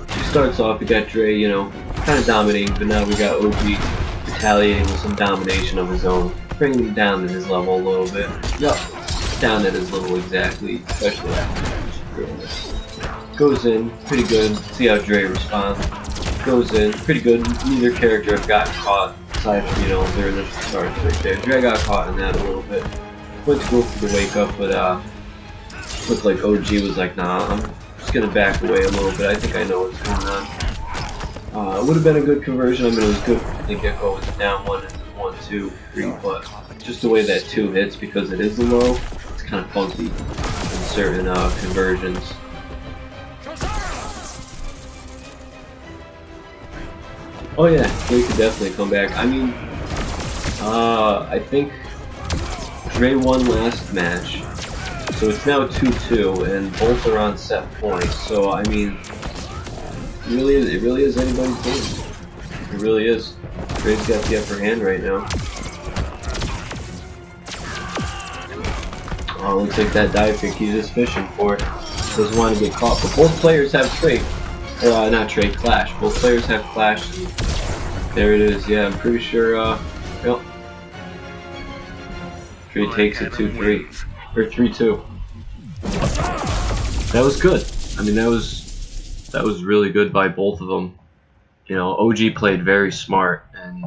he starts off, we got Dre, kind of dominating, but now we got OG retaliating with some domination of his own, bringing him down to his level a little bit. Yep, down at his level exactly, especially after goes in, pretty good. See how Dre responds. Goes in, pretty good. Neither character have gotten caught, aside from, their initial starts right there. Dre got caught in that a little bit. Went to go for the wake up, but looked like OG was like, nah, I'm just gonna back away a little bit. I think I know what's going on. It would have been a good conversion. I mean, it was good from the get-go with the down 1 and 1, 2, 3, but just the way that 2 hits, because it is a low, it's kind of funky in certain conversions. Oh yeah, Dre could definitely come back. I mean, I think Dre won last match, so it's now 2-2, and both are on set points. So I mean, it really is anybody's game. It really is. Dre's got the upper hand right now. Oh, looks like that dive kick he's just fishing for. Doesn't want to get caught, but both players have trade. Not trade, clash. Both players have clash. There it is. Yeah, I'm pretty sure. Yep. Dre takes it 2-3 or 3-2. That was good. I mean, that was really good by both of them. OG played very smart, and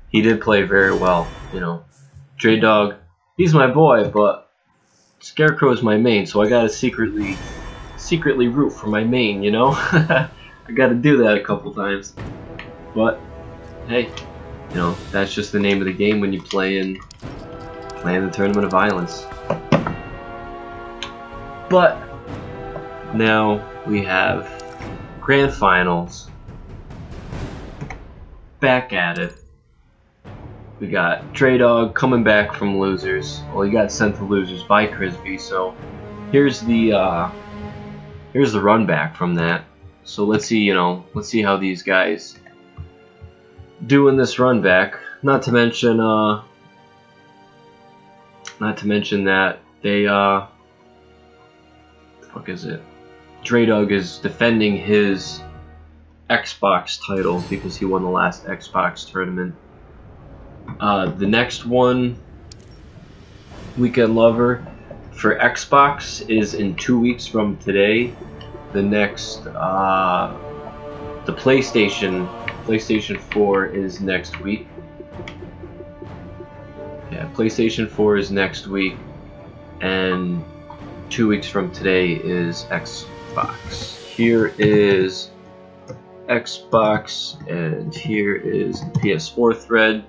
he did play very well. Dre Dog, he's my boy, but Scarecrow is my main, so I gotta secretly root for my main, I gotta do that a couple times. But hey, that's just the name of the game when you play in the Tournament of Violence. But now we have Grand Finals. Back at it. We got Dre Dog coming back from losers. Well, he got sent to losers by Crisby, so here's the run back from that. So let's see, let's see how these guys do in this run back. Not to mention that they the fuck is it? Dre Dog is defending his Xbox title because he won the last Xbox tournament. The next one, Weekend Lover, for Xbox is in 2 weeks from today. The next, the PlayStation 4 is next week. Yeah, PlayStation 4 is next week, and 2 weeks from today is Xbox. Here is Xbox, and here is the PS4 thread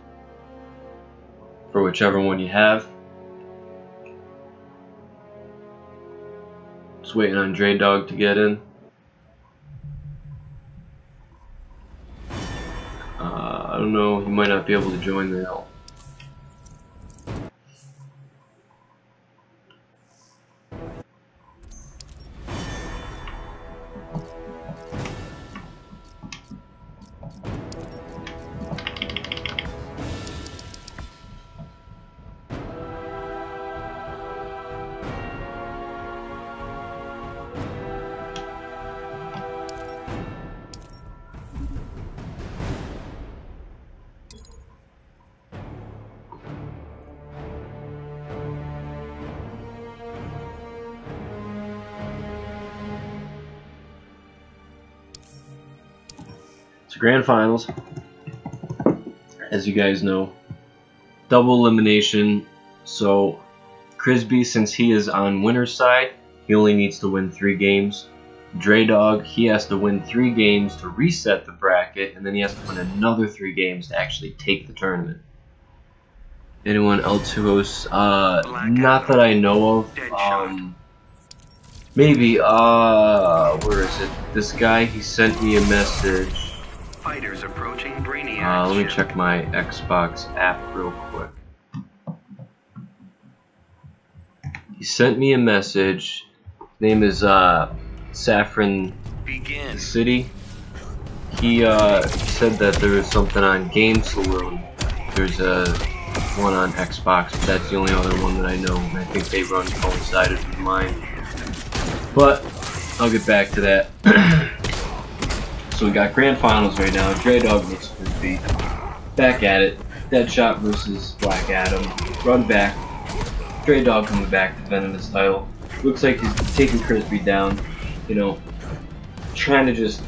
for whichever one you have. Just waiting on Dre Dog to get in. I don't know, he might not be able to join now. It's grand finals, as you guys know. Double elimination. So Crisby, since he is on winner's side, he only needs to win 3 games. Dre Dog, he has to win 3 games to reset the bracket, and then he has to win another 3 games to actually take the tournament. Anyone else who hosts? Not that I know of. Maybe, where is it? This guy, he sent me a message. Fighters approaching Brainiac. Let me check my Xbox app real quick. He sent me a message. His name is Saffron Begin. City. He said that there was something on Game Saloon. There's a one on Xbox, but that's the only other one that I know. And I think they run coincided with mine. But I'll get back to that. So we got grand finals right now. Dre Dog versus Crisby. Back at it. Deadshot versus Black Adam. Run back. Dre Dog coming back defending his title. Looks like he's taking Crisby down. You know, trying to just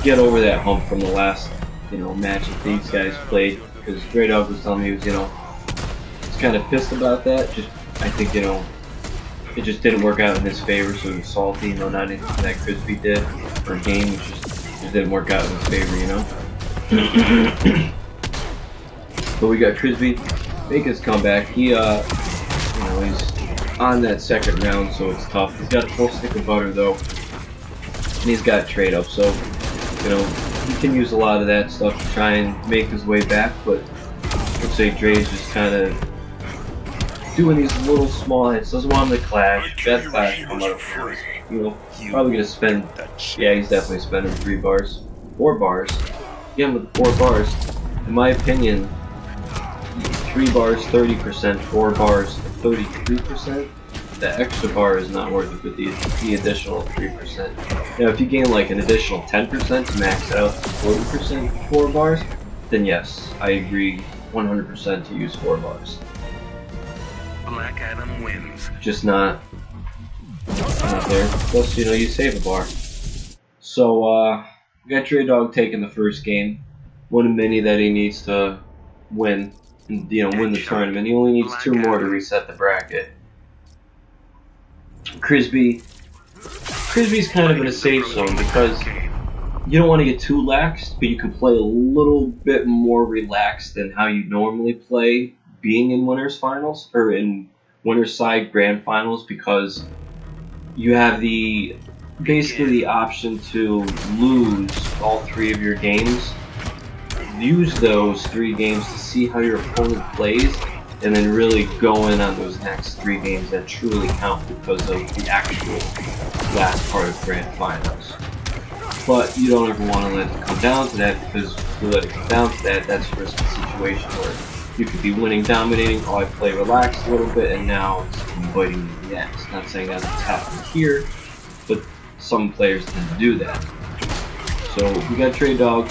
get over that hump from the last, match that these guys played. Because Dre Dog was telling me he was, he's kind of pissed about that. I think, it just didn't work out in his favor, so he was salty, not anything that Crisby did, or game, just didn't work out in his favor, But we got Crisby make his comeback. He, he's on that second round, so it's tough. He's got a full stick of butter, though, and he's got trade up, so, he can use a lot of that stuff to try and make his way back, but looks like Dre's just kind of doing these little small hits. Doesn't want him to clash. That clash come out of course. Probably gonna spend. Yeah, he's definitely spending 4 bars. Again, with 4 bars, in my opinion, 3 bars 30%, 4 bars 33%. The extra bar is not worth it with the additional 3%. Now, if you gain like an additional 10% to max it out to 40% 4 bars, then yes, I agree 100% to use 4 bars. Black Adam wins. Just not there. Plus, you save a bar. So, we got Dre Dog taking the first game. One of many that he needs to win, and, win the tournament. He only needs 2 more to reset the bracket. Crisby's kind of in a safe zone because you don't want to get too laxed, but you can play a little bit more relaxed than how you normally play being in winners finals or in winners side grand finals, because you have basically the option to lose all 3 of your games, use those 3 games to see how your opponent plays, and then really go in on those next 3 games that truly count because of the actual last part of grand finals. But you don't ever want to let it come down to that, because if you let it come down to that, that's a risky situation where you could be winning, dominating, I play relaxed a little bit, and now it's biting you in the ass. Not saying that's what's happening here, but some players tend to do that. So we got Dre Dog,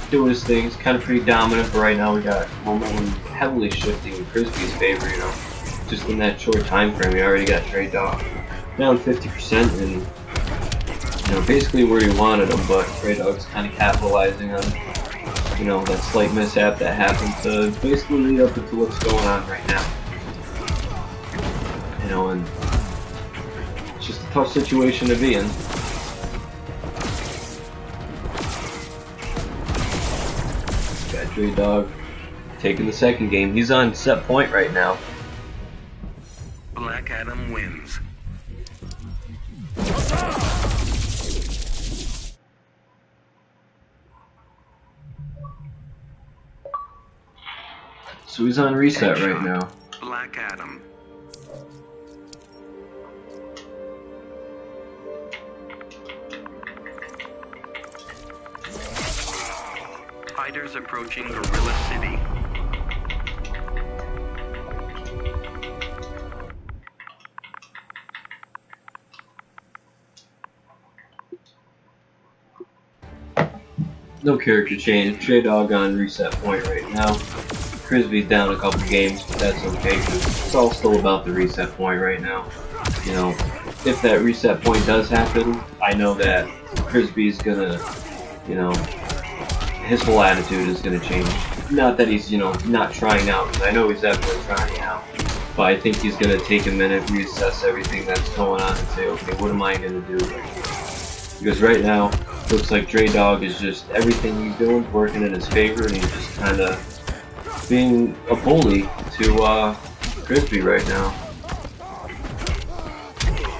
doing his things, kind of pretty dominant, but right now we got momentum heavily shifting in Crisby's favor, just in that short time frame. We already got Dre Dog down 50%, and basically where he wanted him, but Dre Dog's kind of capitalizing on that slight mishap that happened to basically lead up into what's going on right now. And it's just a tough situation to be in. Dre Dog taking the second game. He's on set point right now. Black Adam wins. So he's on reset right now. Black Adam. Fighters approaching Gorilla City. No character change. Dre Dog on reset point right now. Frisbee's down a couple games, but that's okay because it's all still about the reset point right now. You know, if that reset point does happen, I know that Frisbee's gonna, you know, his whole attitude is gonna change. Not that he's, you know, not trying out, because I know he's definitely trying out. But I think he's gonna take a minute, reassess everything that's going on, and say, okay, what am I gonna do? Because right now, looks like Dre Dog is just everything he's doing working in his favor, and he's just kind of being a bully to Frisbee right now.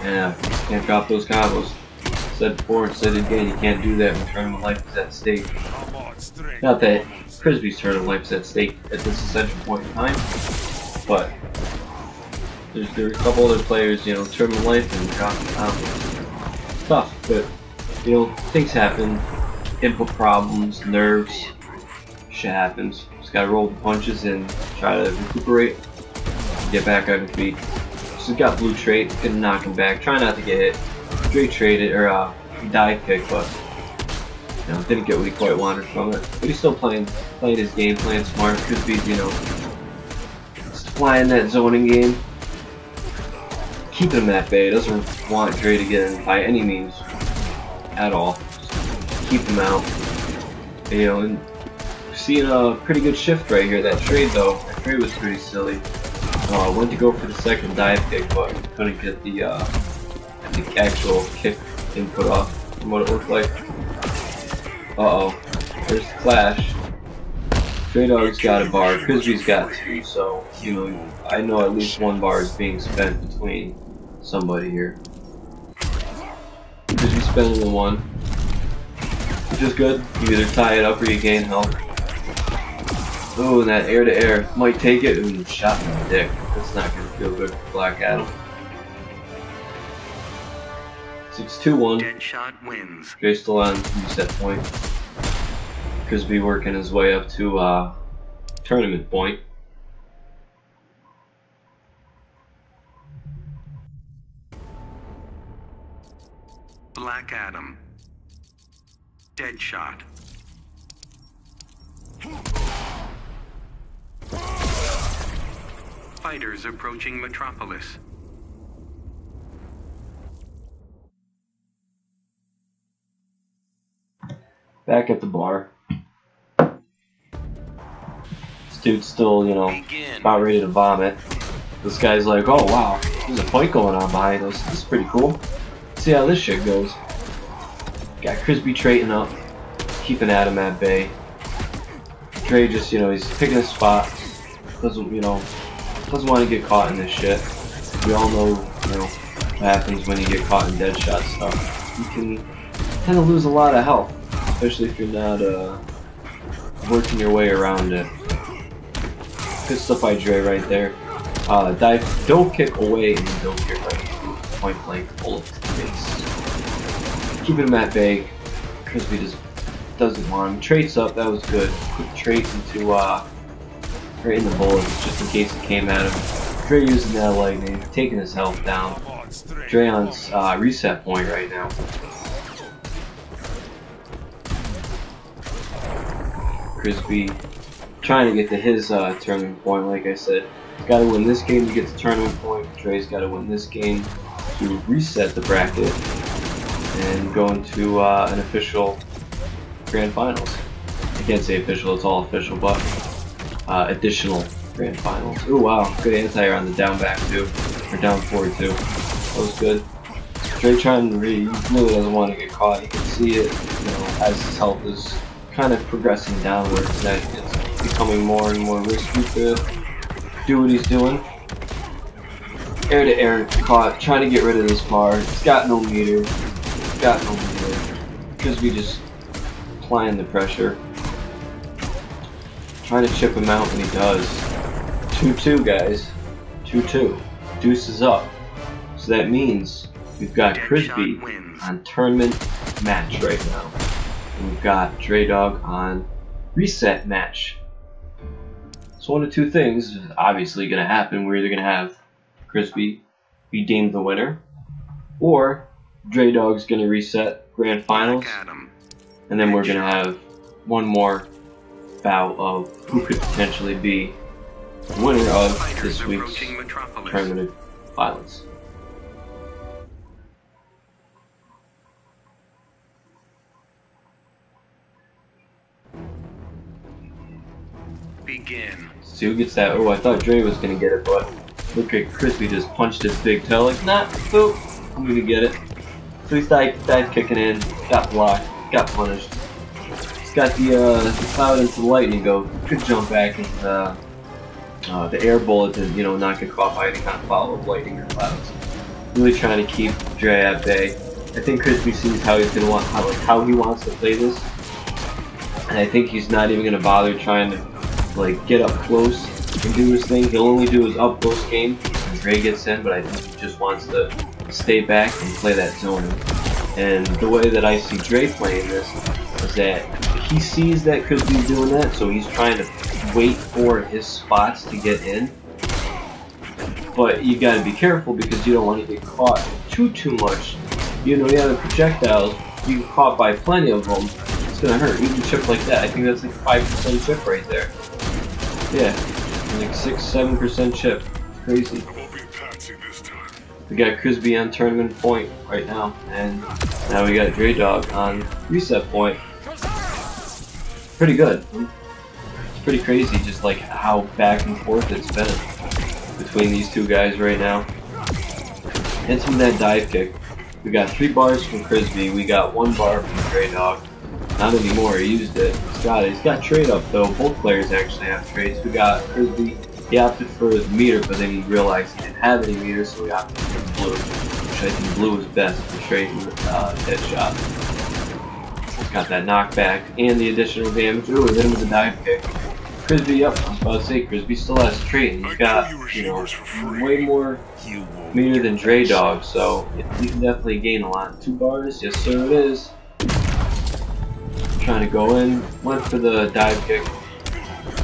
Yeah, can't drop those combos. Said before and said again, you can't do that when tournament life is at stake. Not that Frisbee's tournament life is at stake at this essential point in time, but there's a couple other players, you know, tournament life and dropping combos. Tough, but you know, things happen. Input problems, nerves, shit happens. Just gotta roll the punches and try to recuperate, get back on your feet. Just got blue trait, gonna knock him back. Try not to get hit. Straight traded or dive kick, but you know, didn't get what he quite wanted from it. But he's still playing his game, playing smart. Could be, you know, playing that zoning game, keeping him at bay. Doesn't want Dre to get in by any means at all. Just keep him out. You know, and seeing a pretty good shift right here. That trade though, that trade was pretty silly. Went to go for the second dive kick, but couldn't get the actual kick input off from what it looked like. Uh-oh. There's the clash. Dre Dog's got a bar, Frisbee's got two, so, you know, I know at least one bar is being spent between somebody here. Frisbee's spending the one, which is good. You either tie it up or you gain health. Oh, and that air to air might take it and shot in the dick. That's not gonna feel good for Black Adam. 6-2-1. Deadshot wins. Dre's still on reset point. Frisbee working his way up to tournament point. Black Adam. Deadshot. Fighters approaching Metropolis. Back at the bar. This dude's still, you know, about ready to vomit. This guy's like, oh wow, there's a fight going on behind us. This is pretty cool. Let's see how this shit goes. Got Frisbee trading up, keeping Adam at bay. Dre just, you know, he's picking his spot. Doesn't want to get caught in this shit. We all know, you know, what happens when you get caught in dead shot stuff. You can kind of lose a lot of health, especially if you're not working your way around it. Good stuff by Dre right there. Don't kick away and don't kick right point blank bullet to the face. Keeping him at bay because we just doesn't want him. Traits up, that was good. Quick trait into right in the bullets just in case it came at him. Dre using that lightning, taking his health down. Dre on reset point right now. Frisbee trying to get to his tournament point, like I said. He's got to win this game to get to tournament point. Dre's got to win this game to reset the bracket and go into an official Grand Finals. I can't say official, it's all official, but additional Grand Finals. Ooh, wow, good anti-air on the down back too, or down forward too. That was good. Dre trying to really doesn't want to get caught. You can see it, you know, as his health is kind of progressing downwards as he gets becoming more and more risky to do what he's doing. Air to air caught, trying to get rid of this bar. It's got no meter. It's got no meter. Frisbee just applying the pressure. Trying to chip him out when he does. 2-2, guys. 2-2. Deuce is up. So that means we've got Frisbee on tournament match right now. And we've got Dre Dog on reset match. So one of two things is obviously going to happen. We're either going to have Frisbee be deemed the winner, or Dre Dog's going to reset grand finals, and then we're going to have one more bout of who could potentially be the winner of this week's Tournament of Violence. Begin. See who gets that. Oh, I thought Dre was going to get it, but look at Frisbee just punched his big toe like, nah, boop, I'm going to get it. So he's dive kicking in, got blocked, got punished. He's got the cloud into the lightning go. Could jump back into the air bullet to, you know, not get caught by any kind of follow-up lightning or clouds. Really trying to keep Dre at bay. I think Frisbee sees how he's going to want, how he wants to play this. And I think he's not even going to bother trying to like get up close and do his thing. He'll only do his up close game when Dre gets in, but I think he just wants to stay back and play that zone. And the way that I see Dre playing this is that he sees that Frisbee's doing that, so he's trying to wait for his spots to get in. But you gotta be careful because you don't want to get caught too much. You know, the projectiles, you get caught by plenty of them, it's gonna hurt. Even chip like that, I think that's like 5% chip right there. Yeah, like 6-7% chip. Crazy. We got Frisbee on tournament point right now, and now we got Dre Dog on reset point. Pretty good. It's pretty crazy, just like how back and forth it's been between these two guys right now. Hits him that dive kick. We got 3 bars from Frisbee. We got 1 bar from Dre Dog. Not anymore, he used it. He's got trade up though. Both players actually have trades. We got Frisbee, he opted for the meter, but then he realized he didn't have any meters, so he opted for blue. Which I think blue is best for trading headshot. Got that knockback and the additional damage. Ooh, hit him with a dive kick. Frisbee up. I was about to say, Frisbee still has trade, and he's got, you know, way more meter than Dre Dog, so he can definitely gain a lot. 2 bars, yes sir it is. Trying to go in, went for the dive kick,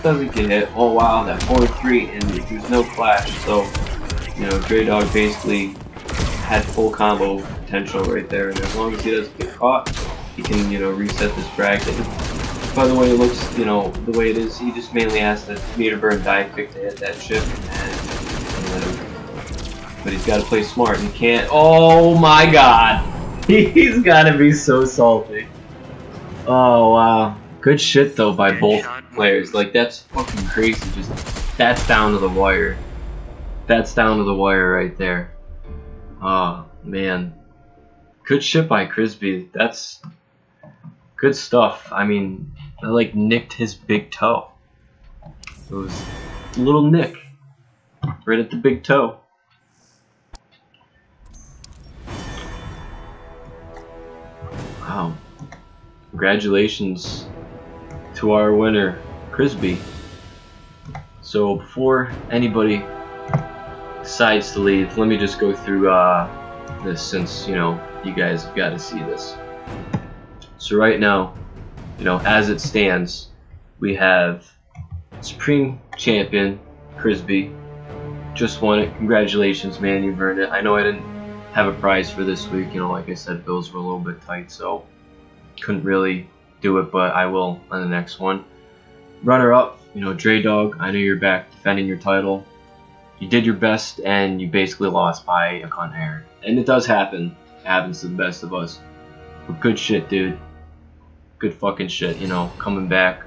doesn't get hit. Oh wow, that 4-3, and there's no clash, so, you know, Dre Dog basically had full combo potential right there, and as long as he doesn't get caught, he can, you know, reset this bracket. By the way it looks, you know, the way it is, he just mainly has to meter burn dive kick to hit that chip, but he's got to play smart. He can't. Oh my god, he's got to be so salty. Oh wow, good shit though by both players. Like, that's fucking crazy. Just that's down to the wire. That's down to the wire right there. Oh man, good shit by Frisbee. That's good stuff. I mean, I like nicked his big toe. It was a little nick right at the big toe. Wow. Congratulations to our winner, Frisbee. So before anybody decides to leave, let me just go through this, since, you know, you guys have got to see this. So right now, you know, as it stands, we have Supreme Champion Frisbee. Just won it. Congratulations, man, you've earned it. I know I didn't have a prize for this week, you know, like I said, bills were a little bit tight, so couldn't really do it, but I will on the next one. Runner up, you know, Dre Dog, I know you're back defending your title. You did your best and you basically lost by a cunt error. And it does happen. It happens to the best of us. But good shit, dude. Good fucking shit, you know, coming back.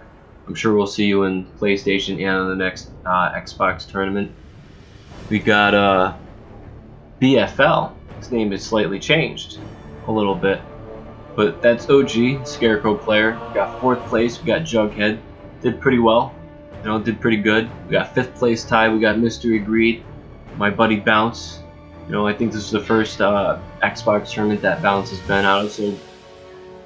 I'm sure we'll see you in PlayStation and on the next Xbox tournament. We got BFL. His name is slightly changed a little bit. But that's OG, Scarecrow player. We got 4th place, we got Jughead. Did pretty well. you know, did pretty good. We got 5th place tie. We got Mystery Greed, my buddy Bounce. You know, I think this is the first Xbox tournament that Bounce has been out of, so,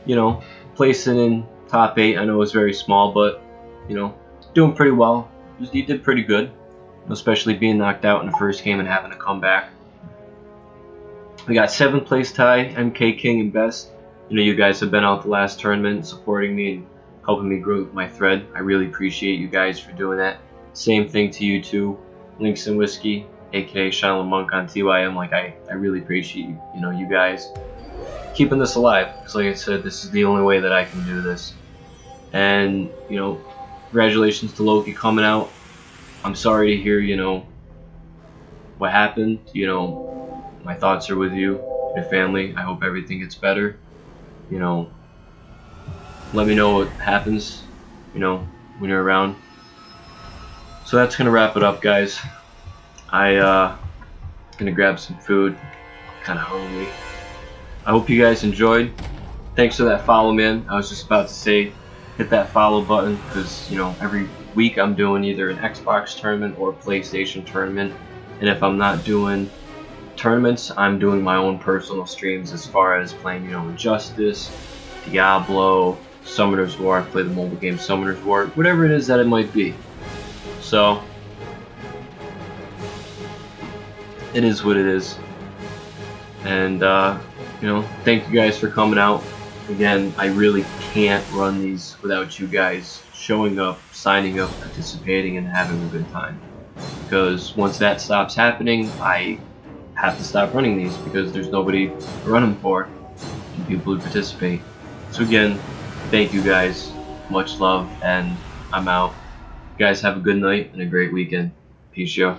you know, placing in top 8, I know it's very small, but, you know, doing pretty well. He did pretty good, especially being knocked out in the first game and having to come back. We got 7th place tie, MK King and Best. You know, you guys have been out the last tournament supporting me and helping me grow my thread. I really appreciate you guys for doing that. Same thing to you too, Links and Whiskey, aka Shaolin Monk on TYM. Like, I really appreciate you know, you guys keeping this alive, because like I said, this is the only way that I can do this. And, you know, congratulations to Loki coming out. I'm sorry to hear, you know, what happened. You know, my thoughts are with you, your family. I hope everything gets better. You know, let me know what happens, you know, when you're around. So that's gonna wrap it up, guys. Gonna grab some food. Kinda hungry. I hope you guys enjoyed. Thanks for that follow, man. I was just about to say, hit that follow button, because, you know, every week I'm doing either an Xbox tournament or a PlayStation tournament, and if I'm not doing tournaments, I'm doing my own personal streams as far as playing, you know, Injustice, Diablo, Summoner's War. I play the mobile game Summoner's War, whatever it is that it might be. So it is what it is. And you know, thank you guys for coming out. Again, I really can't run these without you guys showing up, signing up, participating, and having a good time. Because once that stops happening, I have to stop running these, because there's nobody to run them for, and people who participate. So again, thank you guys, much love, and I'm out. You guys have a good night and a great weekend. Peace out.